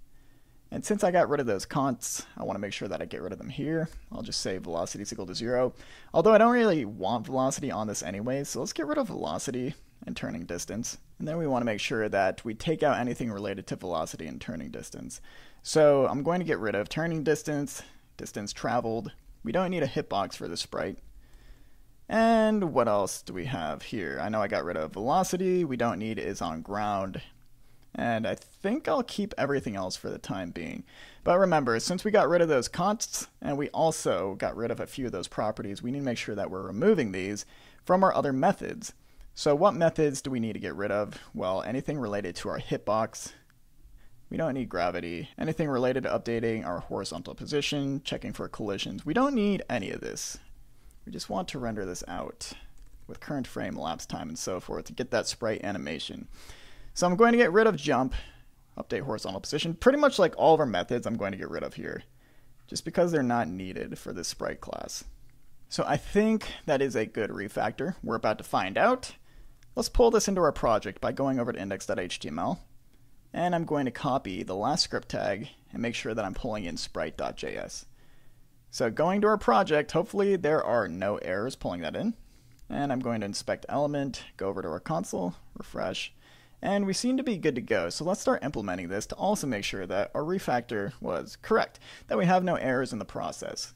Speaker 1: And since I got rid of those consts, I want to make sure that I get rid of them here. I'll just say velocity is equal to 0. Although I don't really want velocity on this anyway, so let's get rid of velocity and turning distance. And then we want to make sure that we take out anything related to velocity and turning distance. So I'm going to get rid of turning distance, distance traveled. We don't need a hitbox for this sprite. And what else do we have here? I know I got rid of velocity. We don't need is on ground. And I think I'll keep everything else for the time being. But remember, since we got rid of those consts, and we also got rid of a few of those properties, we need to make sure that we're removing these from our other methods. So what methods do we need to get rid of? Well, anything related to our hitbox. We don't need gravity. Anything related to updating our horizontal position, checking for collisions. We don't need any of this. We just want to render this out with current frame, elapsed time, and so forth to get that sprite animation. So I'm going to get rid of jump, update horizontal position. Pretty much like all of our methods I'm going to get rid of here, just because they're not needed for this sprite class. So I think that is a good refactor. We're about to find out. Let's pull this into our project by going over to index.html. And I'm going to copy the last script tag and make sure that I'm pulling in sprite.js. So going to our project, hopefully there are no errors pulling that in. And I'm going to inspect element, go over to our console, refresh, and we seem to be good to go. So let's start implementing this to also make sure that our refactor was correct, that we have no errors in the process.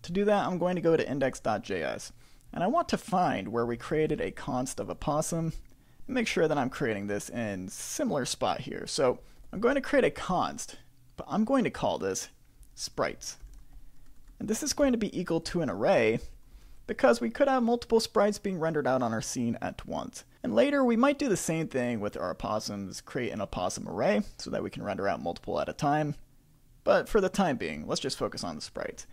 Speaker 1: To do that, I'm going to go to index.js, and I want to find where we created a const of opossum, and make sure that I'm creating this in similar spot here. So I'm going to create a const, but I'm going to call this sprites. And this is going to be equal to an array, because we could have multiple sprites being rendered out on our scene at once. And later we might do the same thing with our opossums, create an opossum array so that we can render out multiple at a time. But for the time being, let's just focus on the sprites.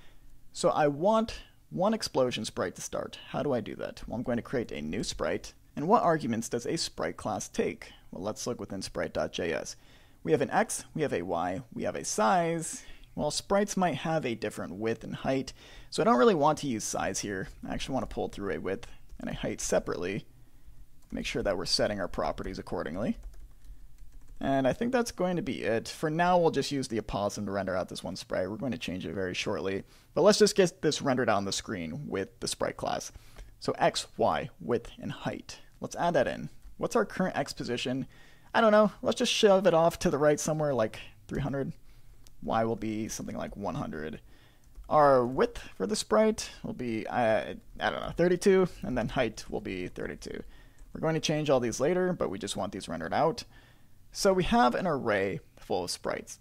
Speaker 1: So I want one explosion sprite to start. How do I do that? Well, I'm going to create a new sprite. And what arguments does a sprite class take? Well, let's look within sprite.js. We have an x, we have a y, we have a size. Well, sprites might have a different width and height, so I don't really want to use size here. I actually want to pull through a width and a height separately. Make sure that we're setting our properties accordingly. And I think that's going to be it. For now, we'll just use the opossum to render out this one sprite. We're going to change it very shortly. But let's just get this rendered out on the screen with the sprite class. So x, y, width, and height. Let's add that in. What's our current x position? I don't know. Let's just shove it off to the right somewhere like 300. Y will be something like 100. Our width for the sprite will be, I don't know, 32. And then height will be 32. We're going to change all these later, but we just want these rendered out. So we have an array full of sprites.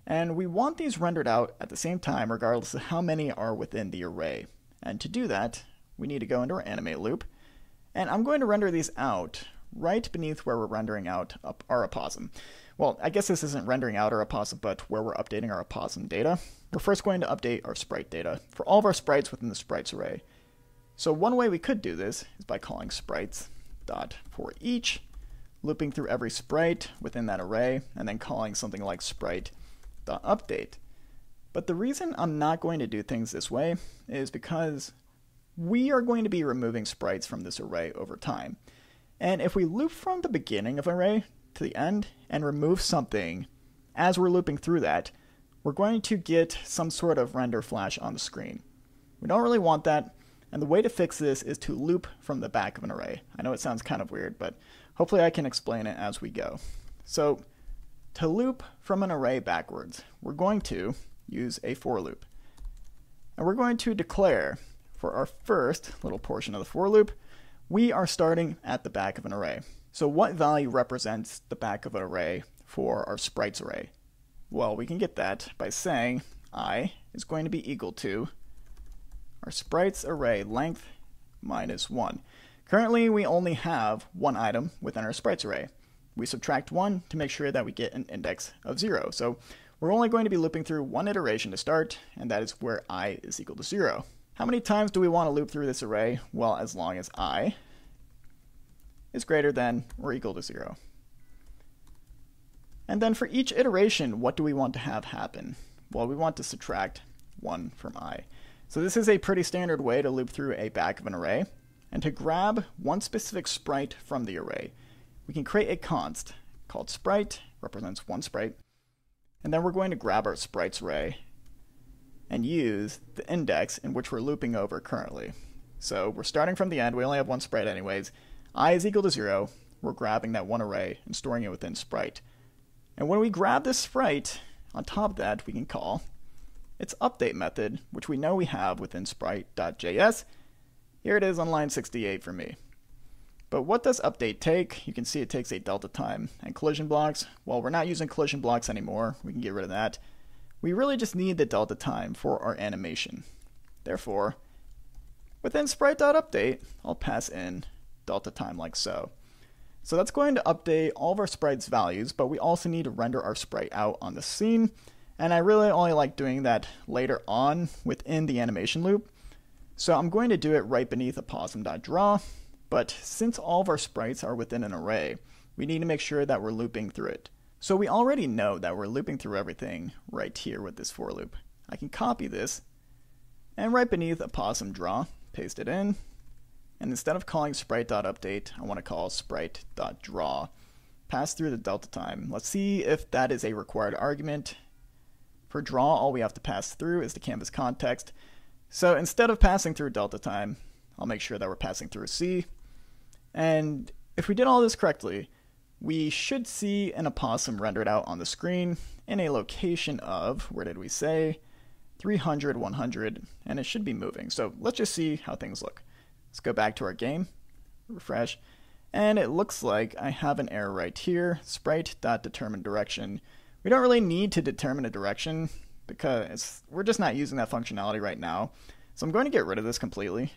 Speaker 1: And we want these rendered out at the same time, regardless of how many are within the array. And to do that, we need to go into our animate loop. And I'm going to render these out right beneath where we're rendering out our opossum. Well, I guess this isn't rendering out our opossum, but where we're updating our opossum data. We're first going to update our sprite data for all of our sprites within the sprites array. So one way we could do this is by calling sprites.forEach, looping through every sprite within that array, and then calling something like sprite.update. But the reason I'm not going to do things this way is because we are going to be removing sprites from this array over time. And if we loop from the beginning of an array to the end and remove something as we're looping through that, we're going to get some sort of render flash on the screen. We don't really want that, and the way to fix this is to loop from the back of an array. I know it sounds kind of weird, but hopefully I can explain it as we go. So to loop from an array backwards, we're going to use a for loop. And we're going to declare for our first little portion of the for loop, we are starting at the back of an array. So what value represents the back of an array for our sprites array? Well, we can get that by saying I is going to be equal to our sprites array length minus 1. Currently, we only have one item within our sprites array. We subtract 1 to make sure that we get an index of 0. So we're only going to be looping through one iteration to start, and that is where I is equal to 0. How many times do we want to loop through this array? Well, as long as I is greater than or equal to 0. And then for each iteration, what do we want to have happen? Well, we want to subtract 1 from I. So this is a pretty standard way to loop through a back of an array. And to grab one specific sprite from the array, we can create a const called sprite, represents one sprite. And then we're going to grab our sprites array and use the index in which we're looping over currently. So we're starting from the end. We only have one sprite anyways. I is equal to 0. We're grabbing that one array and storing it within sprite. And when we grab this sprite, on top of that, we can call its update method, which we know we have within sprite.js. Here it is on line 68 for me. But what does update take? You can see it takes a delta time and collision blocks. Well, we're not using collision blocks anymore. We can get rid of that. We really just need the delta time for our animation. Therefore, within sprite.update, I'll pass in delta time like so. So that's going to update all of our sprites values, but we also need to render our sprite out on the scene. And I really only like doing that later on within the animation loop. So I'm going to do it right beneath opossum.draw, but since all of our sprites are within an array, we need to make sure that we're looping through it. So we already know that we're looping through everything right here with this for loop. I can copy this, and right beneath opossum.draw, paste it in, and instead of calling sprite.update, I want to call sprite.draw. Pass through the delta time. Let's see if that is a required argument. For draw, all we have to pass through is the canvas context. So instead of passing through delta time, I'll make sure that we're passing through C. And if we did all this correctly, we should see an opossum rendered out on the screen in a location of, where did we say? 300, 100, and it should be moving. So let's just see how things look. Let's go back to our game, refresh, and it looks like I have an error right here, sprite.determineDirection. We don't really need to determine a direction because we're just not using that functionality right now. So I'm going to get rid of this completely.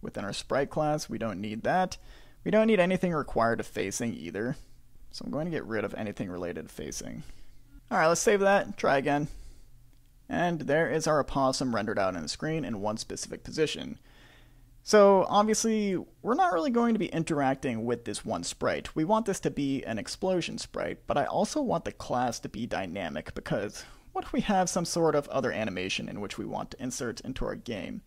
Speaker 1: Within our sprite class, we don't need that. We don't need anything required of facing either. So I'm going to get rid of anything related to facing. All right, let's save that, try again. And there is our opossum rendered out on the screen in one specific position. So obviously, we're not really going to be interacting with this one sprite. We want this to be an explosion sprite, but I also want the class to be dynamic because what if we have some sort of other animation in which we want to insert into our game?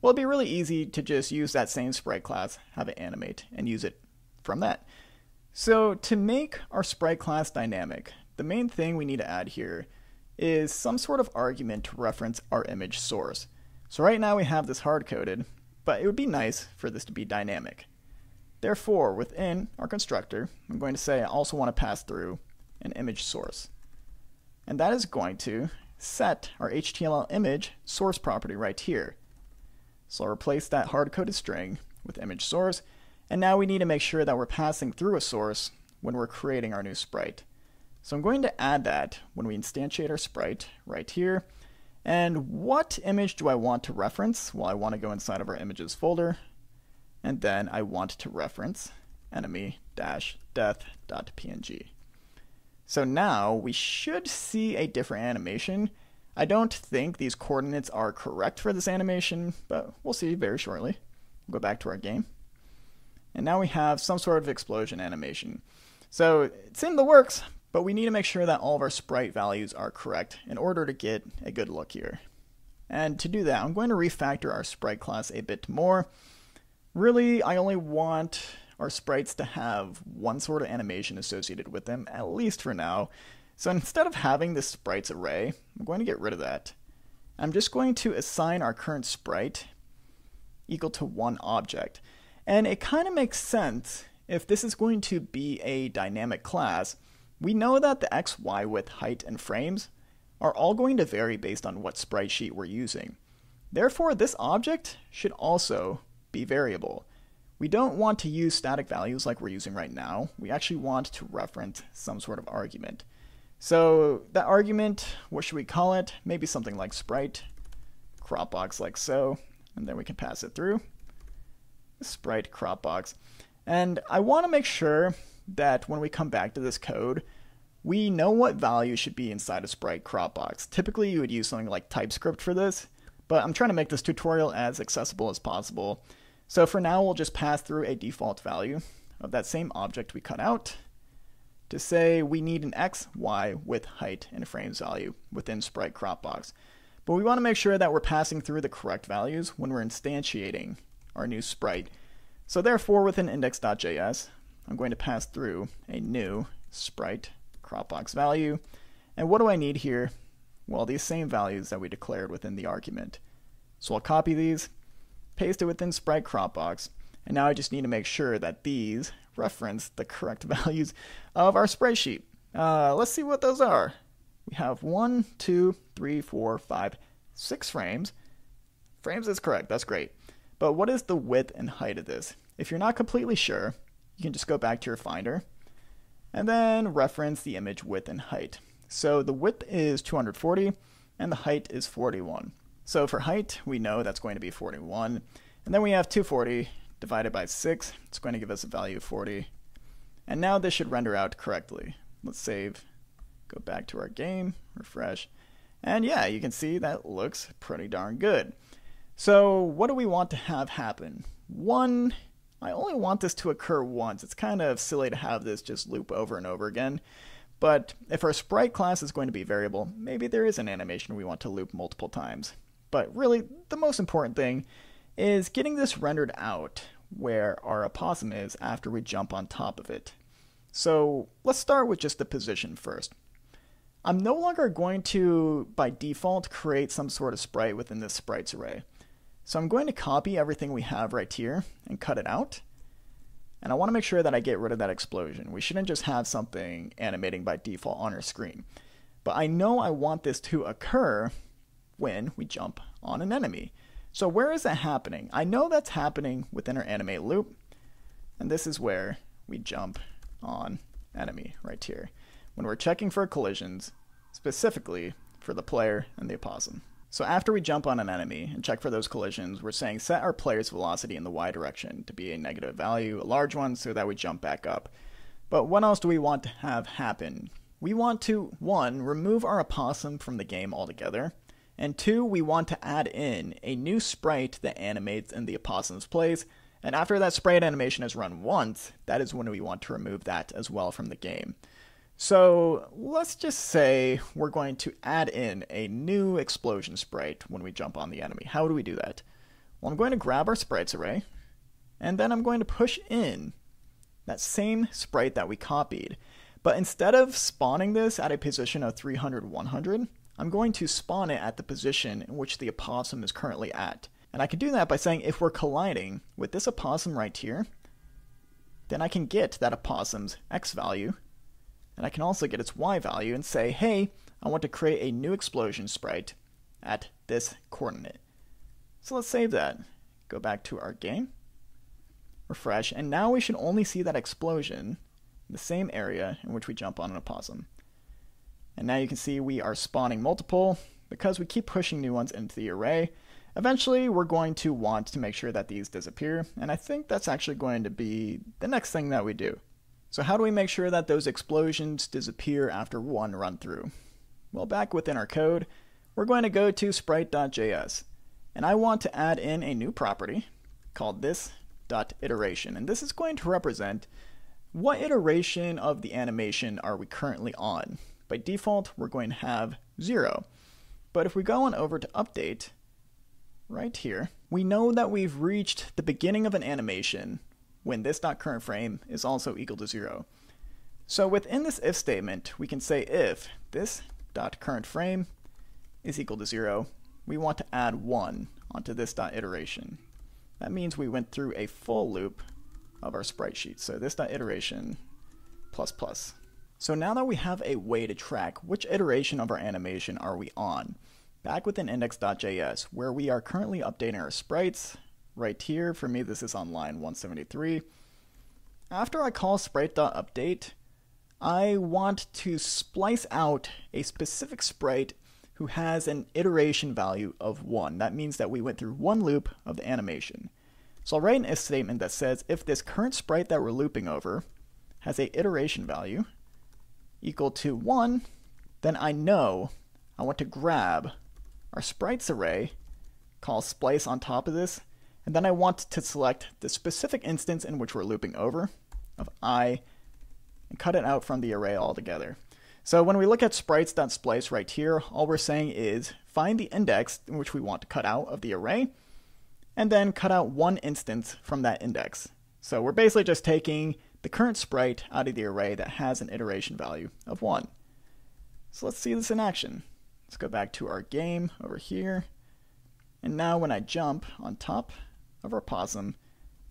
Speaker 1: Well, it'd be really easy to just use that same sprite class, have it animate, and use it from that. So to make our sprite class dynamic, the main thing we need to add here is some sort of argument to reference our image source. So right now we have this hard-coded, but it would be nice for this to be dynamic. Therefore, within our constructor, I'm going to say I also want to pass through an image source. And that is going to set our HTML image source property right here. So I'll replace that hard-coded string with image source, and now we need to make sure that we're passing through a source when we're creating our new sprite. So I'm going to add that when we instantiate our sprite right here. And what image do I want to reference? Well, I want to go inside of our images folder, and then I want to reference enemy-death.png. So now we should see a different animation. I don't think these coordinates are correct for this animation, but we'll see very shortly. We'll go back to our game. And now we have some sort of explosion animation. So it's in the works, but we need to make sure that all of our sprite values are correct in order to get a good look here. And to do that, I'm going to refactor our sprite class a bit more. Really, I only want our sprites to have one sort of animation associated with them, at least for now. So instead of having this sprites array, I'm going to get rid of that. I'm just going to assign our current sprite equal to one object. And it kind of makes sense if this is going to be a dynamic class. We know that the x, y width, height, and frames are all going to vary based on what sprite sheet we're using. Therefore, this object should also be variable. We don't want to use static values like we're using right now. We actually want to reference some sort of argument. So that argument, what should we call it? Maybe something like sprite, crop box like so, and then we can pass it through. Sprite crop box. And I want to make sure that when we come back to this code, we know what value should be inside a sprite crop box. Typically you would use something like TypeScript for this, but I'm trying to make this tutorial as accessible as possible. So for now, we'll just pass through a default value of that same object we cut out to say we need an x, y, width, height, and frames value within sprite crop box. But we want to make sure that we're passing through the correct values when we're instantiating our new sprite. So therefore, within index.js, I'm going to pass through a new sprite crop box value. And what do I need here? Well, these same values that we declared within the argument. So I'll copy these, paste it within sprite crop box, and now I just need to make sure that these reference the correct values of our sprite sheet. Let's see what those are. We have 1, 2, 3, 4, 5, 6 frames. Frames is correct, that's great. But what is the width and height of this? If you're not completely sure, you can just go back to your Finder and then reference the image width and height. So the width is 240 and the height is 41. So for height, we know that's going to be 41. And then we have 240 divided by 6. It's going to give us a value of 40. And now this should render out correctly. Let's save, go back to our game, refresh. And yeah, you can see that looks pretty darn good. So what do we want to have happen? One, I only want this to occur once. It's kind of silly to have this just loop over and over again. But if our sprite class is going to be variable, maybe there is an animation we want to loop multiple times. But really, the most important thing is getting this rendered out where our opossum is after we jump on top of it. So let's start with just the position first. I'm no longer going to, by default, create some sort of sprite within this sprites array. So I'm going to copy everything we have right here and cut it out. And I want to make sure that I get rid of that explosion. We shouldn't just have something animating by default on our screen. But I know I want this to occur when we jump on an enemy. So where is that happening? I know that's happening within our animate loop. And this is where we jump on enemy right here, when we're checking for collisions, specifically for the player and the opossum. So after we jump on an enemy and check for those collisions, we're saying set our player's velocity in the y direction to be a negative value, a large one, so that we jump back up. But what else do we want to have happen? We want to, 1, remove our opossum from the game altogether, and 2, we want to add in a new sprite that animates in the opossum's place, and after that sprite animation is run once, that is when we want to remove that as well from the game. So let's just say we're going to add in a new explosion sprite when we jump on the enemy. How do we do that? Well, I'm going to grab our sprites array, and then I'm going to push in that same sprite that we copied. But instead of spawning this at a position of 300, 100, I'm going to spawn it at the position in which the opossum is currently at. And I can do that by saying if we're colliding with this opossum right here, then I can get that opossum's x value, and I can also get its y value and say, hey, I want to create a new explosion sprite at this coordinate. So let's save that. Go back to our game, refresh, and now we should only see that explosion in the same area in which we jump on an opossum. And now you can see we are spawning multiple because we keep pushing new ones into the array. Eventually, we're going to want to make sure that these disappear, and I think that's actually going to be the next thing that we do. So how do we make sure that those explosions disappear after one run through? Well, back within our code, we're going to go to sprite.js, and I want to add in a new property called this.iteration, and this is going to represent what iteration of the animation are we currently on. By default, we're going to have 0, but if we go on over to update, right here, we know that we've reached the beginning of an animation when this.currentFrame is also equal to 0. So within this if statement, we can say if this.currentFrame is equal to 0, we want to add 1 onto this.iteration. That means we went through a full loop of our sprite sheet. So this.iteration plus plus. So now that we have a way to track which iteration of our animation are we on, back within index.js, where we are currently updating our sprites, right here, for me this is on line 173. After I call sprite.update, I want to splice out a specific sprite who has an iteration value of 1. That means that we went through one loop of the animation. So I'll write an if statement that says if this current sprite that we're looping over has a iteration value equal to 1, then I know I want to grab our sprites array, call splice on top of this, and then I want to select the specific instance in which we're looping over of I and cut it out from the array altogether. So when we look at sprites.splice right here, all we're saying is find the index in which we want to cut out of the array, and then cut out one instance from that index. So we're basically just taking the current sprite out of the array that has an iteration value of 1. So let's see this in action. Let's go back to our game over here. And now when I jump on top of our possum,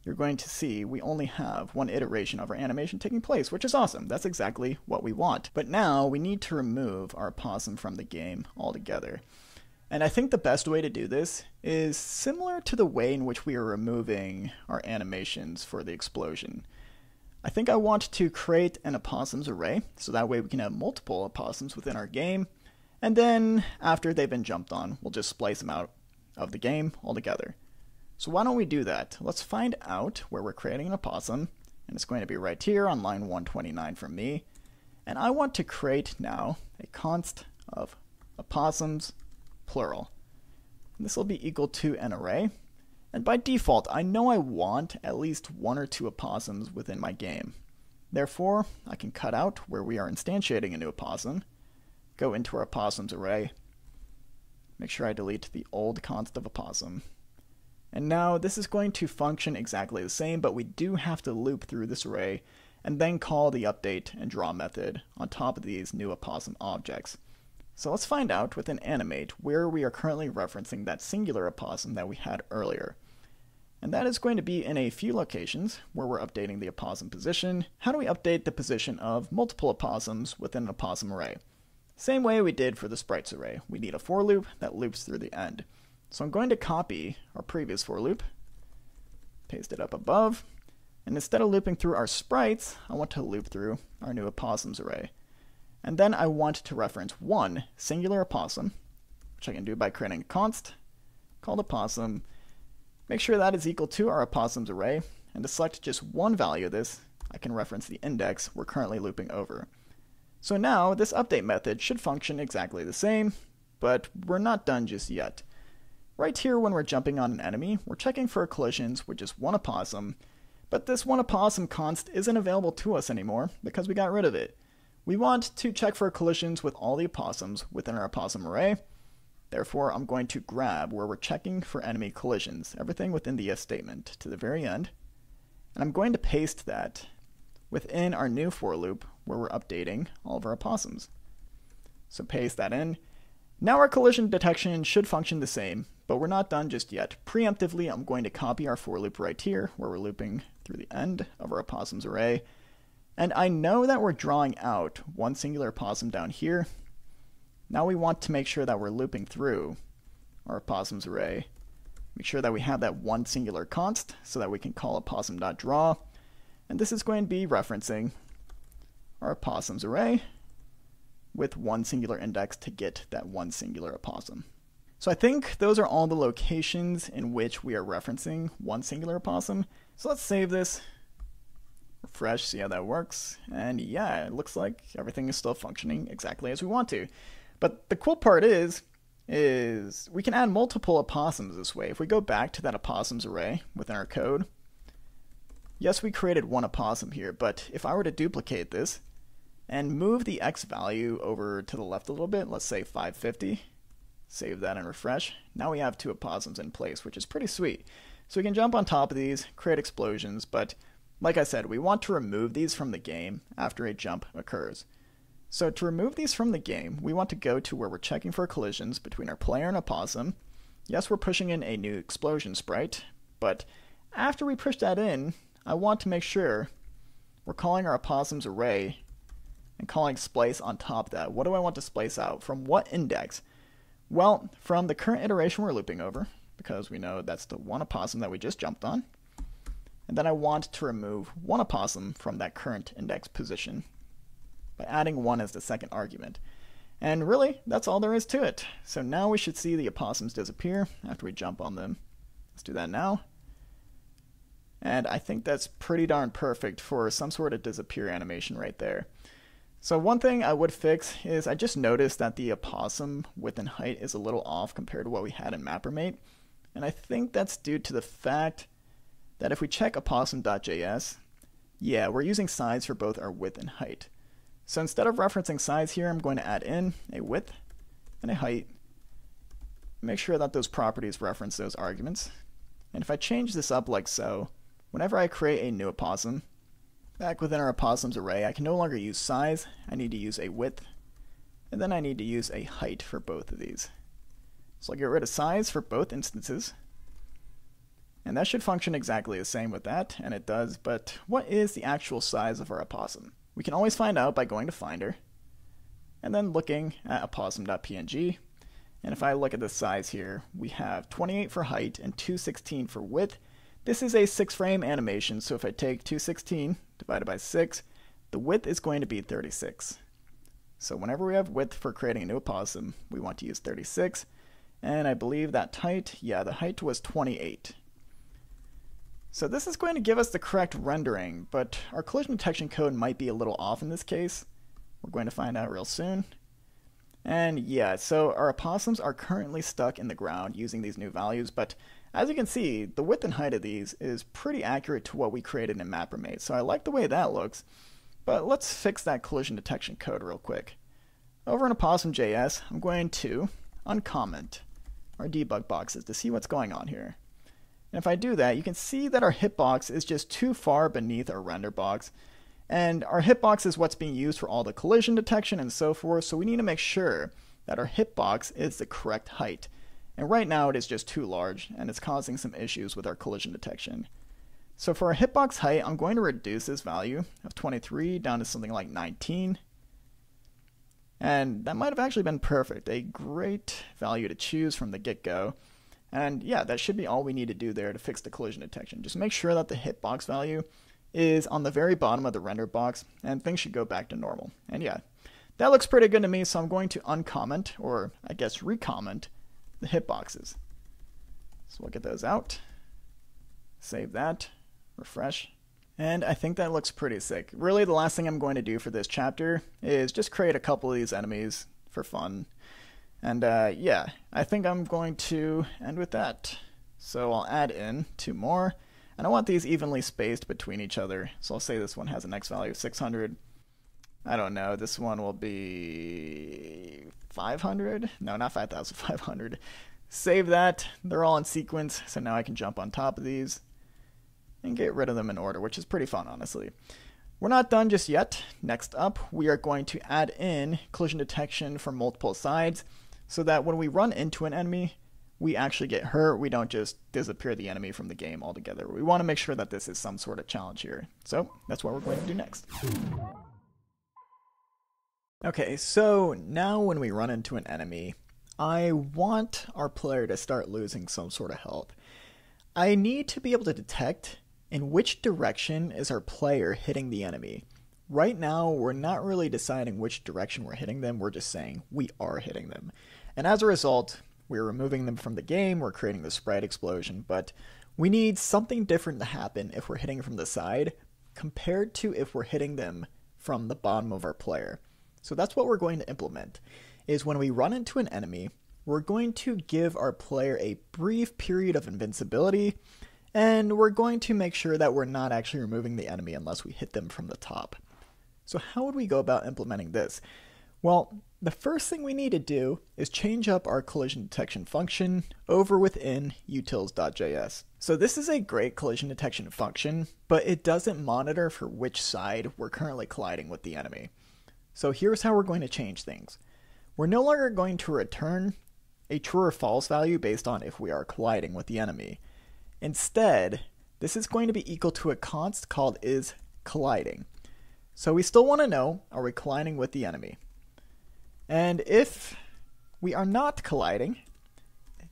Speaker 1: you're going to see we only have one iteration of our animation taking place, which is awesome. That's exactly what we want. But now we need to remove our possum from the game altogether. And I think the best way to do this is similar to the way in which we are removing our animations for the explosion. I think I want to create an opossums array, so that way we can have multiple opossums within our game, and then after they've been jumped on, we'll just splice them out of the game altogether. So why don't we do that? Let's find out where we're creating an opossum, and it's going to be right here on line 129 from me. And I want to create now a const of opossums, plural. And this will be equal to an array. And by default, I know I want at least 1 or 2 opossums within my game. Therefore, I can cut out where we are instantiating a new opossum, go into our opossums array, make sure I delete the old const of opossum. And now this is going to function exactly the same, but we do have to loop through this array and then call the update and draw method on top of these new opossum objects. So let's find out with an animate where we are currently referencing that singular opossum that we had earlier. And that is going to be in a few locations where we're updating the opossum position. How do we update the position of multiple opossums within an opossum array? Same way we did for the sprites array. We need a for loop that loops through the end. So I'm going to copy our previous for loop, paste it up above, and instead of looping through our sprites, I want to loop through our new opossums array. And then I want to reference one singular opossum, which I can do by creating a const called opossum, make sure that is equal to our opossums array, and to select just one value of this, I can reference the index we're currently looping over. So now this update method should function exactly the same, but we're not done just yet. Right here when we're jumping on an enemy, we're checking for collisions with just one opossum, but this one opossum const isn't available to us anymore because we got rid of it. We want to check for collisions with all the opossums within our opossum array. Therefore, I'm going to grab where we're checking for enemy collisions, everything within the if statement to the very end, and I'm going to paste that within our new for loop where we're updating all of our opossums. So paste that in. Now our collision detection should function the same, but we're not done just yet. Preemptively, I'm going to copy our for loop right here, where we're looping through the end of our opossums array. And I know that we're drawing out one singular opossum down here. Now we want to make sure that we're looping through our opossums array. Make sure that we have that one singular const, so that we can call opossum.draw. And this is going to be referencing our opossums array with one singular index to get that one singular opossum. So I think those are all the locations in which we are referencing one singular opossum. So let's save this, refresh, see how that works, and yeah, it looks like everything is still functioning exactly as we want to. But the cool part is we can add multiple opossums this way. If we go back to that opossums array within our code, yes, we created one opossum here, but if I were to duplicate this and move the X value over to the left a little bit, let's say 550, save that and refresh. Now we have 2 opossums in place, which is pretty sweet. So we can jump on top of these, create explosions, but like I said, we want to remove these from the game after a jump occurs. So to remove these from the game, we want to go to where we're checking for collisions between our player and opossum. Yes, we're pushing in a new explosion sprite, but after we push that in, I want to make sure we're calling our opossums array and calling splice on top of that. What do I want to splice out? From what index? Well, from the current iteration we're looping over, because we know that's the one opossum that we just jumped on. And then I want to remove one opossum from that current index position. by adding 1 as the second argument. And really, that's all there is to it. So now we should see the opossums disappear after we jump on them. Let's do that now. And I think that's pretty darn perfect for some sort of disappear animation right there. So one thing I would fix is I just noticed that the opossum width and height is a little off compared to what we had in MapperMate. And I think that's due to the fact that if we check opossum.js, yeah, we're using size for both our width and height. So instead of referencing size here, I'm going to add in a width and a height. Make sure that those properties reference those arguments. And if I change this up like so, whenever I create a new opossum, back within our opossums array, I can no longer use size. I need to use a width, and then I need to use a height for both of these. So I'll get rid of size for both instances. And that should function exactly the same with that, and it does, but what is the actual size of our opossum? We can always find out by going to Finder, and then looking at opossum.png. And if I look at the size here, we have 28 for height and 216 for width. This is a 6-frame animation, so if I take 216 divided by 6, the width is going to be 36. So whenever we have width for creating a new opossum, we want to use 36. And I believe that height, yeah, the height was 28. So this is going to give us the correct rendering, but our collision detection code might be a little off in this case. We're going to find out real soon. And yeah, so our opossums are currently stuck in the ground using these new values, but as you can see, the width and height of these is pretty accurate to what we created in MapperMate, so I like the way that looks. But let's fix that collision detection code real quick. Over in opossum.js, I'm going to uncomment our debug boxes to see what's going on here. And if I do that, you can see that our hitbox is just too far beneath our render box. And our hitbox is what's being used for all the collision detection and so forth, so we need to make sure that our hitbox is the correct height. And right now it is just too large, and it's causing some issues with our collision detection. So for our hitbox height, I'm going to reduce this value of 23 down to something like 19. And that might have actually been perfect, a great value to choose from the get-go. And yeah, that should be all we need to do there to fix the collision detection. Just make sure that the hitbox value is on the very bottom of the render box, and things should go back to normal. And yeah, that looks pretty good to me, so I'm going to uncomment, or I guess recomment, the hitboxes. So we'll get those out, save that, refresh, and I think that looks pretty sick. Really, the last thing I'm going to do for this chapter is just create a couple of these enemies for fun. And yeah, I think I'm going to end with that. So I'll add in 2 more, and I want these evenly spaced between each other. So I'll say this one has an X value of 600. I don't know, this one will be 500? No, not 5,500. Save that, they're all in sequence, so now I can jump on top of these and get rid of them in order, which is pretty fun, honestly. We're not done just yet. Next up, we are going to add in collision detection for multiple sides, so that when we run into an enemy, we actually get hurt. We don't just disappear the enemy from the game altogether. We want to make sure that this is some sort of challenge here. So that's what we're going to do next. Okay, so now when we run into an enemy, I want our player to start losing some sort of health. I need to be able to detect in which direction is our player hitting the enemy. Right now, we're not really deciding which direction we're hitting them, we're just saying we are hitting them. And as a result, we're removing them from the game, we're creating the sprite explosion, but we need something different to happen if we're hitting from the side compared to if we're hitting them from the bottom of our player. So that's what we're going to implement, is when we run into an enemy, we're going to give our player a brief period of invincibility, and we're going to make sure that we're not actually removing the enemy unless we hit them from the top. So how would we go about implementing this? Well, the first thing we need to do is change up our collision detection function over within utils.js. So this is a great collision detection function, but it doesn't monitor for which side we're currently colliding with the enemy. So here's how we're going to change things. We're no longer going to return a true or false value based on if we are colliding with the enemy. Instead, this is going to be equal to a const called isColliding. So we still want to know, are we colliding with the enemy? And if we are not colliding,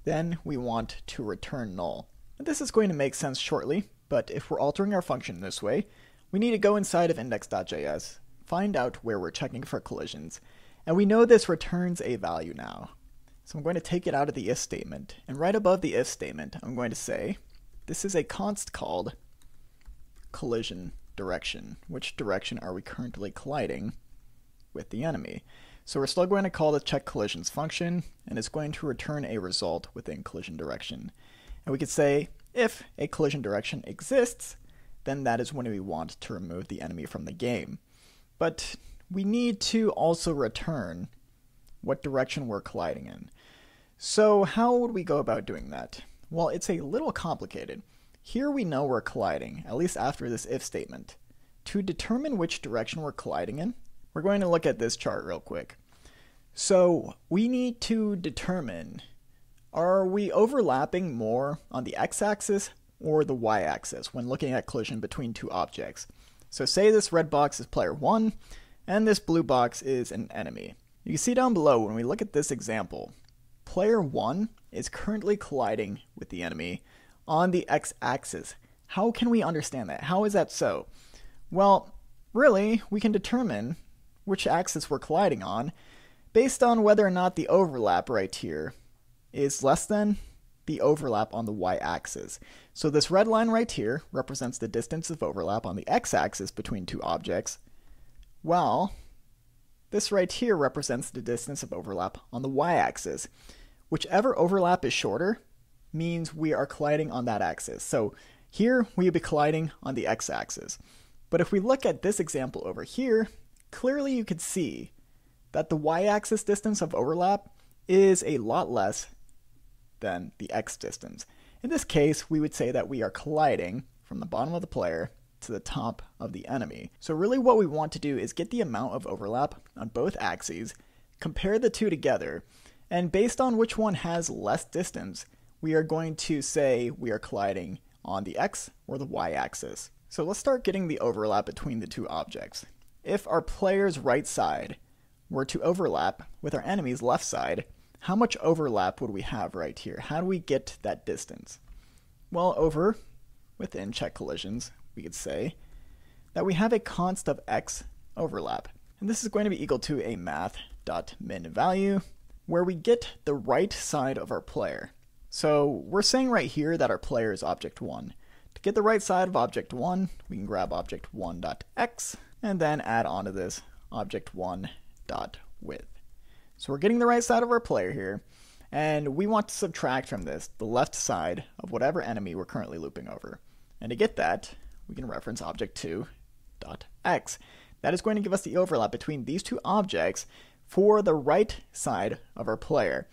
Speaker 1: then we want to return null. And this is going to make sense shortly, but if we're altering our function this way, we need to go inside of index.js, find out where we're checking for collisions. And we know this returns a value now. So I'm going to take it out of the if statement. And right above the if statement, I'm going to say, this is a const called collision direction. Which direction are we currently colliding with the enemy? So we're still going to call the check collisions function, and it's going to return a result within collision direction. And we could say, if a collision direction exists, then that is when we want to remove the enemy from the game. But we need to also return what direction we're colliding in. So how would we go about doing that? Well, it's a little complicated. Here we know we're colliding, at least after this if statement. To determine which direction we're colliding in, we're going to look at this chart real quick. So we need to determine, are we overlapping more on the x-axis or the y-axis when looking at collision between two objects? So say this red box is player 1, and this blue box is an enemy. You can see down below when we look at this example, player 1 is currently colliding with the enemy on the x-axis. How can we understand that? How is that so? Well, really, we can determine which axis we're colliding on based on whether or not the overlap right here is less than the overlap on the y-axis. So this red line right here represents the distance of overlap on the x-axis between two objects, while this right here represents the distance of overlap on the y-axis. Whichever overlap is shorter means we are colliding on that axis. So here we would be colliding on the x-axis. But if we look at this example over here, clearly you could see that the y-axis distance of overlap is a lot less than the x distance. In this case, we would say that we are colliding from the bottom of the player to the top of the enemy. So really what we want to do is get the amount of overlap on both axes, compare the two together, and based on which one has less distance, we are going to say we are colliding on the x or the y-axis. So let's start getting the overlap between the two objects. If our player's right side were to overlap with our enemy's left side, how much overlap would we have right here? How do we get that distance? Well, over within check collisions, we could say that we have a const of x overlap. And this is going to be equal to a math.min value, where we get the right side of our player. So we're saying right here that our player is object 1. To get the right side of object 1, we can grab object 1.x and then add onto this object 1.width. So we're getting the right side of our player here, and we want to subtract from this the left side of whatever enemy we're currently looping over. And to get that, we can reference object 2.x. That is going to give us the overlap between these two objects for the right side of our player.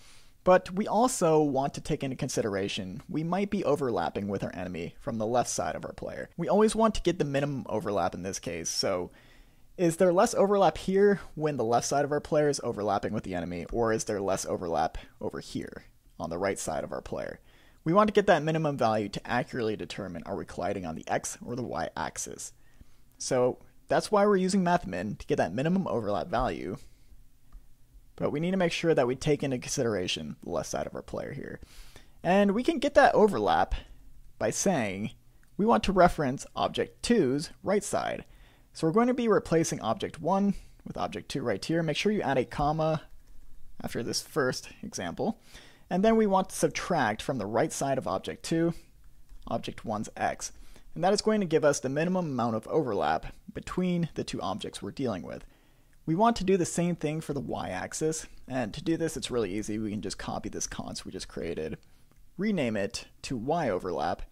Speaker 1: But we also want to take into consideration we might be overlapping with our enemy from the left side of our player. We always want to get the minimum overlap in this case. So is there less overlap here when the left side of our player is overlapping with the enemy, or is there less overlap over here on the right side of our player? We want to get that minimum value to accurately determine are we colliding on the x or the y axis. So that's why we're using mathmin to get that minimum overlap value. But we need to make sure that we take into consideration the left side of our player here. And we can get that overlap by saying we want to reference object 2's right side. So we're going to be replacing object 1 with object 2 right here. Make sure you add a comma after this first example. And then we want to subtract from the right side of object 2, object 1's x. And that is going to give us the minimum amount of overlap between the two objects we're dealing with. We want to do the same thing for the y-axis, and to do this it's really easy. We can just copy this const we just created, rename it to y-overlap,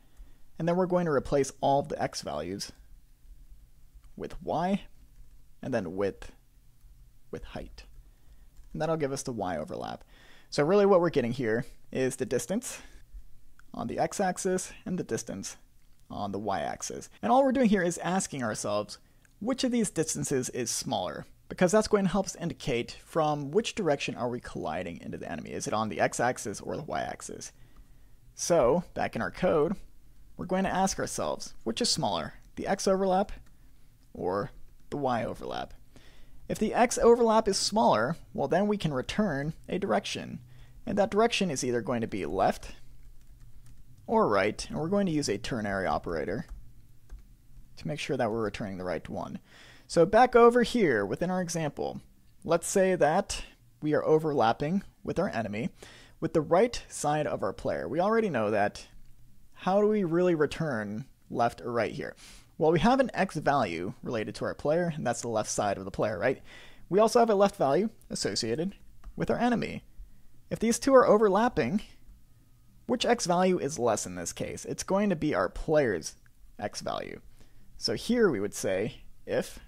Speaker 1: and then we're going to replace all of the x values with y, and then width with height. And that'll give us the y-overlap. So really what we're getting here is the distance on the x-axis and the distance on the y-axis. And all we're doing here is asking ourselves, which of these distances is smaller? Because that's going to help us indicate from which direction are we colliding into the enemy. Is it on the x-axis or the y-axis? So, back in our code, we're going to ask ourselves, which is smaller, the x overlap or the y overlap? If the x overlap is smaller, well then we can return a direction. And that direction is either going to be left or right, and we're going to use a ternary operator to make sure that we're returning the right one. So back over here within our example, let's say that we are overlapping with our enemy with the right side of our player. We already know that. How do we really return left or right here? Well, we have an X value related to our player, and that's the left side of the player, right? We also have a left value associated with our enemy. If these two are overlapping, which X value is less in this case? It's going to be our player's X value. So here we would say if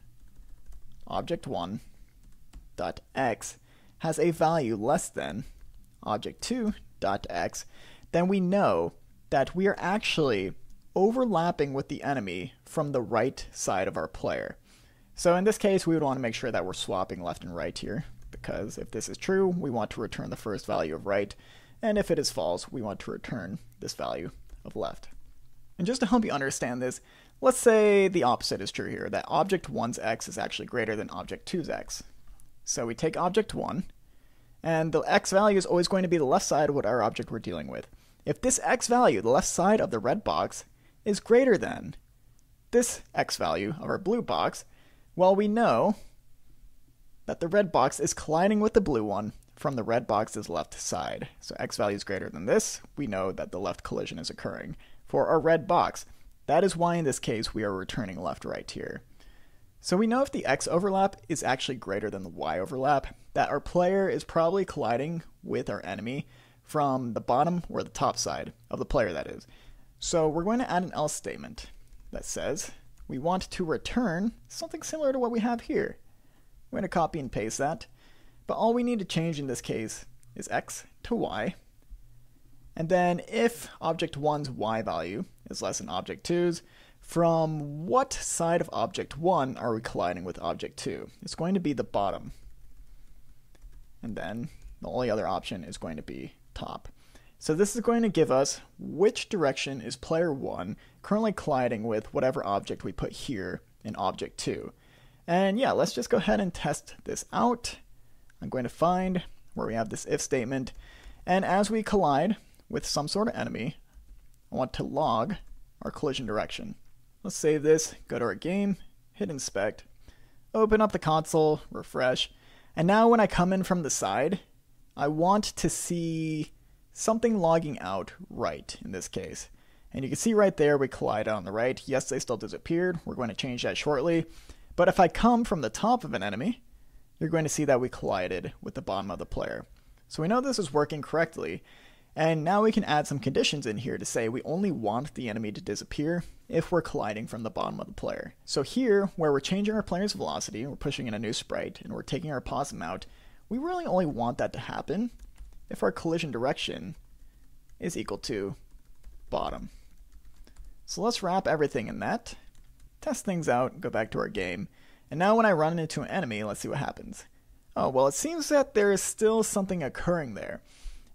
Speaker 1: object1 dot X has a value less than object2 dot X, then we know that we are actually overlapping with the enemy from the right side of our player. So in this case, we would want to make sure that we're swapping left and right here, because if this is true, we want to return the first value of right, and if it is false, we want to return this value of left. And just to help you understand this, let's say the opposite is true here, that object1's X is actually greater than object2's X. So we take object1, and the X value is always going to be the left side of whatever object we're dealing with. If this X value, the left side of the red box, is greater than this X value of our blue box, well, we know that the red box is colliding with the blue one from the red box's left side. So X value is greater than this. We know that the left collision is occurring for our red box. That is why in this case we are returning left-right here. So we know if the X overlap is actually greater than the Y overlap, that our player is probably colliding with our enemy from the bottom or the top side of the player, that is. So we're going to add an else statement that says we want to return something similar to what we have here. We're going to copy and paste that, but all we need to change in this case is X to Y. And then if object1's Y value is less than object2's, from what side of object1 are we colliding with object2? It's going to be the bottom. And then the only other option is going to be top. So this is going to give us which direction is player 1 currently colliding with whatever object we put here in object 2. And yeah, let's just go ahead and test this out. I'm going to find where we have this if statement. And as we collide with some sort of enemy, I want to log our collision direction. Let's save this, go to our game, hit inspect, open up the console, refresh. And now when I come in from the side, I want to see something logging out right in this case. And you can see right there we collided on the right. Yes, they still disappeared. We're going to change that shortly. But if I come from the top of an enemy, you're going to see that we collided with the bottom of the player. So we know this is working correctly. And now we can add some conditions in here to say we only want the enemy to disappear if we're colliding from the bottom of the player. So here, where we're changing our player's velocity, we're pushing in a new sprite, and we're taking our possum out, we really only want that to happen if our collision direction is equal to bottom. So let's wrap everything in that, test things out, go back to our game, and now when I run into an enemy, let's see what happens. Oh, well, it seems that there is still something occurring there.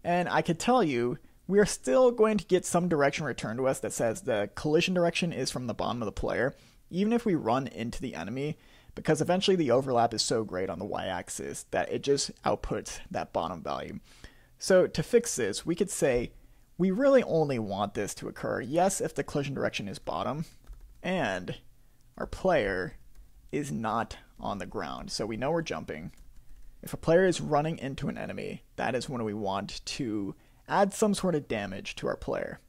Speaker 1: And I could tell you, we are still going to get some direction returned to us that says the collision direction is from the bottom of the player, even if we run into the enemy, because eventually the overlap is so great on the y-axis that it just outputs that bottom value. So to fix this, we could say we really only want this to occur, yes, if the collision direction is bottom, and our player is not on the ground. So we know we're jumping. If a player is running into an enemy, that is when we want to add some sort of damage to our player.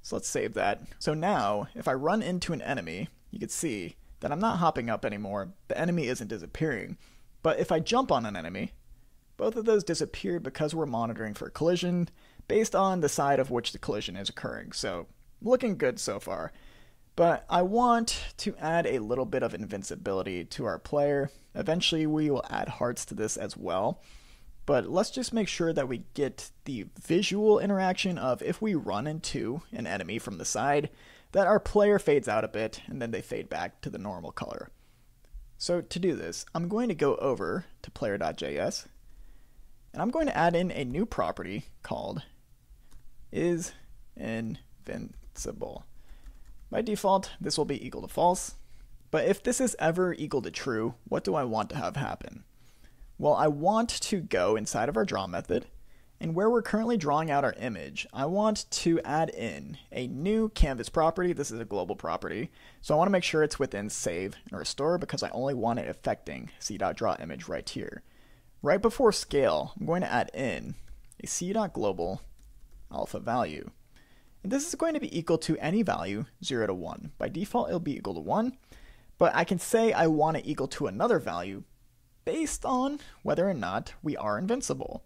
Speaker 1: So let's save that. So now, if I run into an enemy, you can see that I'm not hopping up anymore. The enemy isn't disappearing. But if I jump on an enemy, both of those disappeared because we're monitoring for collision based on the side of which the collision is occurring. So looking good so far. But I want to add a little bit of invincibility to our player. Eventually we will add hearts to this as well. But let's just make sure that we get the visual interaction of if we run into an enemy from the side, that our player fades out a bit and then they fade back to the normal color. So to do this, I'm going to go over to player.js and I'm going to add in a new property called isInvincible. By default, this will be equal to false, but if this is ever equal to true, what do I want to have happen? Well, I want to go inside of our draw method And where we're currently drawing out our image, I want to add in a new canvas property. This is a global property. So I want to make sure it's within save and restore because I only want it affecting c.drawImage right here. Right before scale, I'm going to add in a c.global alpha value. And this is going to be equal to any value 0 to 1. By default, it'll be equal to 1. But I can say I want it equal to another value based on whether or not we are invincible.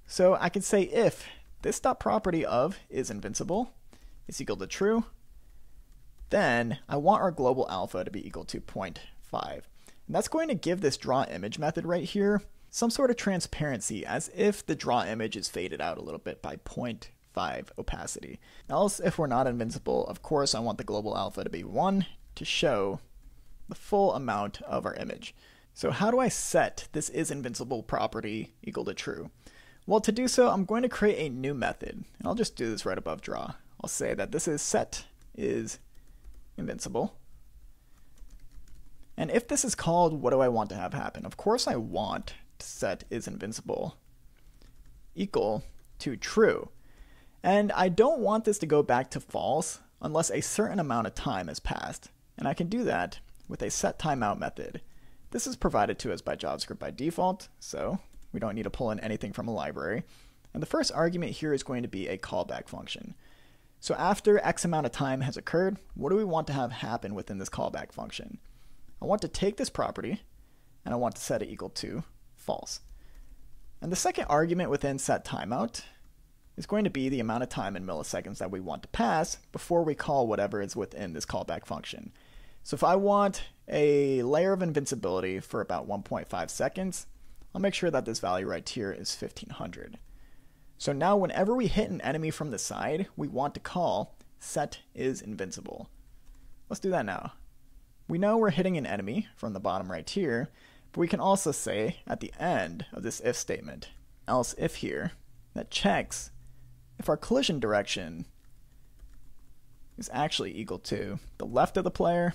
Speaker 1: So I can say if this dot property of is invincible is equal to true, then I want our global alpha to be equal to 0.5. And that's going to give this drawImage method right here some sort of transparency, as if the drawImage is faded out a little bit by 0.5 opacity. Else, if we're not invincible, of course I want the global alpha to be 1 to show the full amount of our image. So how do I set this is invincible property equal to true? Well, to do so, I'm going to create a new method. And I'll just do this right above draw. I'll say that this is set is invincible. And if this is called, what do I want to have happen? Of course I want to set is invincible equal to true. And I don't want this to go back to false unless a certain amount of time has passed. And I can do that with a setTimeout method. This is provided to us by JavaScript by default, so we don't need to pull in anything from a library. And the first argument here is going to be a callback function. So after X amount of time has occurred, what do we want to have happen within this callback function? I want to take this property, and I want to set it equal to false. And the second argument within setTimeout is going to be the amount of time in milliseconds that we want to pass before we call whatever is within this callback function. So if I want a layer of invincibility for about 1.5 seconds, I'll make sure that this value right here is 1500. So now whenever we hit an enemy from the side, we want to call set is invincible. Let's do that now. We know we're hitting an enemy from the bottom right here, but we can also say at the end of this if statement, else if here, that checks if our collision direction is actually equal to the left of the player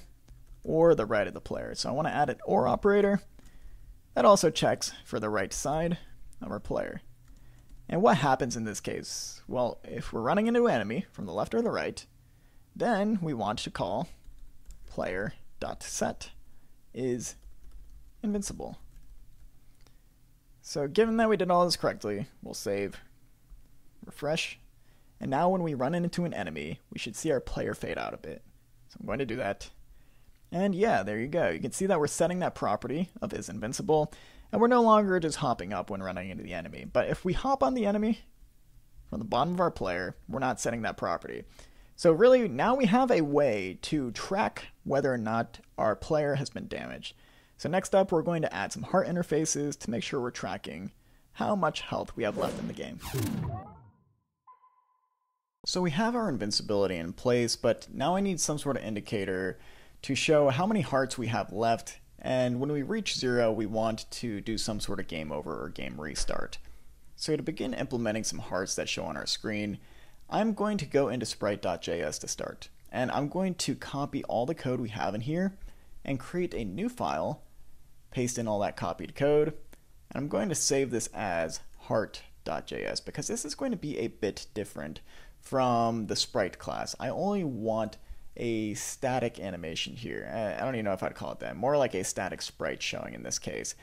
Speaker 1: or the right of the player. So I want to add an or operator. That also checks for the right side of our player. And what happens in this case? Well, if we're running into an enemy from the left or the right, then we want to call player.set is invincible. So given that we did all this correctly, we'll save, refresh, and now when we run into an enemy, we should see our player fade out a bit. So I'm going to do that. And yeah, there you go. You can see that we're setting that property of is invincible, and we're no longer just hopping up when running into the enemy. But if we hop on the enemy from the bottom of our player, we're not setting that property. So really, now we have a way to track whether or not our player has been damaged. So next up, we're going to add some heart interfaces to make sure we're tracking how much health we have left in the game. So we have our invincibility in place, but now I need some sort of indicator to show how many hearts we have left, and when we reach 0, we want to do some sort of game over or game restart. So to begin implementing some hearts that show on our screen, I'm going to go into sprite.js to start, and I'm going to copy all the code we have in here and create a new file, paste in all that copied code, and I'm going to save this as heart.js because this is going to be a bit different from the sprite class. I only want a static animation here. I don't even know if I'd call it that. More like a static sprite showing in this case.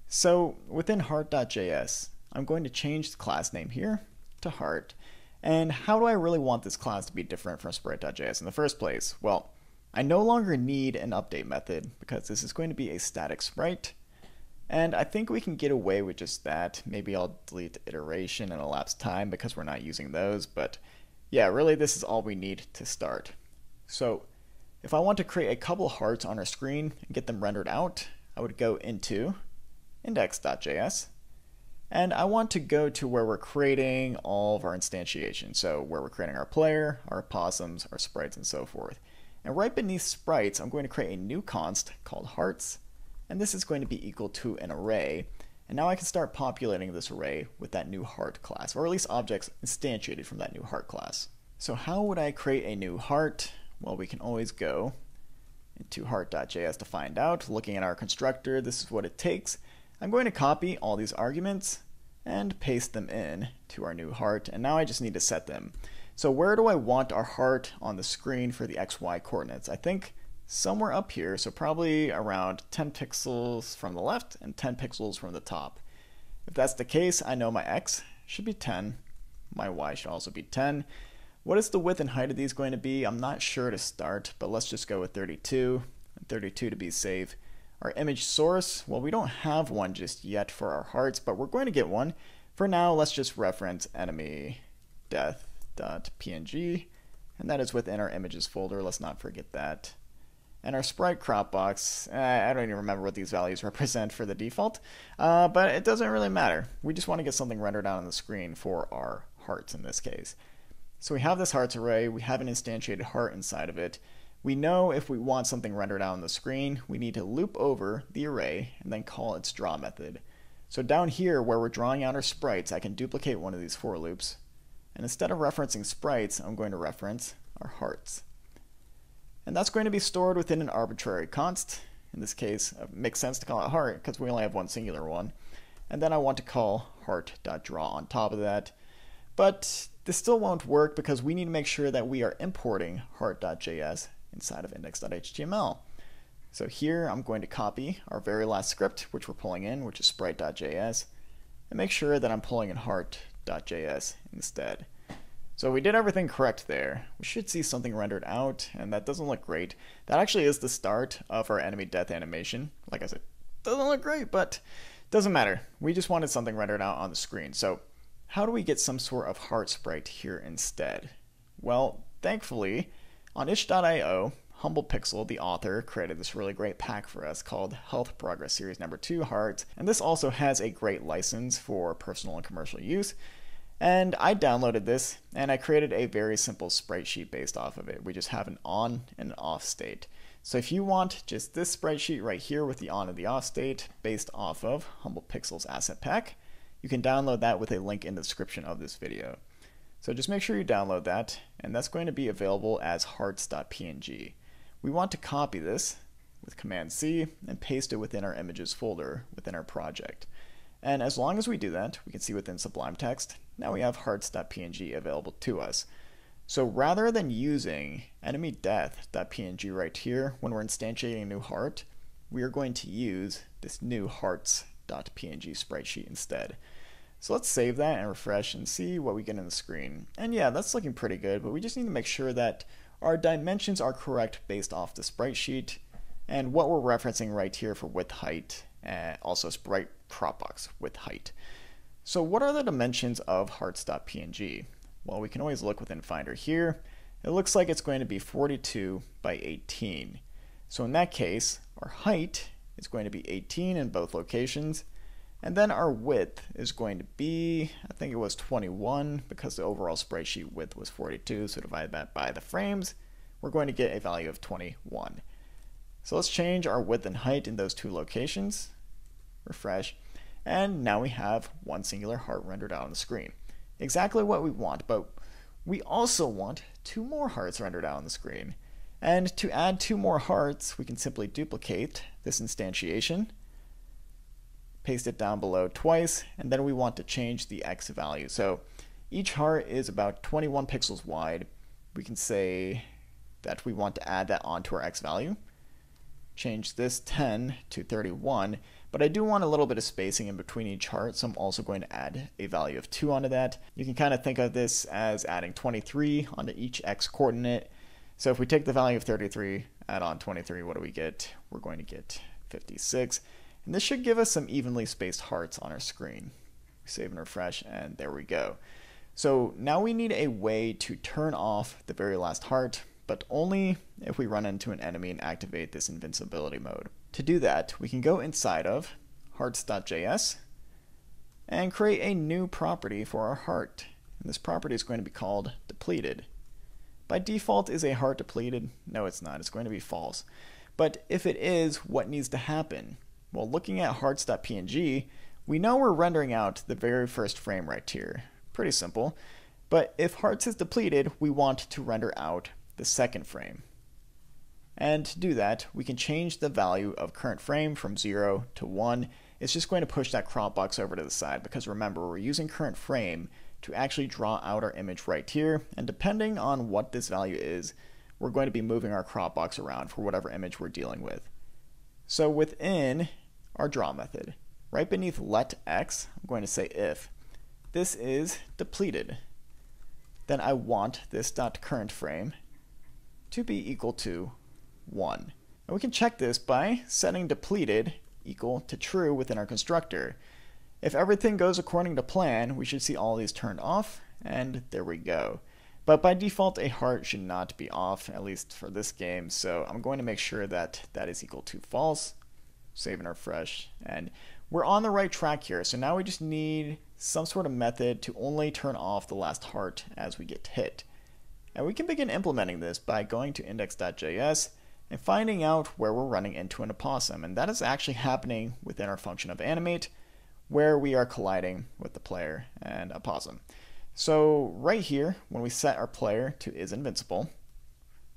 Speaker 1: So within heart.js, I'm going to change the class name here to heart. And how do I really want this class to be different from sprite.js in the first place? Well, I no longer need an update method because this is going to be a static sprite. And I think we can get away with just that. Maybe I'll delete the iteration and elapsed time because we're not using those. But yeah, really this is all we need to start. So if I want to create a couple hearts on our screen and get them rendered out, I would go into index.js, and I want to go to where we're creating all of our instantiation. So where we're creating our player, our opossums, our sprites, and so forth. And right beneath sprites, I'm going to create a new const called hearts, and this is going to be equal to an array. And now I can start populating this array with that new heart class, or at least objects instantiated from that new heart class. So how would I create a new heart? Well, we can always go into heart.js to find out. Looking at our constructor, this is what it takes. I'm going to copy all these arguments, and paste them in to our new heart. And now I just need to set them. So where do I want our heart on the screen for the XY coordinates? I think somewhere up here, so probably around 10 pixels from the left and 10 pixels from the top. If that's the case, I know my X should be 10, my Y should also be 10. What is the width and height of these going to be? I'm not sure to start, but let's just go with 32, and 32 to be safe. Our image source, well, we don't have one just yet for our hearts, but we're going to get one. For now, let's just reference enemy death.png, and that is within our images folder. Let's not forget that. And our sprite crop box, I don't even remember what these values represent for the default, but it doesn't really matter. We just want to get something rendered out on the screen for our hearts in this case. So we have this hearts array, we have an instantiated heart inside of it. We know if we want something rendered out on the screen, we need to loop over the array and then call its draw method. So down here where we're drawing out our sprites, I can duplicate one of these for loops. And instead of referencing sprites, I'm going to reference our hearts. And that's going to be stored within an arbitrary const. In this case, it makes sense to call it heart because we only have one singular one. And then I want to call heart.draw on top of that. But this still won't work because we need to make sure that we are importing heart.js inside of index.html. So here I'm going to copy our very last script, which we're pulling in, which is sprite.js, and make sure that I'm pulling in heart.js instead. So we did everything correct there. We should see something rendered out, and that doesn't look great. That actually is the start of our enemy death animation. Like I said, doesn't look great, but doesn't matter. We just wanted something rendered out on the screen. So how do we get some sort of heart sprite here instead? Well, thankfully, on itch.io, Humble Pixel, the author, created this really great pack for us called Health Progress Series Number 2 Heart, and this also has a great license for personal and commercial use. And I downloaded this, and I created a very simple sprite sheet based off of it. We just have an on and an off state. So if you want just this sprite sheet right here with the on and the off state based off of Humble Pixel's asset pack, you can download that with a link in the description of this video. So just make sure you download that, and that's going to be available as hearts.png. We want to copy this with Command C and paste it within our images folder within our project. And as long as we do that, we can see within Sublime Text, now we have hearts.png available to us. So rather than using enemy death.png right here when we're instantiating a new heart, we are going to use this new hearts.png sprite sheet instead. So let's save that and refresh and see what we get on the screen. And yeah, that's looking pretty good, but we just need to make sure that our dimensions are correct based off the sprite sheet and what we're referencing right here for width, height, and also sprite crop box with height. So what are the dimensions of hearts.png? Well, we can always look within Finder here. It looks like it's going to be 42 by 18. So in that case, our height is going to be 18 in both locations. And then our width is going to be, I think it was 21 because the overall sprite sheet width was 42. So divide that by the frames, we're going to get a value of 21. So let's change our width and height in those two locations. Refresh. And now we have one singular heart rendered out on the screen. Exactly what we want, but we also want two more hearts rendered out on the screen. And to add two more hearts, we can simply duplicate this instantiation, paste it down below twice, and then we want to change the X value. So each heart is about 21 pixels wide. We can say that we want to add that onto our X value. Change this 10 to 31, but I do want a little bit of spacing in between each heart, so I'm also going to add a value of 2 onto that. You can kind of think of this as adding 23 onto each X coordinate. So if we take the value of 33, add on 23, what do we get? We're going to get 56. And this should give us some evenly spaced hearts on our screen. Save and refresh, and there we go. So now we need a way to turn off the very last heart, but only if we run into an enemy and activate this invincibility mode. To do that, we can go inside of hearts.js and create a new property for our heart. And this property is going to be called depleted. By default, is a heart depleted? No, it's not. It's going to be false. But if it is, what needs to happen? Well, looking at hearts.png, we know we're rendering out the very first frame right here. Pretty simple. But if hearts is depleted, we want to render out the second frame. And to do that, we can change the value of current frame from 0 to 1, it's just going to push that crop box over to the side, because remember, we're using current frame to actually draw out our image right here, and depending on what this value is, we're going to be moving our crop box around for whatever image we're dealing with. So within our draw method, right beneath let x, I'm going to say if this is depleted, then I want this dot current frame to be equal to 1. And we can check this by setting depleted equal to true within our constructor. If everything goes according to plan, we should see all these turned off, and there we go. But by default, a heart should not be off, at least for this game, so I'm going to make sure that that is equal to false. Save and refresh, and we're on the right track here. So now we just need some sort of method to only turn off the last heart as we get hit. And we can begin implementing this by going to index.js and finding out where we're running into an opossum, and that is actually happening within our function of animate, where we are colliding with the player and opossum. So right here, when we set our player to is invincible,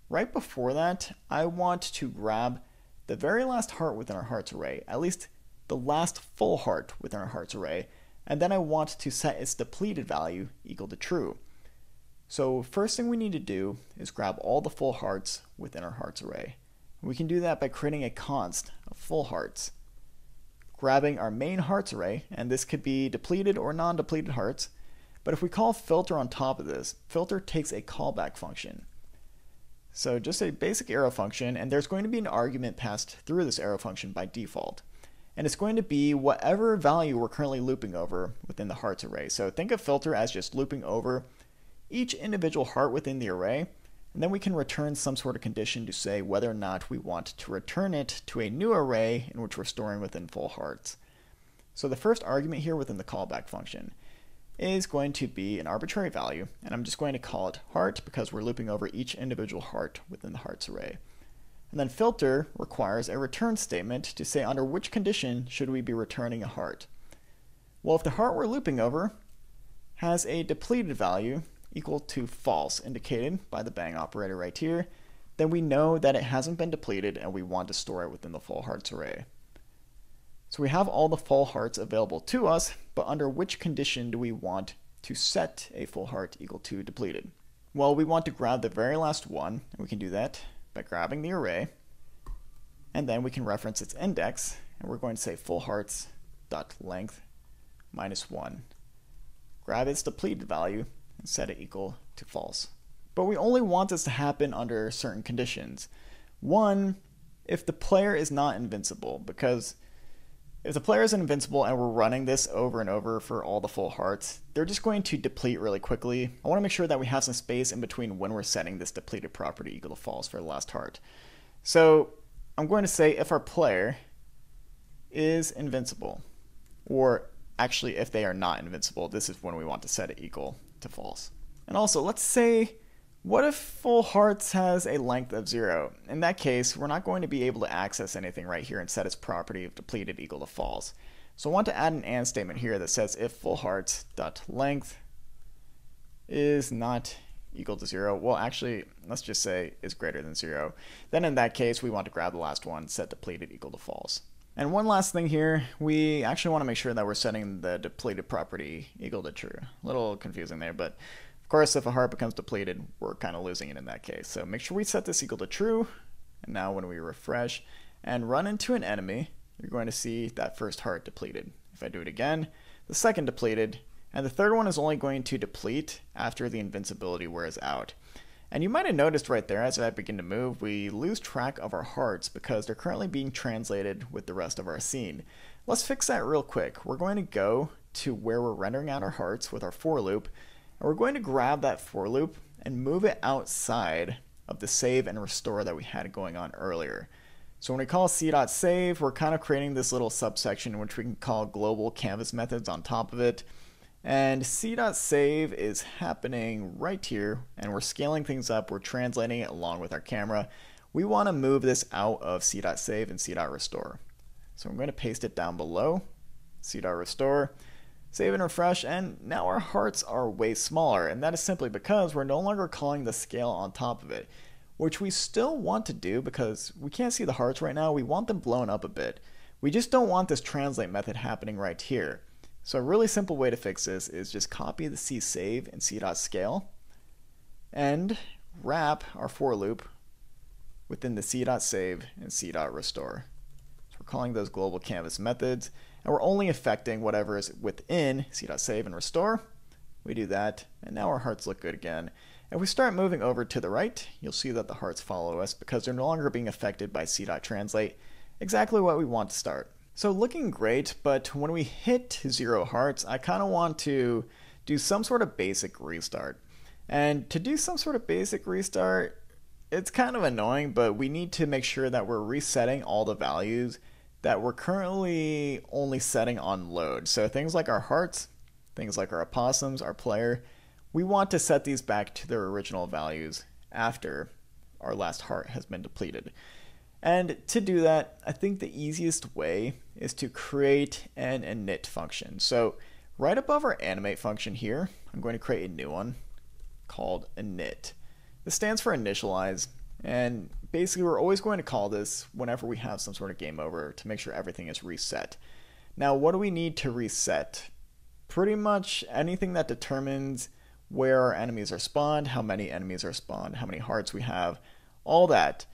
Speaker 1: right before that, I want to grab the very last heart within our hearts array, at least the last full heart within our hearts array, and then I want to set its depleted value equal to true. So first thing we need to do is grab all the full hearts within our hearts array. We can do that by creating a const of full hearts, grabbing our main hearts array, and this could be depleted or non-depleted hearts, but if we call filter on top of this, filter takes a callback function. So just a basic arrow function, and there's going to be an argument passed through this arrow function by default. And it's going to be whatever value we're currently looping over within the hearts array. So think of filter as just looping over each individual heart within the array, and then we can return some sort of condition to say whether or not we want to return it to a new array in which we're storing within full hearts. So the first argument here within the callback function is going to be an arbitrary value, and I'm just going to call it heart because we're looping over each individual heart within the hearts array. And then filter requires a return statement to say under which condition should we be returning a heart. Well, if the heart we're looping over has a depleted value equal to false, indicated by the bang operator right here, then we know that it hasn't been depleted and we want to store it within the full hearts array. So we have all the full hearts available to us, but under which condition do we want to set a full heart equal to depleted? Well, we want to grab the very last one, and we can do that by grabbing the array, and then we can reference its index, and we're going to say full hearts dot length -1. Grab its depleted value and set it equal to false. But we only want this to happen under certain conditions. One, if the player is not invincible, because if the player is invincible and we're running this over and over for all the full hearts, they're just going to deplete really quickly. I want to make sure that we have some space in between when we're setting this depleted property equal to false for the last heart. So I'm going to say if our player is invincible, or actually if they are not invincible, this is when we want to set it equal to false. And also, let's say, what if full hearts has a length of 0? In that case, we're not going to be able to access anything right here and set its property of depleted equal to false. So I want to add an and statement here that says if full hearts dot length is not equal to 0, well actually, let's just say is greater than 0. Then in that case, we want to grab the last one, set depleted equal to false. And one last thing here, we actually want to make sure that we're setting the depleted property equal to true. A little confusing there, but of course, if a heart becomes depleted, we're kind of losing it in that case. So make sure we set this equal to true. And now when we refresh and run into an enemy, you're going to see that first heart depleted. If I do it again, the second depleted, and the third one is only going to deplete after the invincibility wears out. And you might have noticed right there, as I begin to move, we lose track of our hearts because they're currently being translated with the rest of our scene. Let's fix that real quick. We're going to go to where we're rendering out our hearts with our for loop, and we're going to grab that for loop and move it outside of the save and restore that we had going on earlier. So when we call c.save, we're kind of creating this little subsection which we can call global canvas methods on top of it. And c.save is happening right here, and we're scaling things up, we're translating it along with our camera. We want to move this out of c.save and c.restore. So I'm going to paste it down below, c.restore, save and refresh, and now our hearts are way smaller, and that is simply because we're no longer calling the scale on top of it, which we still want to do because we can't see the hearts right now. We want them blown up a bit. We just don't want this translate method happening right here. So a really simple way to fix this is just copy the csave and c.scale and wrap our for loop within the c.save and c.restore. So we're calling those global canvas methods, and we're only affecting whatever is within c.save and restore. We do that, and now our hearts look good again. If we start moving over to the right, you'll see that the hearts follow us because they're no longer being affected by c.translate, exactly what we want to start. So looking great, but when we hit 0 hearts, I kind of want to do some sort of basic restart. And to do some sort of basic restart, it's kind of annoying, but we need to make sure that we're resetting all the values that we're currently only setting on load. So things like our hearts, things like our opossums, our player, we want to set these back to their original values after our last heart has been depleted. And to do that, I think the easiest way is to create an init function. So right above our animate function here, I'm going to create a new one called init. This stands for initialize, and basically we're always going to call this whenever we have some sort of game over to make sure everything is reset. Now what do we need to reset? Pretty much anything that determines where our enemies are spawned, how many enemies are spawned, how many hearts we have, all that.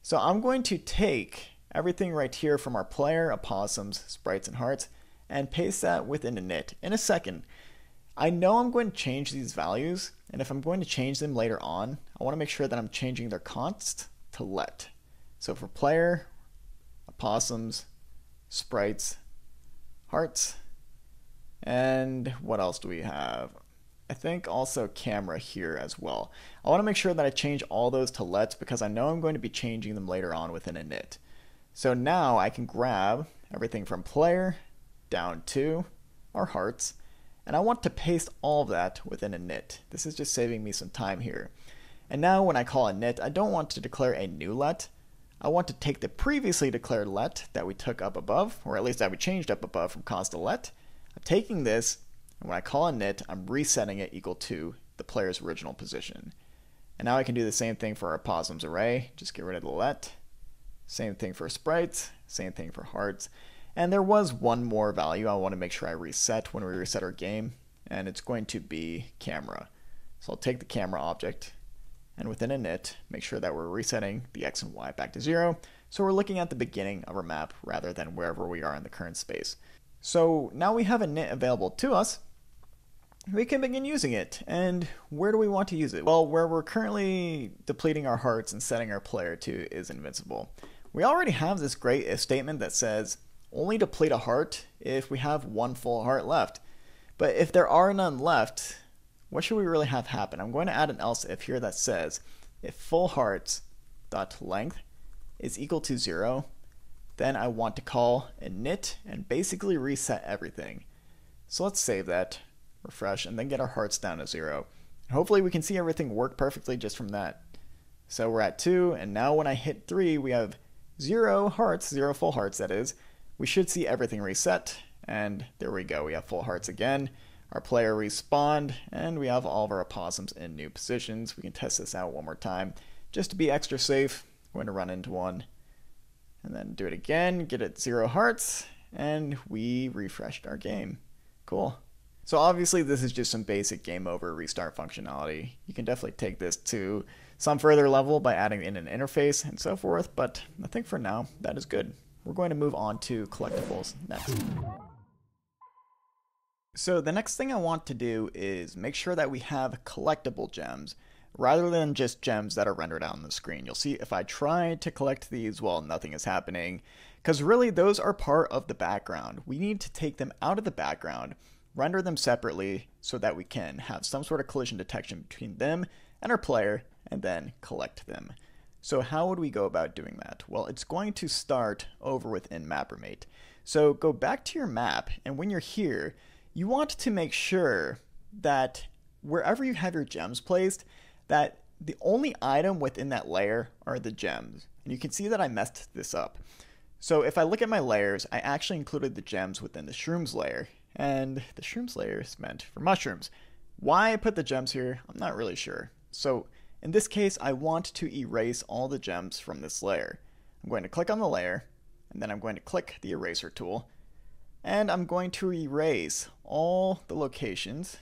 Speaker 1: So I'm going to take everything right here from our player, opossums, sprites, and hearts, and paste that within init in a second. I know I'm going to change these values, and if I'm going to change them later on, I want to make sure that I'm changing their const to let. So for player, opossums, sprites, hearts, and what else do we have? I think also camera here as well. I want to make sure that I change all those to lets because I know I'm going to be changing them later on within init. So now I can grab everything from player down to our hearts, and I want to paste all of that within init. This is just saving me some time here. And now when I call init, I don't want to declare a new let. I want to take the previously declared let that we took up above, or at least that we changed up above from const to let. I'm taking this, and when I call init, I'm resetting it equal to the player's original position. And now I can do the same thing for our opossums array, just get rid of the let. Same thing for sprites, same thing for hearts. And there was one more value I want to make sure I reset when we reset our game, and it's going to be camera. So I'll take the camera object, and within init, make sure that we're resetting the x and y back to 0, so we're looking at the beginning of our map rather than wherever we are in the current space. So now we have init available to us, we can begin using it. And where do we want to use it? Well, where we're currently depleting our hearts and setting our player to is invincible. We already have this great if statement that says only deplete a heart if we have one full heart left. But if there are none left, what should we really have happen? I'm going to add an else if here that says if full hearts dot length is equal to 0, then I want to call init and basically reset everything. So let's save that, refresh, and then get our hearts down to 0. Hopefully we can see everything work perfectly just from that. So we're at 2, and now when I hit 3, we have 0 hearts, 0 full hearts that is. We should see everything reset, and there we go, we have full hearts again. Our player respawned, and we have all of our opossums in new positions. We can test this out one more time. Just to be extra safe, I'm going to run into one, and then do it again, get it 0 hearts, and we refreshed our game. Cool. So obviously this is just some basic game over restart functionality. You can definitely take this to some further level by adding in an interface and so forth, but I think for now that is good. We're going to move on to collectibles next. So the next thing I want to do is make sure that we have collectible gems rather than just gems that are rendered out on the screen. You'll see if I try to collect these, well, nothing is happening, because really those are part of the background. We need to take them out of the background, render them separately so that we can have some sort of collision detection between them and our player, and then collect them. So how would we go about doing that? Well, it's going to start over within MapperMate. So go back to your map, and when you're here, you want to make sure that wherever you have your gems placed, that the only item within that layer are the gems. And you can see that I messed this up. So if I look at my layers, I actually included the gems within the shrooms layer, and the shrooms layer is meant for mushrooms. Why I put the gems here, I'm not really sure. So in this case, I want to erase all the gems from this layer. I'm going to click on the layer, and then I'm going to click the eraser tool, and I'm going to erase all the locations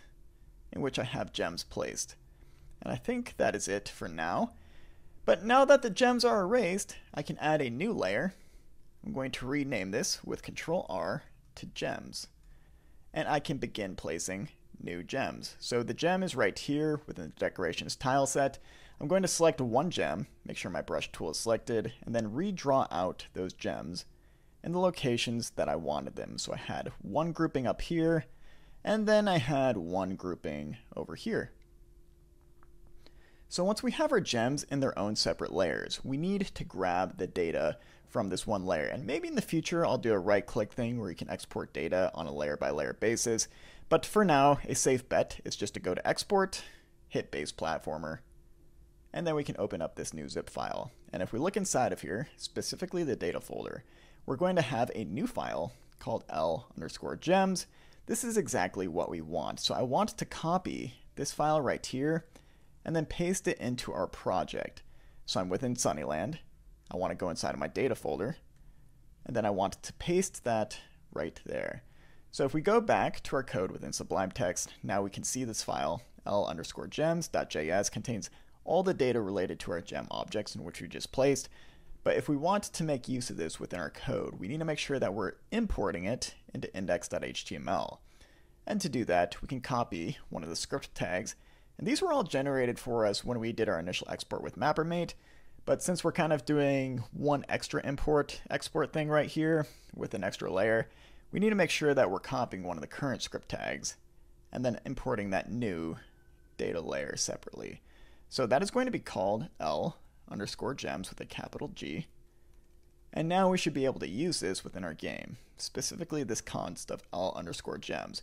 Speaker 1: in which I have gems placed. And I think that is it for now. But now that the gems are erased, I can add a new layer. I'm going to rename this with Control R to gems. And I can begin placing new gems. So the gem is right here within the decorations tile set. I'm going to select one gem, make sure my brush tool is selected, and then redraw out those gems in the locations that I wanted them. So I had one grouping up here, and then I had one grouping over here. So once we have our gems in their own separate layers, we need to grab the data from this one layer. And maybe in the future I'll do a right-click thing where you can export data on a layer-by-layer basis. But for now, a safe bet is just to go to Export, hit Base Platformer, and then we can open up this new zip file. And if we look inside of here, specifically the data folder, we're going to have a new file called L_gems. This is exactly what we want. So I want to copy this file right here and then paste it into our project. So I'm within Sunnyland. I want to go inside of my data folder, and then I want to paste that right there. So if we go back to our code within Sublime Text, now we can see this file, L_gems.js, contains all the data related to our gem objects in which we just placed. But if we want to make use of this within our code, we need to make sure that we're importing it into index.html. And to do that, we can copy one of the script tags. And these were all generated for us when we did our initial export with MapperMate. But since we're kind of doing one extra export thing right here with an extra layer, we need to make sure that we're copying one of the current script tags and then importing that new data layer separately. So that is going to be called L_gems with a capital G. And now we should be able to use this within our game, specifically this const of L_gems.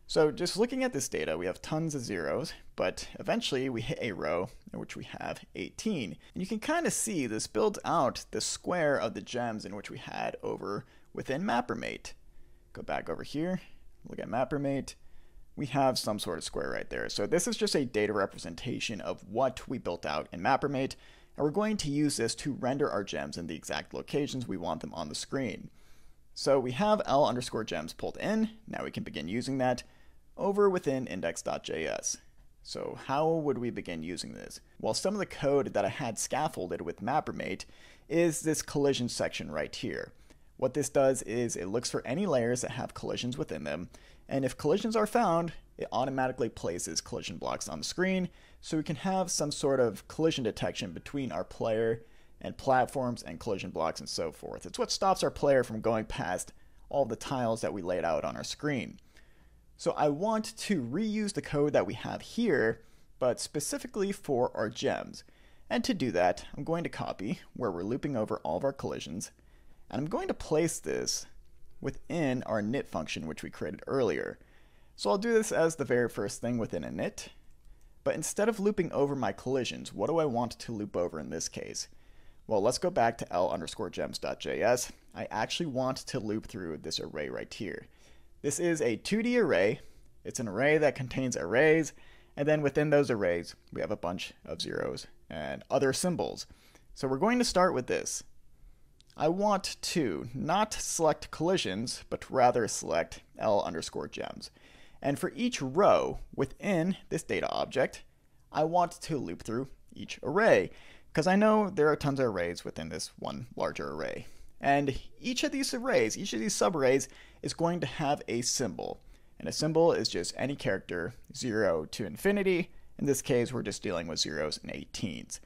Speaker 1: So just looking at this data, we have tons of zeros, but eventually we hit a row in which we have 18. And you can kind of see this builds out the square of the gems in which we had over within MapperMate. Go back over here, look at MapperMate. We have some sort of square right there. So this is just a data representation of what we built out in MapperMate, and we're going to use this to render our gems in the exact locations we want them on the screen. So we have L_gems pulled in. Now we can begin using that over within index.js. So how would we begin using this? Well, some of the code that I had scaffolded with MapperMate is this collision section right here. What this does is it looks for any layers that have collisions within them, and if collisions are found, it automatically places collision blocks on the screen, so we can have some sort of collision detection between our player and platforms and collision blocks and so forth. It's what stops our player from going past all the tiles that we laid out on our screen. So I want to reuse the code that we have here, but specifically for our gems. And to do that, I'm going to copy where we're looping over all of our collisions, and I'm going to place this within our init function which we created earlier. So I'll do this as the very first thing within init, but instead of looping over my collisions, what do I want to loop over in this case? Well, let's go back to L_gems.js. I actually want to loop through this array right here. This is a 2D array. It's an array that contains arrays, and then within those arrays, we have a bunch of zeros and other symbols. So we're going to start with this. I want to not select collisions, but rather select L_gems. And for each row within this data object, I want to loop through each array, because I know there are tons of arrays within this one larger array. And each of these arrays, each of these subarrays, is going to have a symbol. And a symbol is just any character 0 to infinity. In this case, we're just dealing with zeros and 18s.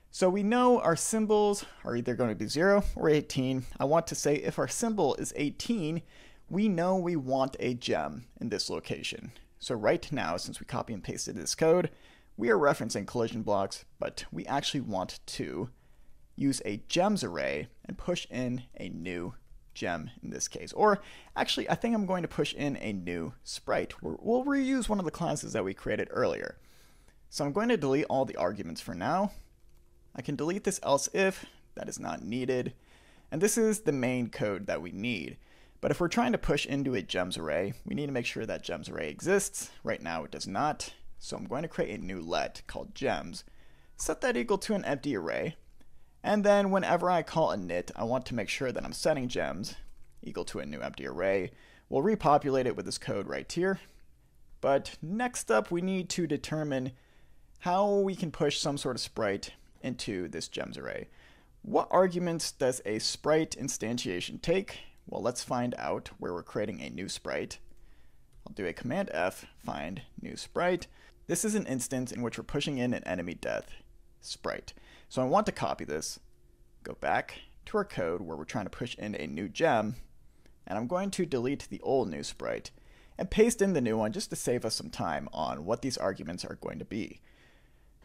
Speaker 1: So we know our symbols are either going to be 0 or 18. I want to say if our symbol is 18, we know we want a gem in this location. So right now, since we copy and pasted this code, we are referencing collision blocks, but we actually want to use a gems array and push in a new gem in this case. Or actually, I think I'm going to push in a new sprite. We'll reuse one of the classes that we created earlier. So I'm going to delete all the arguments for now. I can delete this else if, that is not needed. And this is the main code that we need. But if we're trying to push into a gems array, we need to make sure that gems array exists. Right now it does not. So I'm going to create a new let called gems. Set that equal to an empty array. And then whenever I call init, I want to make sure that I'm setting gems equal to a new empty array. We'll repopulate it with this code right here. But next up, we need to determine how we can push some sort of sprite into this gems array. What arguments does a sprite instantiation take? Well, let's find out where we're creating a new sprite. I'll do a command F, find new sprite. This is an instance in which we're pushing in an enemy death sprite. So I want to copy this, go back to our code where we're trying to push in a new gem, and I'm going to delete the old new sprite and paste in the new one just to save us some time on what these arguments are going to be.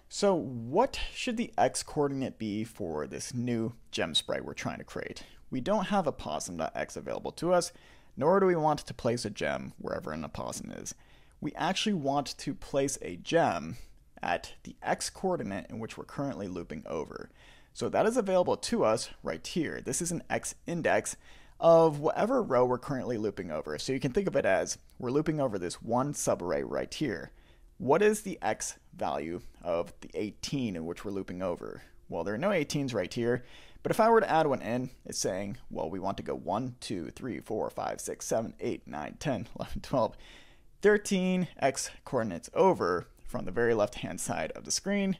Speaker 1: So what should the x coordinate be for this new gem sprite we're trying to create? We don't have a possum.x available to us, nor do we want to place a gem wherever an opossum is. We actually want to place a gem at the x coordinate in which we're currently looping over. So that is available to us right here. This is an x index of whatever row we're currently looping over. So you can think of it as we're looping over this one subarray right here. What is the x value of the 18 in which we're looping over? Well, there are no 18s right here, but if I were to add one in, it's saying, well, we want to go 1, 2, 3, 4, 5, 6, 7, 8, 9, 10, 11, 12, 13 x coordinates over from the very left-hand side of the screen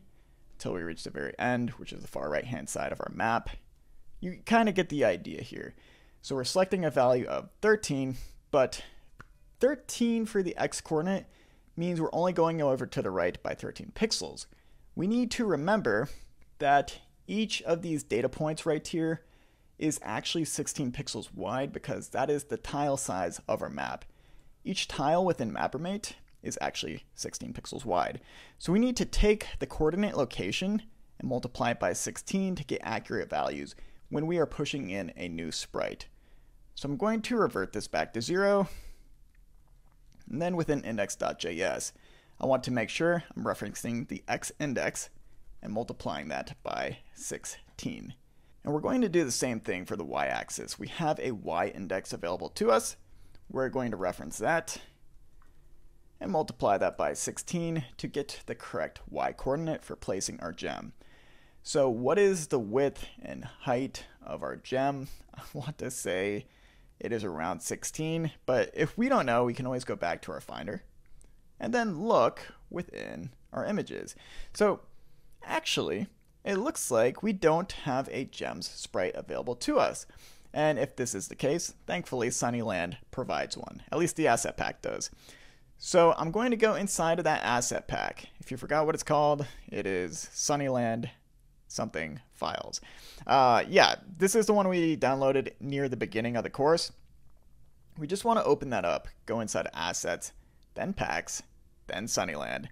Speaker 1: until we reach the very end, which is the far right-hand side of our map. You kind of get the idea here. So we're selecting a value of 13, but 13 for the x coordinate means we're only going over to the right by 13 pixels. We need to remember that each of these data points right here is actually 16 pixels wide because that is the tile size of our map. Each tile within MapperMate is actually 16 pixels wide. So we need to take the coordinate location and multiply it by 16 to get accurate values when we are pushing in a new sprite. So I'm going to revert this back to 0. And then within index.js, I want to make sure I'm referencing the x index and multiplying that by 16. And we're going to do the same thing for the y-axis. We have a y-index available to us. We're going to reference that and multiply that by 16 to get the correct y-coordinate for placing our gem. So what is the width and height of our gem? I want to say it is around 16, but if we don't know, we can always go back to our Finder and then look within our images. So actually, it looks like we don't have a gems sprite available to us. And if this is the case, thankfully Sunnyland provides one. At least the asset pack does. So I'm going to go inside of that asset pack. If you forgot what it's called, it is Sunnyland something files. Yeah, this is the one we downloaded near the beginning of the course. We just want to open that up, go inside Assets, then Packs, then Sunnyland,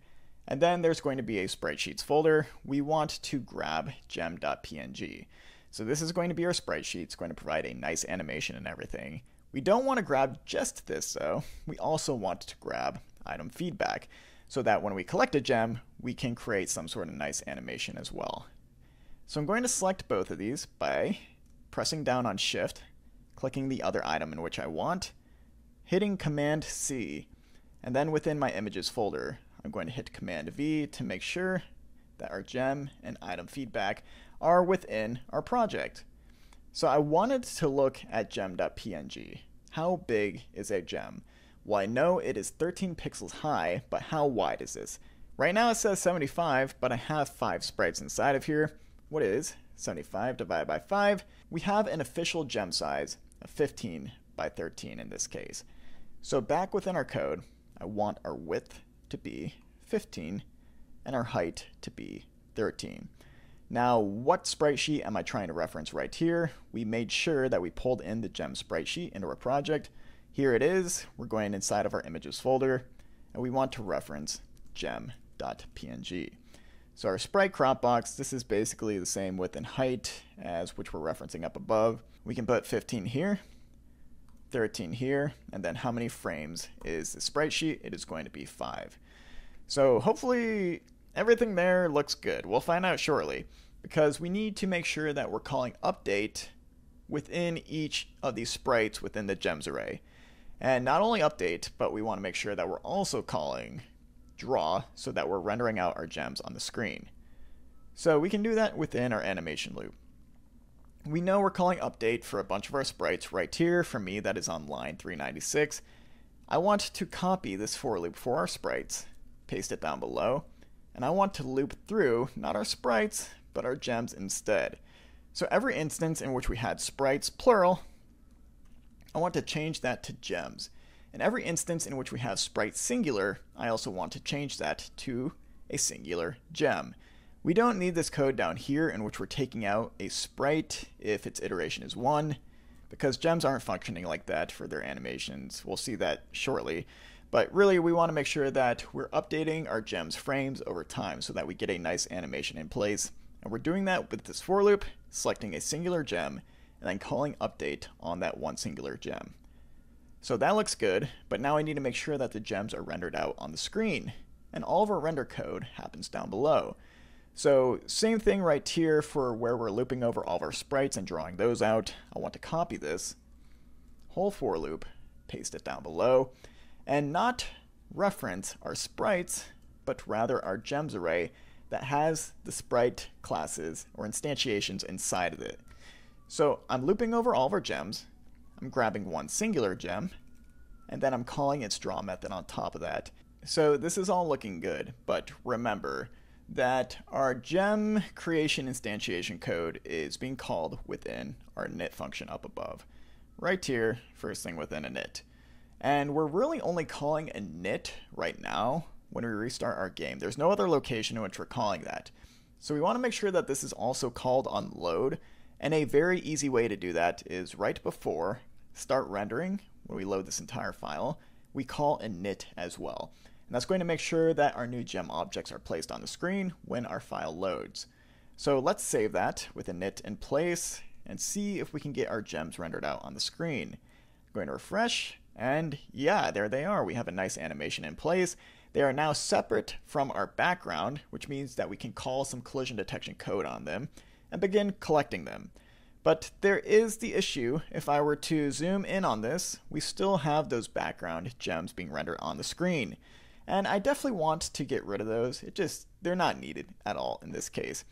Speaker 1: and then there's going to be a Sprite Sheets folder. We want to grab gem.png. So this is going to be our sprite sheet. It's going to provide a nice animation and everything. We don't want to grab just this though. We also want to grab item feedback so that when we collect a gem, we can create some sort of nice animation as well. So I'm going to select both of these by pressing down on Shift, clicking the other item in which I want, hitting Command C, and then within my images folder, I'm going to hit Command V to make sure that our gem and item feedback are within our project. So I wanted to look at gem.png. How big is a gem? Well, I know it is 13 pixels high, but how wide is this? Right now it says 75, but I have 5 sprites inside of here. What is 75 divided by 5? We have an official gem size of 15 by 13 in this case. So back within our code, I want our width to be 15 and our height to be 13. Now, what sprite sheet am I trying to reference right here? We made sure that we pulled in the gem sprite sheet into our project. Here it is. We're going inside of our images folder, and we want to reference gem.png. So our sprite crop box, this is basically the same width and height as which we're referencing up above. We can put 15 here, 13 here, and then how many frames is the sprite sheet? It is going to be 5. So hopefully everything there looks good. We'll find out shortly because we need to make sure that we're calling update within each of these sprites within the gems array. And not only update, but we want to make sure that we're also calling draw so that we're rendering out our gems on the screen. So we can do that within our animation loop. we know we're calling update for a bunch of our sprites right here. For me, that is on line 396. I want to copy this for loop for our sprites, paste it down below, and I want to loop through not our sprites, but our gems instead. So every instance in which we had sprites, plural, I want to change that to gems. And every instance in which we have sprite singular, I also want to change that to a singular gem. We don't need this code down here in which we're taking out a sprite if its iteration is 1, because gems aren't functioning like that for their animations. We'll see that shortly. But really, we want to make sure that we're updating our gems frames over time so that we get a nice animation in place. And we're doing that with this for loop, selecting a singular gem, and then calling update on that one singular gem. So that looks good, but now I need to make sure that the gems are rendered out on the screen. And all of our render code happens down below. So same thing right here for where we're looping over all of our sprites and drawing those out. I want to copy this whole for loop, paste it down below, and not reference our sprites, but rather our gems array that has the sprite classes or instantiations inside of it. So I'm looping over all of our gems, I'm grabbing one singular gem, and then I'm calling its draw method on top of that. So this is all looking good, but remember that our gem creation instantiation code is being called within our init function up above. Right here, first thing within init. And we're really only calling init right now when we restart our game. There's no other location in which we're calling that. So we want to make sure that this is also called on load, and a very easy way to do that is right before start rendering, when we load this entire file, we call init as well. And that's going to make sure that our new gem objects are placed on the screen when our file loads. So let's save that with init in place and see if we can get our gems rendered out on the screen. I'm going to refresh, and yeah, there they are. We have a nice animation in place. They are now separate from our background, which means that we can call some collision detection code on them and begin collecting them. But there is the issue. If I were to zoom in on this, we still have those background gems being rendered on the screen. And I definitely want to get rid of those. They're not needed at all in this case.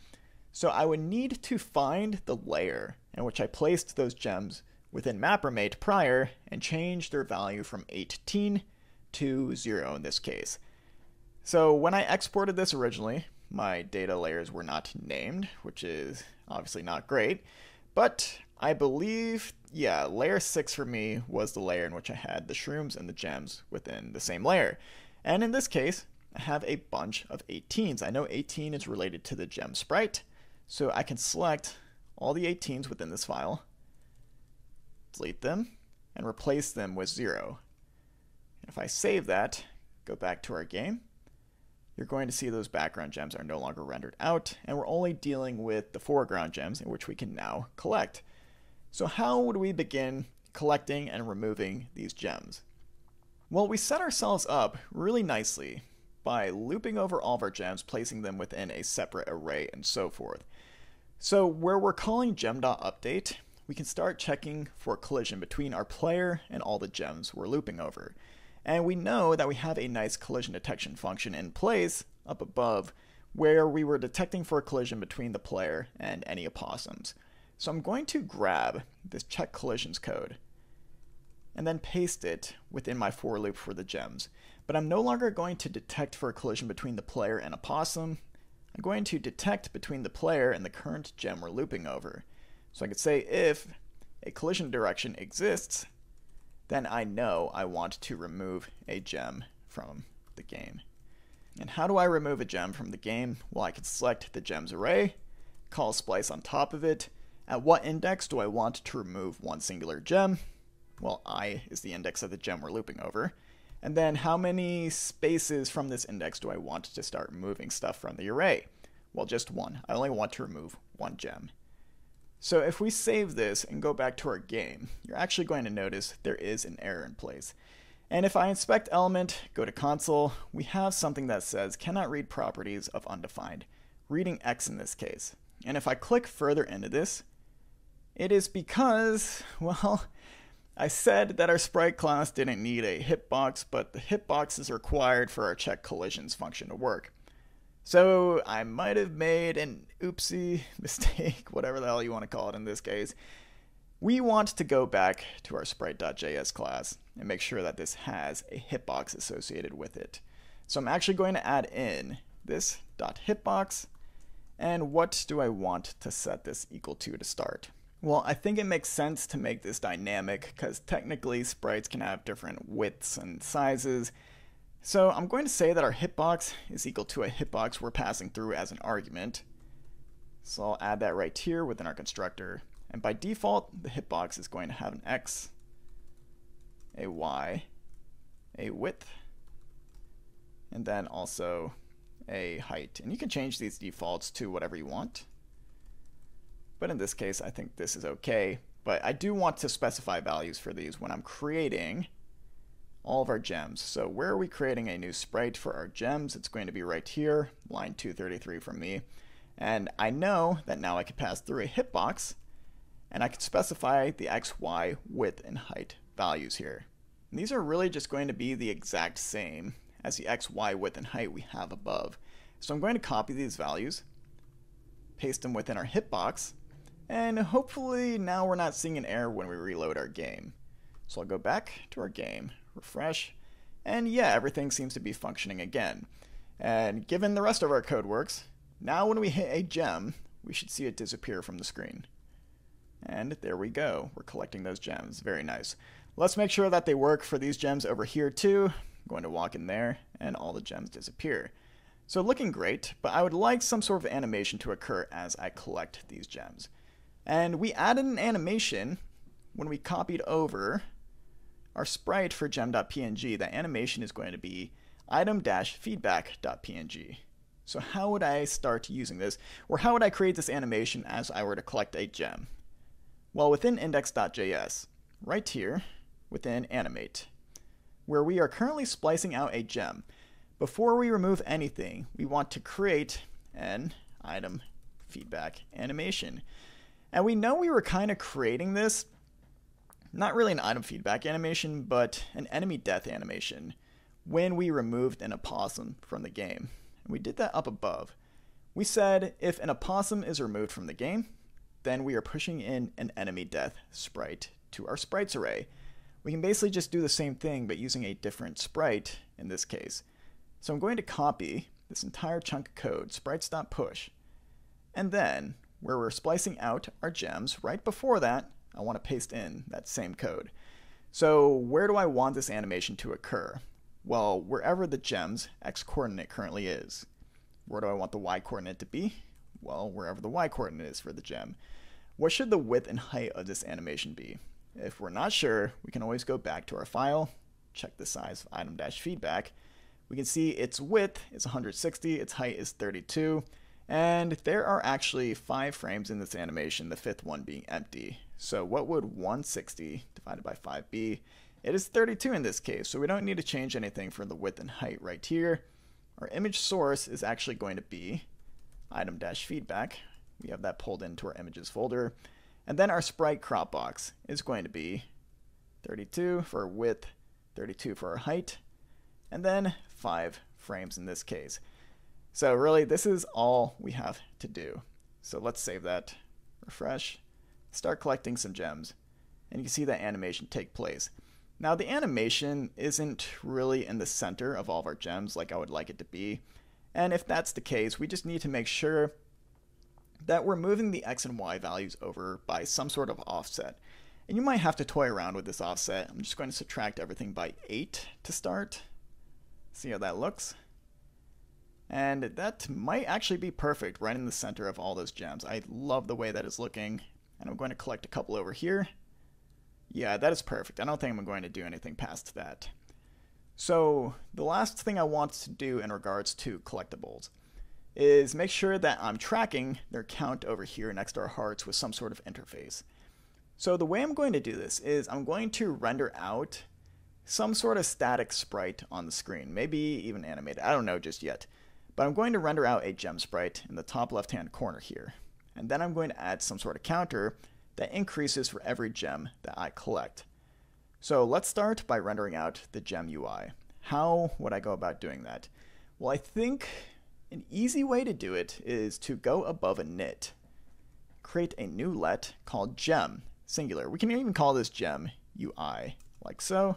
Speaker 1: So I would need to find the layer in which I placed those gems within MapperMate prior and change their value from 18 to 0 in this case. So when I exported this originally, my data layers were not named, which is obviously not great. But I believe, yeah, layer 6 for me was the layer in which I had the shrooms and the gems within the same layer. And in this case, I have a bunch of 18s. I know 18 is related to the gem sprite, so I can select all the 18s within this file, delete them, and replace them with 0. And if I save that, go back to our game, you're going to see those background gems are no longer rendered out, and we're only dealing with the foreground gems in which we can now collect. So how would we begin collecting and removing these gems? Well, we set ourselves up really nicely by looping over all of our gems, placing them within a separate array, and so forth. So where we're calling gem.update, we can start checking for collision between our player and all the gems we're looping over. And we know that we have a nice collision detection function in place up above where we were detecting for a collision between the player and any opossums. So I'm going to grab this check collisions code and then paste it within my for loop for the gems. But I'm no longer going to detect for a collision between the player and opossum. I'm going to detect between the player and the current gem we're looping over. So I could say if a collision direction exists, then I know I want to remove a gem from the game. And how do I remove a gem from the game? Well, I can select the gems array, call splice on top of it. At what index do I want to remove one singular gem? Well, I is the index of the gem we're looping over. And then how many spaces from this index do I want to start moving stuff from the array? Well, just one. I only want to remove one gem. So if we save this and go back to our game, you're actually going to notice there is an error in place. And if I inspect element, go to console, we have something that says cannot read properties of undefined, reading X in this case. And if I click further into this, it is because, well, I said that our sprite class didn't need a hitbox, but the hitbox is required for our check collisions function to work. So I might have made an oopsie mistake, whatever the hell you want to call it in this case. We want to go back to our sprite.js class and make sure that this has a hitbox associated with it. So I'm actually going to add in this .hitbox, and what do I want to set this equal to start? Well, I think it makes sense to make this dynamic because technically sprites can have different widths and sizes. So I'm going to say that our hitbox is equal to a hitbox we're passing through as an argument. So I'll add that right here within our constructor. And by default, the hitbox is going to have an X, a Y, a width, and then also a height. And you can change these defaults to whatever you want. But in this case, I think this is okay. But I do want to specify values for these when I'm creating all of our gems. So where are we creating a new sprite for our gems? It's going to be right here, line 233 from me. And I know that now I can pass through a hitbox, and I can specify the X, Y, width, and height values here. And these are really just going to be the exact same as the X, Y, width, and height we have above. So I'm going to copy these values, paste them within our hitbox, and hopefully now we're not seeing an error when we reload our game. So I'll go back to our game, refresh, and yeah, everything seems to be functioning again. And given the rest of our code works, now when we hit a gem, we should see it disappear from the screen. And there we go. We're collecting those gems. Very nice. Let's make sure that they work for these gems over here too. I'm going to walk in there and all the gems disappear. So looking great, but I would like some sort of animation to occur as I collect these gems. And we added an animation when we copied over our sprite for gem.png. That animation is going to be item-feedback.png. So how would I start using this? Or how would I create this animation as I were to collect a gem? Well, within index.js, right here, within animate, where we are currently splicing out a gem, before we remove anything, we want to create an item feedback animation. And we know we were kind of creating this, not really an item feedback animation, but an enemy death animation when we removed an opossum from the game. And we did that up above. We said if an opossum is removed from the game, then we are pushing in an enemy death sprite to our sprites array. We can basically just do the same thing but using a different sprite in this case. So I'm going to copy this entire chunk of code, sprites.push, and then where we're splicing out our gems, right before that, I want to paste in that same code. So where do I want this animation to occur? Well, wherever the gem's x coordinate currently is. Where do I want the y coordinate to be? Well, wherever the y coordinate is for the gem. What should the width and height of this animation be? If we're not sure, we can always go back to our file, check the size of item-feedback. We can see its width is 160, its height is 32, and there are actually 5 frames in this animation, the 5th one being empty. So what would 160 divided by 5 be? It is 32 in this case, so we don't need to change anything for the width and height right here. Our image source is actually going to be item-feedback. We have that pulled into our images folder. And then our sprite crop box is going to be 32 for our width, 32 for our height, and then 5 frames in this case. So really, this is all we have to do. So let's save that, refresh, start collecting some gems, and you can see that animation take place. Now the animation isn't really in the center of all of our gems like I would like it to be. And if that's the case, we just need to make sure that we're moving the x and y values over by some sort of offset. And you might have to toy around with this offset. I'm just going to subtract everything by 8 to start. See how that looks. And that might actually be perfect right in the center of all those gems. I love the way that is looking. And I'm going to collect a couple over here. Yeah, that is perfect. I don't think I'm going to do anything past that. So the last thing I want to do in regards to collectibles is make sure that I'm tracking their count over here next to our hearts with some sort of interface. So the way I'm going to do this is I'm going to render out some sort of static sprite on the screen, maybe even animated, I don't know just yet. But I'm going to render out a gem sprite in the top left-hand corner here. And then I'm going to add some sort of counter that increases for every gem that I collect. So let's start by rendering out the gem UI. How would I go about doing that? Well, I think An easy way to do it is to go above a init, create a new let called gem, singular. We can even call this gem UI, like so.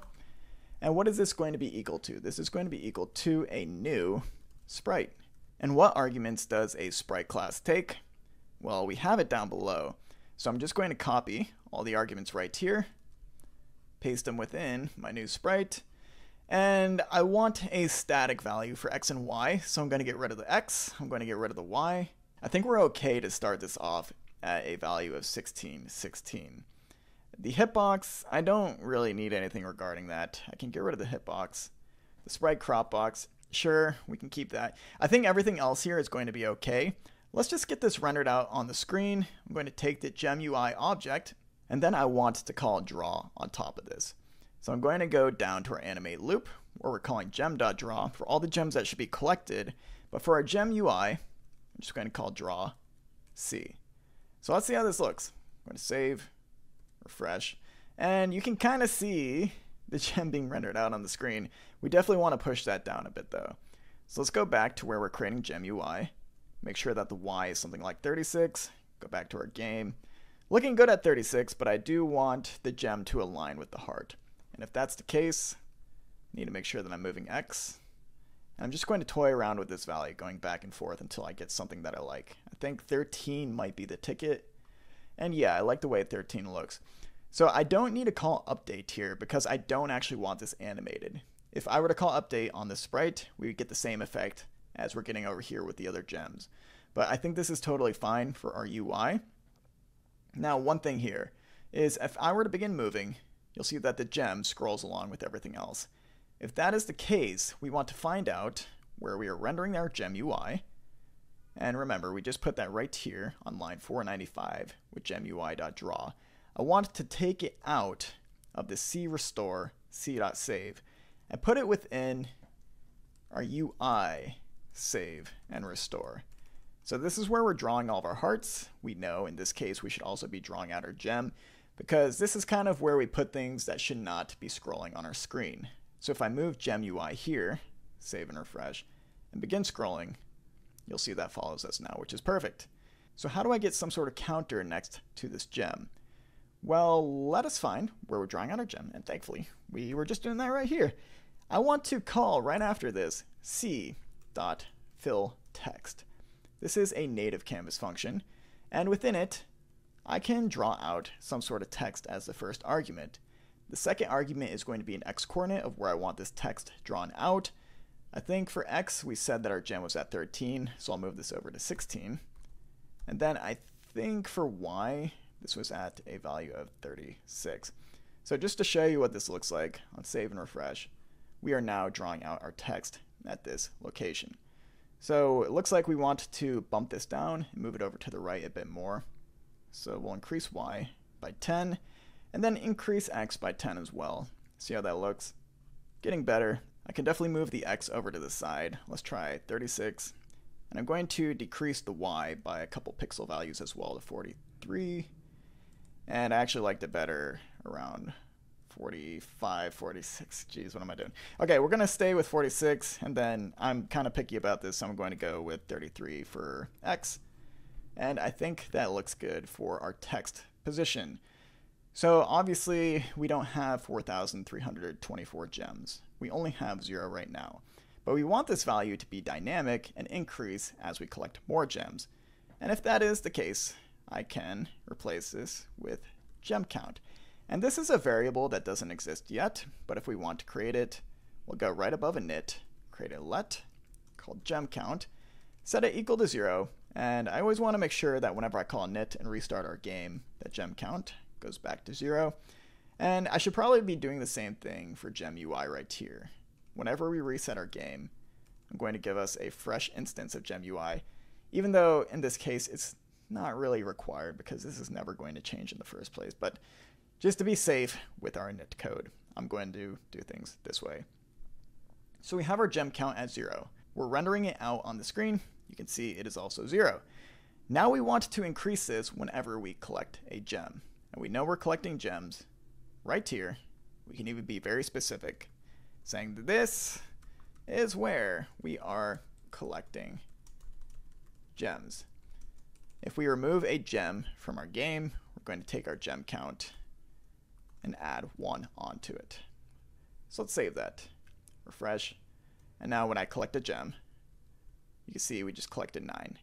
Speaker 1: And what is this going to be equal to? This is going to be equal to a new sprite. And what arguments does a sprite class take? Well, we have it down below. So I'm just going to copy all the arguments right here, paste them within my new sprite, and I want a static value for x and y, so I'm going to get rid of the x, I'm going to get rid of the y. I think we're okay to start this off at a value of 16, 16. The hitbox, I don't really need anything regarding that. I can get rid of the hitbox. The sprite crop box, sure, we can keep that. I think everything else here is going to be okay. Let's just get this rendered out on the screen. I'm going to take the GemUI object, and then I want to call draw on top of this. So I'm going to go down to our animate loop, where we're calling gem.draw for all the gems that should be collected. But for our GemUI, I'm just going to call draw C. So let's see how this looks. I'm going to save, refresh, and you can kind of see the gem being rendered out on the screen. We definitely want to push that down a bit though. So let's go back to where we're creating GemUI. Make sure that the Y is something like 36. Go back to our game. Looking good at 36, but I do want the gem to align with the heart. And if that's the case, I need to make sure that I'm moving X. And I'm just going to toy around with this value, going back and forth until I get something that I like. I think 13 might be the ticket. And yeah, I like the way 13 looks. So I don't need to call update here because I don't actually want this animated. If I were to call update on this sprite, we would get the same effect as we're getting over here with the other gems. But I think this is totally fine for our UI. Now, one thing here is if I were to begin moving, you'll see that the gem scrolls along with everything else. If that is the case, we want to find out where we are rendering our gem UI. And remember, we just put that right here on line 495 with gemui.draw. I want to take it out of the C restore c.save and put it within our UI save and restore. So this is where we're drawing all of our hearts. We know in this case we should also be drawing out our gem because this is kind of where we put things that should not be scrolling on our screen. So if I move gem UI here, save and refresh, and begin scrolling, you'll see that follows us now, which is perfect. So how do I get some sort of counter next to this gem? Well, let us find where we're drawing out our gem, and thankfully we were just doing that right here. I want to call right after this c.fillText. This is a native canvas function, and within it, I can draw out some sort of text as the first argument. The second argument is going to be an x-coordinate of where I want this text drawn out. I think for x, we said that our gem was at 13, so I'll move this over to 16. And then I think for y, this was at a value of 36. So just to show you what this looks like, on save and refresh, we are now drawing out our text at this location. So it looks like we want to bump this down and move it over to the right a bit more. So we'll increase y by 10 and then increase x by 10 as well. See how that looks? Getting better. I can definitely move the x over to the side. Let's try 36. And I'm going to decrease the y by a couple pixel values as well to 43. And I actually liked it better around 45, 46. Geez, what am I doing? Okay, we're going to stay with 46, and then I'm kind of picky about this, so I'm going to go with 33 for x. And I think that looks good for our text position. So obviously, we don't have 4,324 gems. We only have 0 right now. But we want this value to be dynamic and increase as we collect more gems. And if that is the case, I can replace this with gem count. And this is a variable that doesn't exist yet, but if we want to create it, we'll go right above init, create a let called gem count, set it equal to 0, and I always want to make sure that whenever I call init and restart our game, that gem count goes back to 0. And I should probably be doing the same thing for gem UI right here. Whenever we reset our game, I'm going to give us a fresh instance of gem UI, even though in this case it's not really required because this is never going to change in the first place. But just to be safe with our init code, I'm going to do things this way. So we have our gem count at 0. We're rendering it out on the screen. You can see it is also 0. Now we want to increase this whenever we collect a gem. And we know we're collecting gems right here. We can even be very specific, saying that this is where we are collecting gems. If we remove a gem from our game, we're going to take our gem count and add 1 onto it. So let's save that. Refresh. And now when I collect a gem, you can see we just collected 9.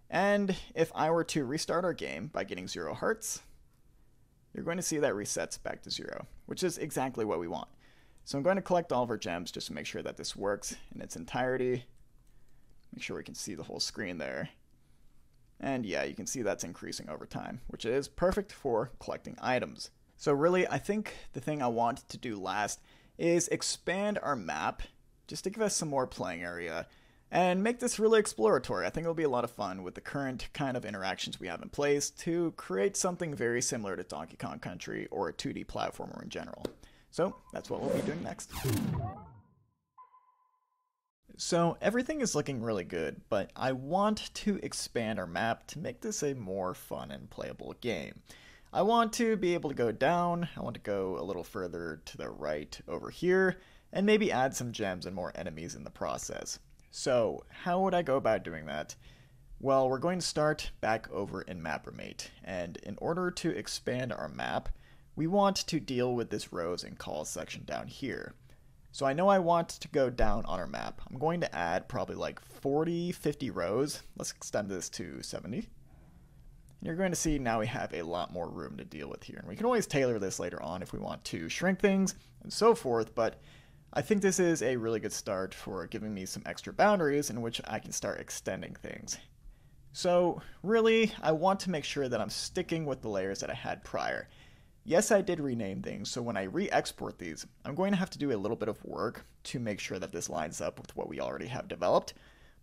Speaker 1: And if I were to restart our game by getting 0 hearts, you're going to see that resets back to 0, which is exactly what we want. So I'm going to collect all of our gems just to make sure that this works in its entirety. Make sure we can see the whole screen there. And yeah, you can see that's increasing over time, which is perfect for collecting items. So really, I think the thing I want to do last is expand our map just to give us some more playing area and make this really exploratory. I think it'll be a lot of fun with the current kind of interactions we have in place to create something very similar to Donkey Kong Country or a 2D platformer in general. So that's what we'll be doing next. So everything is looking really good, but I want to expand our map to make this a more fun and playable game. I want to be able to go down, I want to go a little further to the right over here, and maybe add some gems and more enemies in the process. So how would I go about doing that? Well, we're going to start back over in Mappermate, and in order to expand our map, we want to deal with this rows and calls section down here. So I know I want to go down on our map. I'm going to add probably like 40, 50 rows. Let's extend this to 70. And you're going to see now we have a lot more room to deal with here. And we can always tailor this later on if we want to shrink things and so forth, but I think this is a really good start for giving me some extra boundaries in which I can start extending things. So really, I want to make sure that I'm sticking with the layers that I had prior. Yes, I did rename things, so when I re-export these, I'm going to have to do a little bit of work to make sure that this lines up with what we already have developed,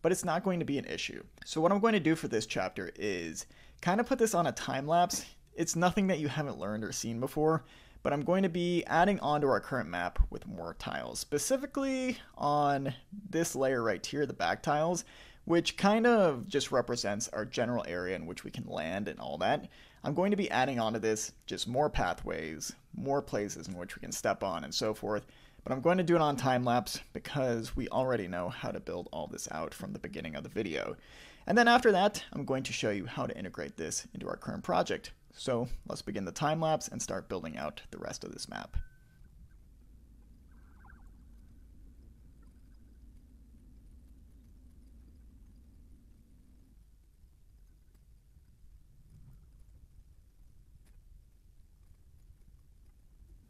Speaker 1: but it's not going to be an issue. So what I'm going to do for this chapter is kind of put this on a time lapse. It's nothing that you haven't learned or seen before, but I'm going to be adding onto our current map with more tiles, specifically on this layer right here, the back tiles, which kind of just represents our general area in which we can land and all that. I'm going to be adding onto this just more pathways, more places in which we can step on and so forth, but I'm going to do it on time lapse because we already know how to build all this out from the beginning of the video. And then after that, I'm going to show you how to integrate this into our current project. So let's begin the time lapse and start building out the rest of this map.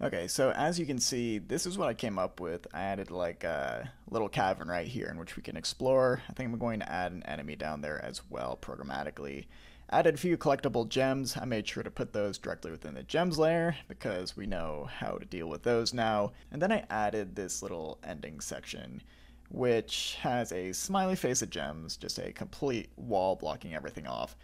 Speaker 1: Okay, so as you can see, this is what I came up with. I added like a little cavern right here in which we can explore. I think I'm going to add an enemy down there as well programmatically. Added a few collectible gems. I made sure to put those directly within the gems layer because we know how to deal with those now. And then I added this little ending section which has a smiley face of gems, just a complete wall blocking everything off.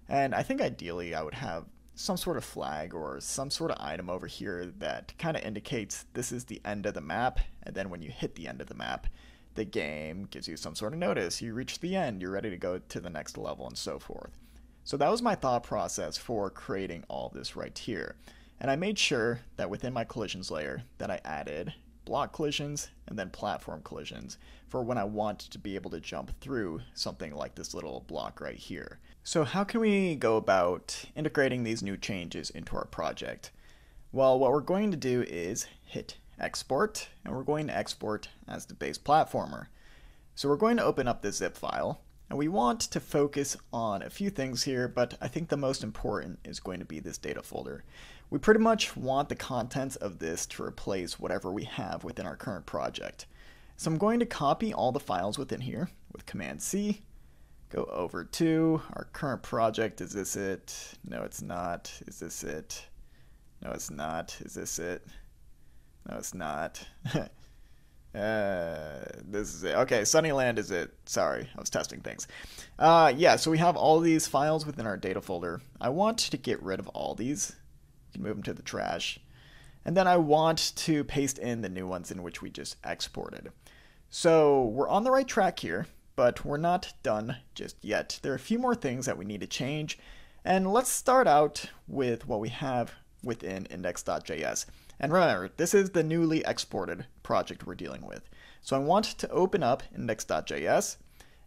Speaker 1: And I think ideally I would have some sort of flag or some sort of item over here that kind of indicates this is the end of the map, and then when you hit the end of the map, the game gives you some sort of notice. You reached the end, you're ready to go to the next level, and so forth. So that was my thought process for creating all this right here. And I made sure that within my collisions layer that I added block collisions and then platform collisions for when I want to be able to jump through something like this little block right here. So how can we go about integrating these new changes into our project? Well, what we're going to do is hit export, and we're going to export as the base platformer. So we're going to open up this zip file, and we want to focus on a few things here, but I think the most important is going to be this data folder. We pretty much want the contents of this to replace whatever we have within our current project. So I'm going to copy all the files within here with Command C, go over to our current project. Is this it? No, it's not. Is this it? No, it's not. Is this it? No, it's not. This is it. Okay, Sunnyland is it. Sorry, I was testing things. Yeah, so we have all these files within our data folder. I want to get rid of all these. You can move them to the trash. And then I want to paste in the new ones in which we just exported. So we're on the right track here, but we're not done just yet. There are a few more things that we need to change. And let's start out with what we have within index.js. And remember, this is the newly exported project we're dealing with. So I want to open up index.js,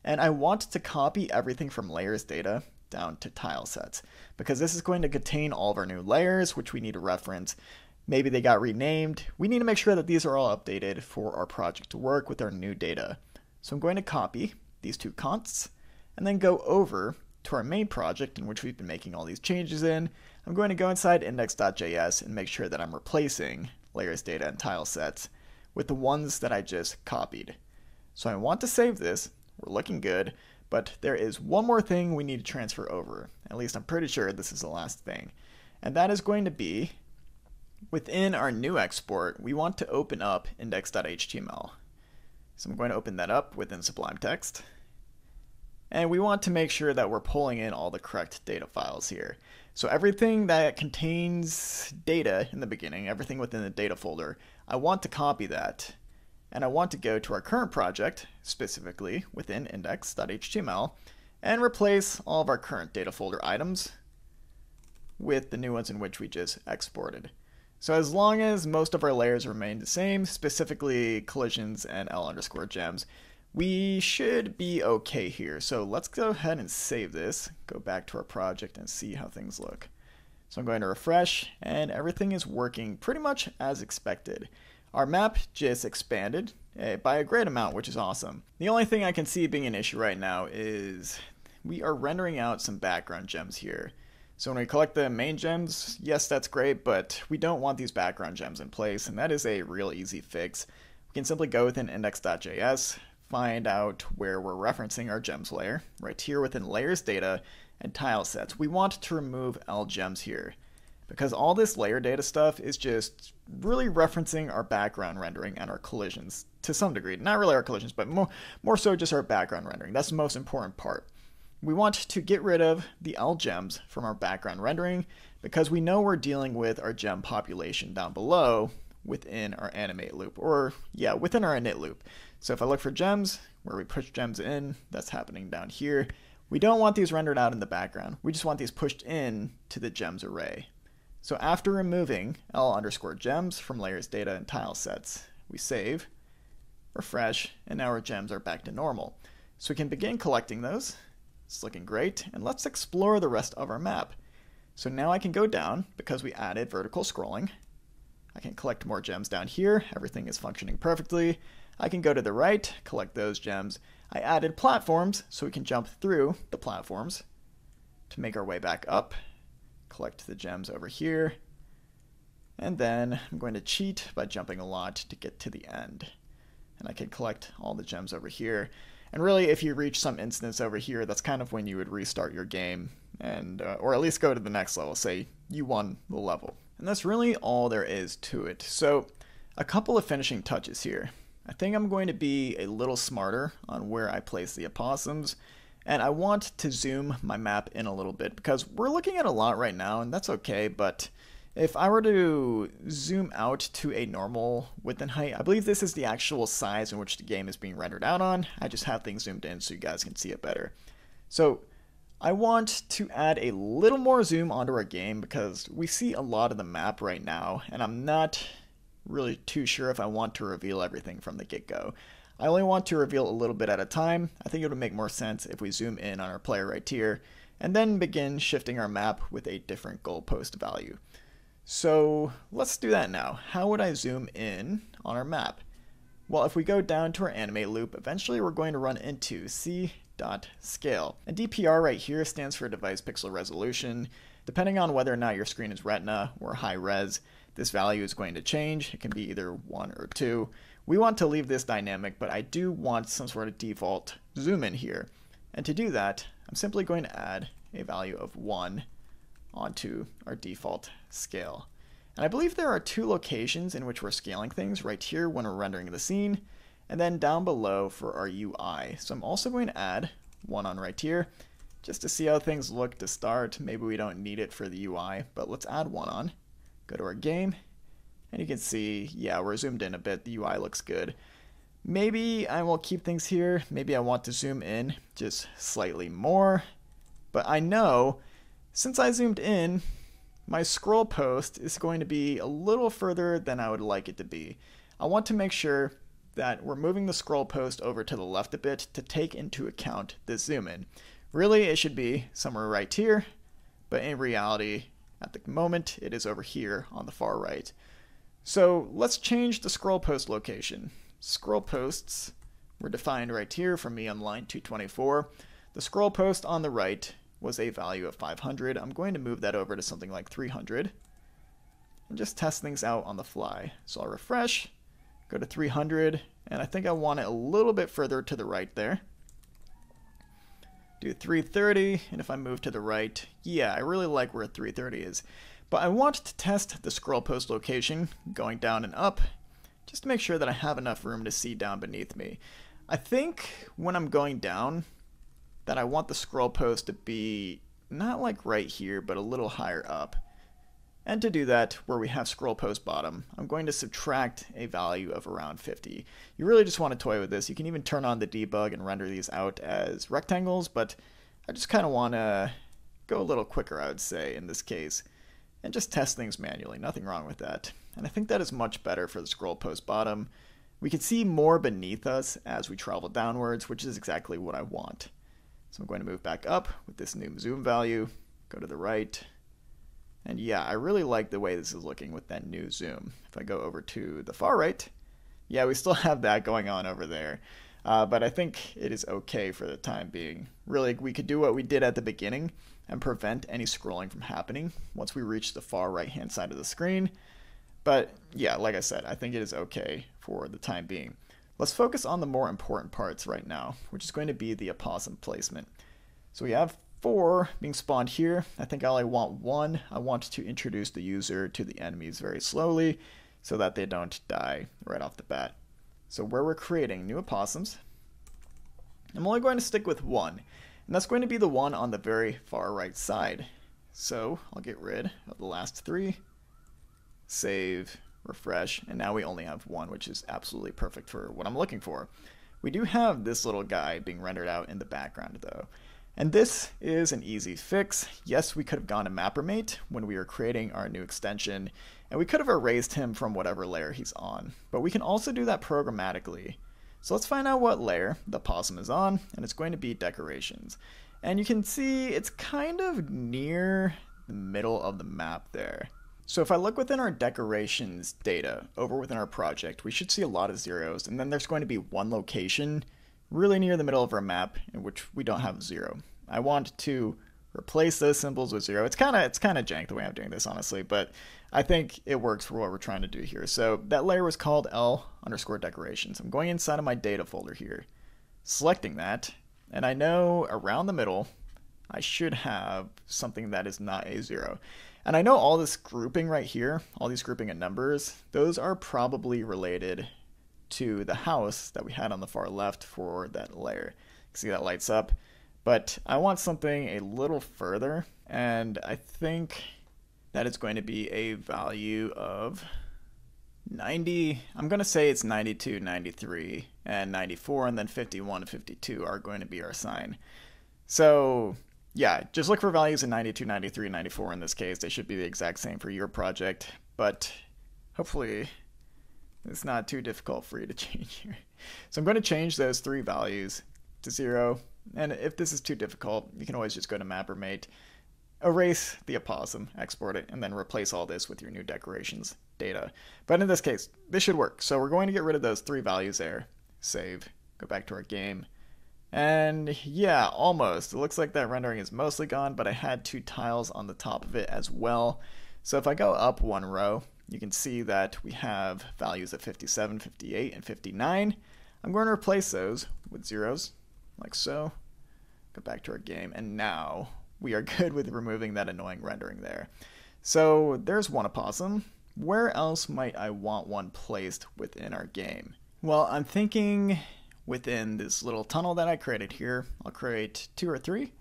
Speaker 1: And I want to copy everything from layers data down to tile sets, because this is going to contain all of our new layers, which we need to reference. Maybe they got renamed. We need to make sure that these are all updated for our project to work with our new data. So I'm going to copy these two consts and then go over to our main project in which we've been making all these changes in. I'm going to go inside index.js and make sure that I'm replacing layers data and tile sets with the ones that I just copied. So I want to save this. We're looking good, but there is one more thing we need to transfer over. At least I'm pretty sure this is the last thing. And that is going to be within our new export, we want to open up index.html. So I'm going to open that up within Sublime Text. And we want to make sure that we're pulling in all the correct data files here. So everything that contains data in the beginning, everything within the data folder, I want to copy that. And I want to go to our current project, specifically within index.html, and replace all of our current data folder items with the new ones in which we just exported. So as long as most of our layers remain the same, specifically collisions and L_gems, we should be okay here. So let's go ahead and save this, go back to our project and see how things look. So I'm going to refresh and everything is working pretty much as expected. Our map just expanded by a great amount, which is awesome. The only thing I can see being an issue right now is we are rendering out some background gems here. So when we collect the main gems, yes, that's great, but we don't want these background gems in place, and that is a real easy fix. We can simply go within index.js, find out where we're referencing our gems layer, right here within layers data and tile sets. We want to remove L_gems here, because all this layer data stuff is just really referencing our background rendering and our collisions to some degree. Not really our collisions, but more so just our background rendering. That's the most important part. We want to get rid of the L_gems from our background rendering because we know we're dealing with our gem population down below within our animate loop, or yeah, within our init loop. So if I look for gems, where we push gems in, that's happening down here. We don't want these rendered out in the background. We just want these pushed in to the gems array. So after removing L_gems from layers data and tile sets, we save, refresh, and now our gems are back to normal. So we can begin collecting those. It's looking great, and let's explore the rest of our map. So now I can go down because we added vertical scrolling. I can collect more gems down here. Everything is functioning perfectly. I can go to the right, collect those gems. I added platforms so we can jump through the platforms to make our way back up. Collect the gems over here. And then I'm going to cheat by jumping a lot to get to the end. And I can collect all the gems over here. And really, if you reach some instance over here, that's kind of when you would restart your game, and or at least go to the next level, say you won the level. And that's really all there is to it. So a couple of finishing touches here. I think I'm going to be a little smarter on where I place the opossums, and I want to zoom my map in a little bit because we're looking at a lot right now, and that's okay, but if I were to zoom out to a normal width and height, I believe this is the actual size in which the game is being rendered out on. I just have things zoomed in so you guys can see it better. So I want to add a little more zoom onto our game because we see a lot of the map right now, and I'm not really too sure if I want to reveal everything from the get-go. I only want to reveal a little bit at a time. I think it would make more sense if we zoom in on our player right here, and then begin shifting our map with a different goalpost value. So let's do that now. How would I zoom in on our map? Well, if we go down to our animate loop, eventually we're going to run into c.scale. And DPR right here stands for device pixel resolution. Depending on whether or not your screen is retina or high res, this value is going to change. It can be either 1 or 2. We want to leave this dynamic, but I do want some sort of default zoom in here. And to do that, I'm simply going to add a value of 1 onto our default scale. And I believe there are 2 locations in which we're scaling things, right here when we're rendering the scene, and then down below for our UI. So I'm also going to add 1 on right here, just to see how things look to start. Maybe we don't need it for the UI, but let's add 1 on. Go to our game, and you can see, yeah, we're zoomed in a bit. The UI looks good. Maybe I will keep things here. Maybe I want to zoom in just slightly more, but I know since I zoomed in, my scroll post is going to be a little further than I would like it to be. I want to make sure that we're moving the scroll post over to the left a bit to take into account the zoom in. Really, it should be somewhere right here, but in reality, at the moment, it is over here on the far right. So let's change the scroll post location. Scroll posts were defined right here for me on line 224. The scroll post on the right was a value of 500. I'm going to move that over to something like 300 and just test things out on the fly. So I'll refresh, go to 300, and I think I want it a little bit further to the right there. Do 330, and if I move to the right, yeah, I really like where 330 is. But I want to test the scroll post location going down and up, just to make sure that I have enough room to see down beneath me. I think when I'm going down, that I want the scroll post to be not like right here, but a little higher up. And to do that, where we have scroll post bottom, I'm going to subtract a value of around 50. You really just want to toy with this. You can even turn on the debug and render these out as rectangles, but I just kind of want to go a little quicker, I would say, in this case, and just test things manually. Nothing wrong with that. And I think that is much better for the scroll post bottom. We can see more beneath us as we travel downwards, which is exactly what I want. So I'm going to move back up with this new zoom value, go to the right, and yeah, I really like the way this is looking with that new zoom. If I go over to the far right, yeah, we still have that going on over there, but I think it is okay for the time being. Really, we could do what we did at the beginning and prevent any scrolling from happening once we reach the far right-hand side of the screen. But yeah, like I said, I think it is okay for the time being. Let's focus on the more important parts right now, which is going to be the opossum placement. So we have 4 being spawned here. I think I only want 1. I want to introduce the user to the enemies very slowly so that they don't die right off the bat. So where we're creating new opossums, I'm only going to stick with 1, and that's going to be the one on the very far right side. So I'll get rid of the last 3, save, refresh, and now we only have 1, which is absolutely perfect for what I'm looking for. We do have this little guy being rendered out in the background though, and this is an easy fix. Yes, we could have gone to MapperMate when we were creating our new extension, and we could have erased him from whatever layer he's on, but we can also do that programmatically. So let's find out what layer the possum is on, and it's going to be decorations. And you can see it's kind of near the middle of the map there. So if I look within our decorations data over within our project, we should see a lot of zeros, and then there's going to be one location really near the middle of our map in which we don't have 0. I want to replace those symbols with 0. It's kind of jank the way I'm doing this, honestly, but I think it works for what we're trying to do here. So that layer was called L_decorations. I'm going inside of my data folder here, selecting that, and I know around the middle I should have something that is not a 0. And I know all this grouping right here, all these grouping of numbers, those are probably related to the house that we had on the far left for that layer. You can see that lights up, but I want something a little further, and I think that is going to be a value of 90. I'm going to say it's 92, 93, and 94, and then 51 and 52 are going to be our sign. So yeah, just look for values in 92, 93, 94 in this case. They should be the exact same for your project, but hopefully it's not too difficult for you to change here. So I'm going to change those 3 values to 0, and if this is too difficult, you can always just go to MapperMate, erase the opossum, export it, and then replace all this with your new decorations data. But in this case, this should work. So we're going to get rid of those 3 values there, save, go back to our game. And yeah, almost. It looks like that rendering is mostly gone, but I had 2 tiles on the top of it as well. So if I go up 1 row, you can see that we have values of 57, 58, and 59. I'm going to replace those with zeros, like so. Go back to our game, and now we are good with removing that annoying rendering there. So there's one opossum. Where else might I want one placed within our game? Well, I'm thinking within this little tunnel that I created here, I'll create 2 or 3.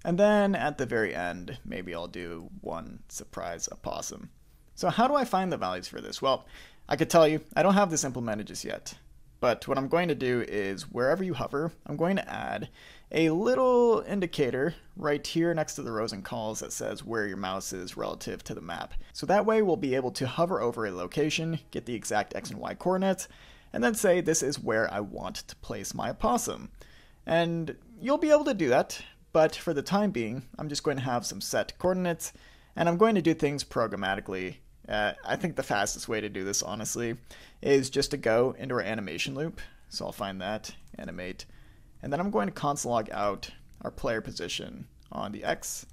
Speaker 1: And then at the very end, maybe I'll do 1 surprise opossum. So how do I find the values for this? Well, I could tell you, I don't have this implemented just yet. But what I'm going to do is wherever you hover, I'm going to add a little indicator right here next to the rows and calls that says where your mouse is relative to the map. So that way we'll be able to hover over a location, get the exact X and Y coordinates, and then say this is where I want to place my opossum. And you'll be able to do that, but for the time being, I'm just going to have some set coordinates, and I'm going to do things programmatically. I think the fastest way to do this, honestly, is just to go into our animation loop. So I'll find that, animate, and then I'm going to console log out our player position on the X,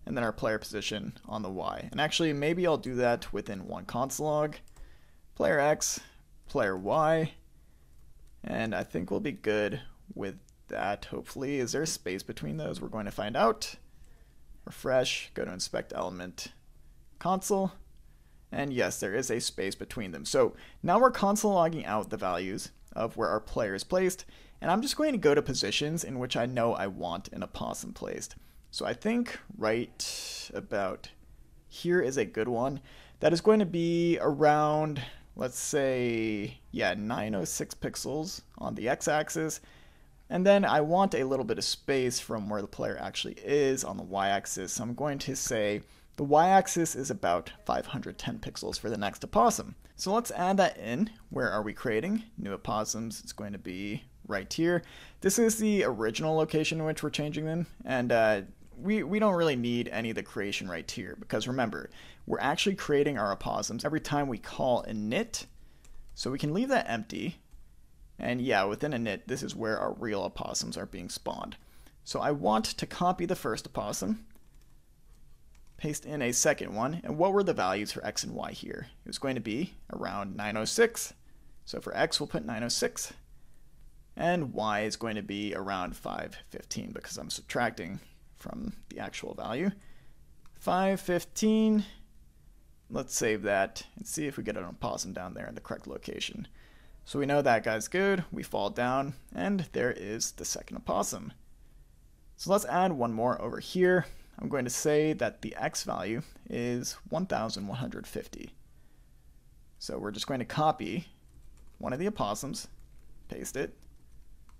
Speaker 1: and then our player position on the Y. And actually, maybe I'll do that within one console log, player X, player Y, and I think we'll be good with that, hopefully. Is there a space between those? We're going to find out. Refresh, go to inspect element, console, and yes, there is a space between them. So now we're console logging out the values of where our player is placed, and I'm just going to go to positions in which I know I want an opossum placed. So I think right about here is a good one. That is going to be around, let's say, 906 pixels on the x-axis. And then I want a little bit of space from where the player actually is on the y-axis. So I'm going to say the y-axis is about 510 pixels for the next opossum. So let's add that in. Where are we creating? New opossums. It's going to be right here. This is the original location in which we're changing them. And we don't really need any of the creation right here, because remember, we're actually creating our opossums every time we call init. So we can leave that empty. And yeah, within init, this is where our real opossums are being spawned. So I want to copy the first opossum, paste in a second one, and what were the values for X and Y here? It was going to be around 906. So for X, we'll put 906. And Y is going to be around 515 because I'm subtracting from the actual value. 515. Let's save that and see if we get an opossum down there in the correct location. So we know that guy's good. We fall down, and there is the second opossum. So let's add one more over here. I'm going to say that the X value is 1150. So we're just going to copy one of the opossums, paste it,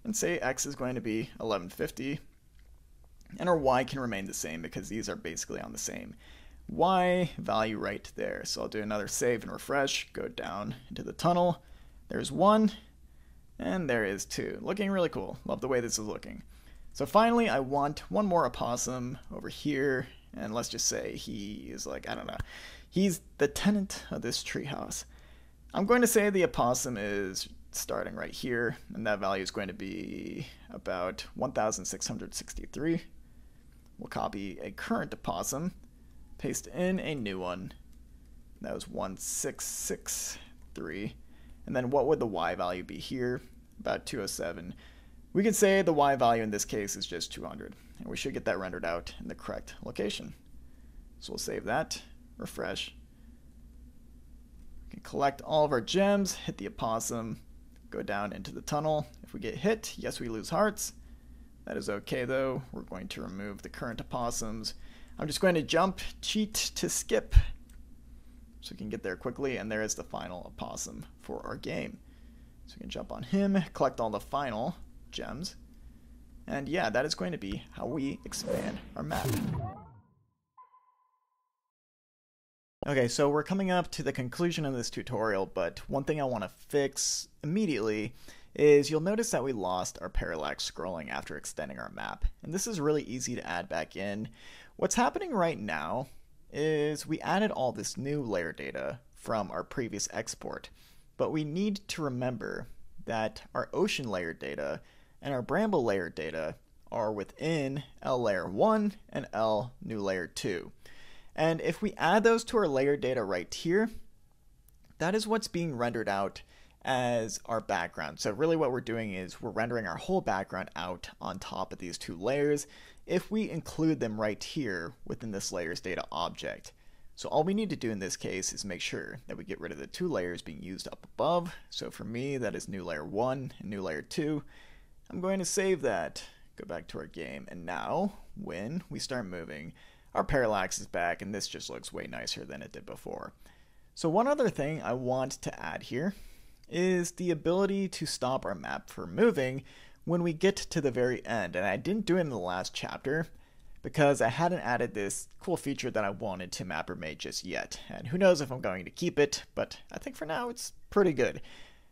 Speaker 1: and say X is going to be 1150. And our Y can remain the same because these are basically on the same Y value right there. So I'll do another save and refresh, go down into the tunnel. There's 1, and there is 2. Looking really cool. Love the way this is looking. So finally, I want one more opossum over here, and let's just say he is like, I don't know, he's the tenant of this treehouse. I'm going to say the opossum is starting right here, and that value is going to be about 1663. We'll copy a current opossum, paste in a new one. That was 1663. And then what would the Y value be here? About 207. We can say the Y value in this case is just 200. And we should get that rendered out in the correct location. So we'll save that, refresh. We can collect all of our gems, hit the opossum, go down into the tunnel. If we get hit, yes, we lose hearts. That is okay though. We're going to remove the current opossums. I'm just going to jump, cheat to skip, so we can get there quickly, and there is the final opossum for our game. So we can jump on him, collect all the final gems, and yeah, that is going to be how we expand our map. Okay, so we're coming up to the conclusion of this tutorial, but one thing I want to fix immediately is you'll notice that we lost our parallax scrolling after extending our map, and this is really easy to add back in. What's happening right now is we added all this new layer data from our previous export, but we need to remember that our ocean layer data and our bramble layer data are within L layer 1 and L new layer 2. And if we add those to our layer data right here, that is what's being rendered out as our background. So really what we're doing is we're rendering our whole background out on top of these two layers if we include them right here within this layers data object. So all we need to do in this case is make sure that we get rid of the two layers being used up above. So for me, that is new layer 1 and new layer 2. I'm going to save that, go back to our game, and now when we start moving, our parallax is back, and this just looks way nicer than it did before. So one other thing I want to add here is the ability to stop our map from moving when we get to the very end. And I didn't do it in the last chapter because I hadn't added this cool feature that I wanted to Mapper Mate just yet. And who knows if I'm going to keep it, but I think for now it's pretty good.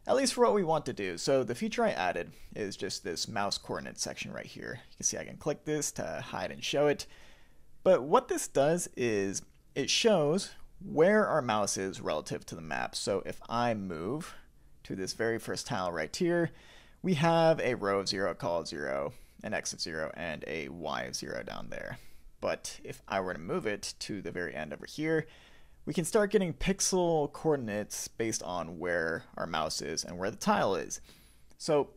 Speaker 1: at least for what we want to do. So the feature I added is just this mouse coordinate section right here. You can see I can click this to hide and show it. But what this does is it shows where our mouse is relative to the map. So if I move to this very first tile right here, we have a row of 0, a call of 0, an X of 0, and a Y of 0 down there. But if I were to move it to the very end over here, we can start getting pixel coordinates based on where our mouse is and where the tile is. So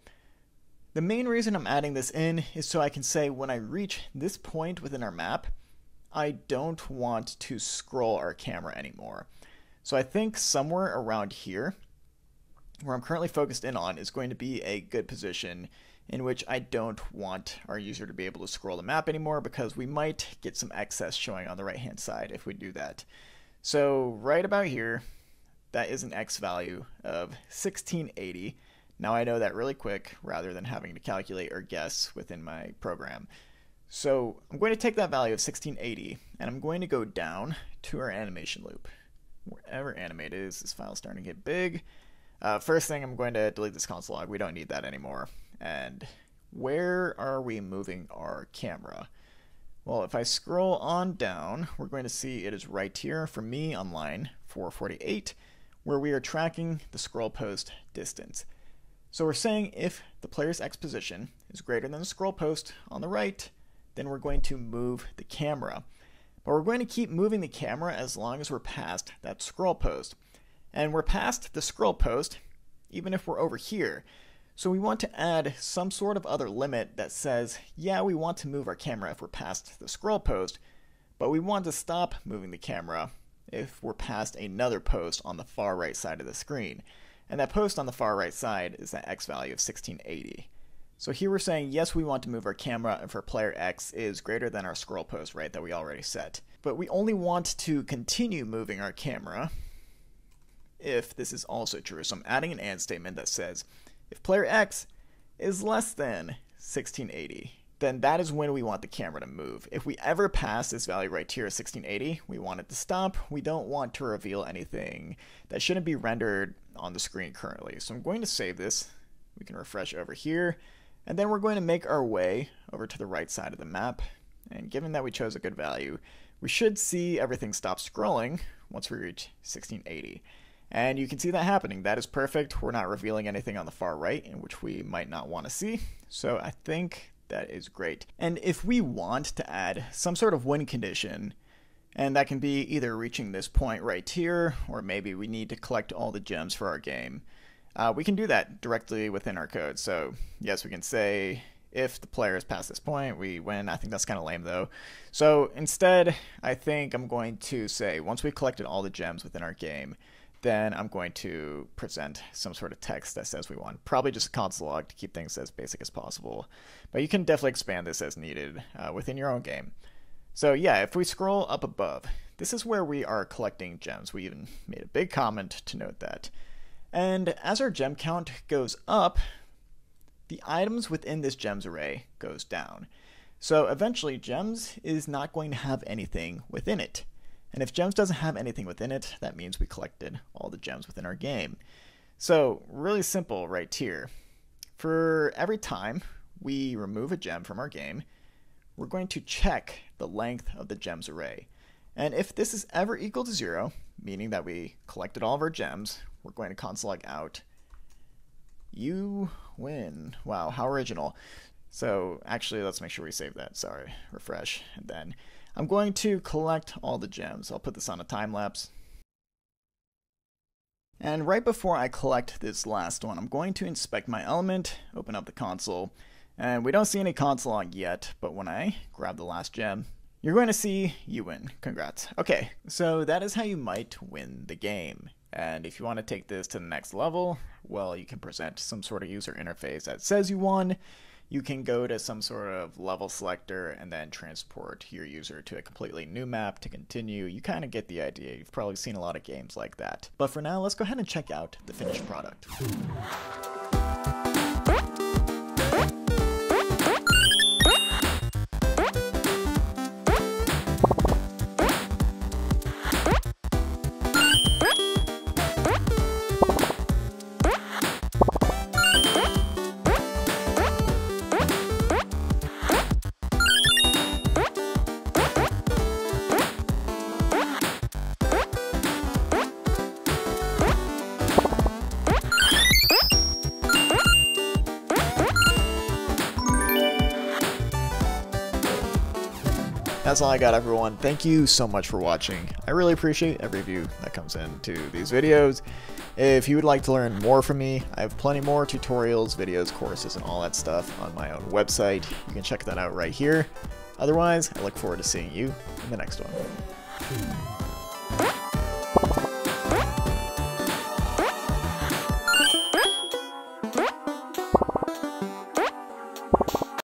Speaker 1: the main reason I'm adding this in is so I can say when I reach this point within our map, I don't want to scroll our camera anymore. So I think somewhere around here, where I'm currently focused in on, is going to be a good position in which I don't want our user to be able to scroll the map anymore, because we might get some excess showing on the right hand side if we do that. So right about here, that is an X value of 1680. Now I know that really quick rather than having to calculate or guess within my program. So I'm going to take that value of 1680 and I'm going to go down to our animation loop. Wherever animate is, this file's starting to get big. First thing, I'm going to delete this console log. We don't need that anymore. And where are we moving our camera? Well, if I scroll on down, we're going to see it is right here for me on line 448, where we are tracking the scroll post distance. So we're saying if the player's X position is greater than the scroll post on the right, then we're going to move the camera. But we're going to keep moving the camera as long as we're past that scroll post. And we're past the scroll post even if we're over here. So we want to add some sort of other limit that says, yeah, we want to move our camera if we're past the scroll post, but we want to stop moving the camera if we're past another post on the far right side of the screen. And that post on the far right side is that X value of 1680. So here we're saying, yes, we want to move our camera if our player X is greater than our scroll post, right, that we already set. But we only want to continue moving our camera if this is also true. So I'm adding an AND statement that says, if player X is less than 1680, then that is when we want the camera to move. If we ever pass this value right here, 1680, we want it to stop. We don't want to reveal anything that shouldn't be rendered on the screen currently. So I'm going to save this. We can refresh over here, and then we're going to make our way over to the right side of the map. And given that we chose a good value, we should see everything stop scrolling once we reach 1680. And you can see that happening. That is perfect. We're not revealing anything on the far right, in which we might not want to see. So I think that is great. And if we want to add some sort of win condition, and that can be either reaching this point right here, or maybe we need to collect all the gems for our game, we can do that directly within our code. So yes, we can say if the player is past this point, we win. I think that's kind of lame though. So instead, I think I'm going to say once we've collected all the gems within our game, then I'm going to present some sort of text that says we won. Probably just a console log to keep things as basic as possible. But you can definitely expand this as needed within your own game. So yeah, if we scroll up above, this is where we are collecting gems. We even made a big comment to note that. And as our gem count goes up, the items within this gems array goes down. So eventually gems is not going to have anything within it. And if gems doesn't have anything within it, that means we collected all the gems within our game. So really simple right here. For every time we remove a gem from our game, we're going to check the length of the gems array. And if this is ever equal to 0, meaning that we collected all of our gems, we're going to console log out. You win. Wow, how original. So actually, let's make sure we save that. Sorry, refresh, and then I'm going to collect all the gems. I'll put this on a time lapse. And right before I collect this last one, I'm going to inspect my element, open up the console, and we don't see any console log yet, but when I grab the last gem, you're going to see you win. Congrats. Okay, so that is how you might win the game. And if you want to take this to the next level, well, you can present some sort of user interface that says you won. You can go to some sort of level selector and then transport your user to a completely new map to continue. You kind of get the idea. You've probably seen a lot of games like that. But for now, let's go ahead and check out the finished product. that's all I got, everyone. Thank you so much for watching. I really appreciate every view that comes into these videos. If you would like to learn more from me, I have plenty more tutorials, videos, courses, and all that stuff on my own website. You can check that out right here. Otherwise, I look forward to seeing you in the next one.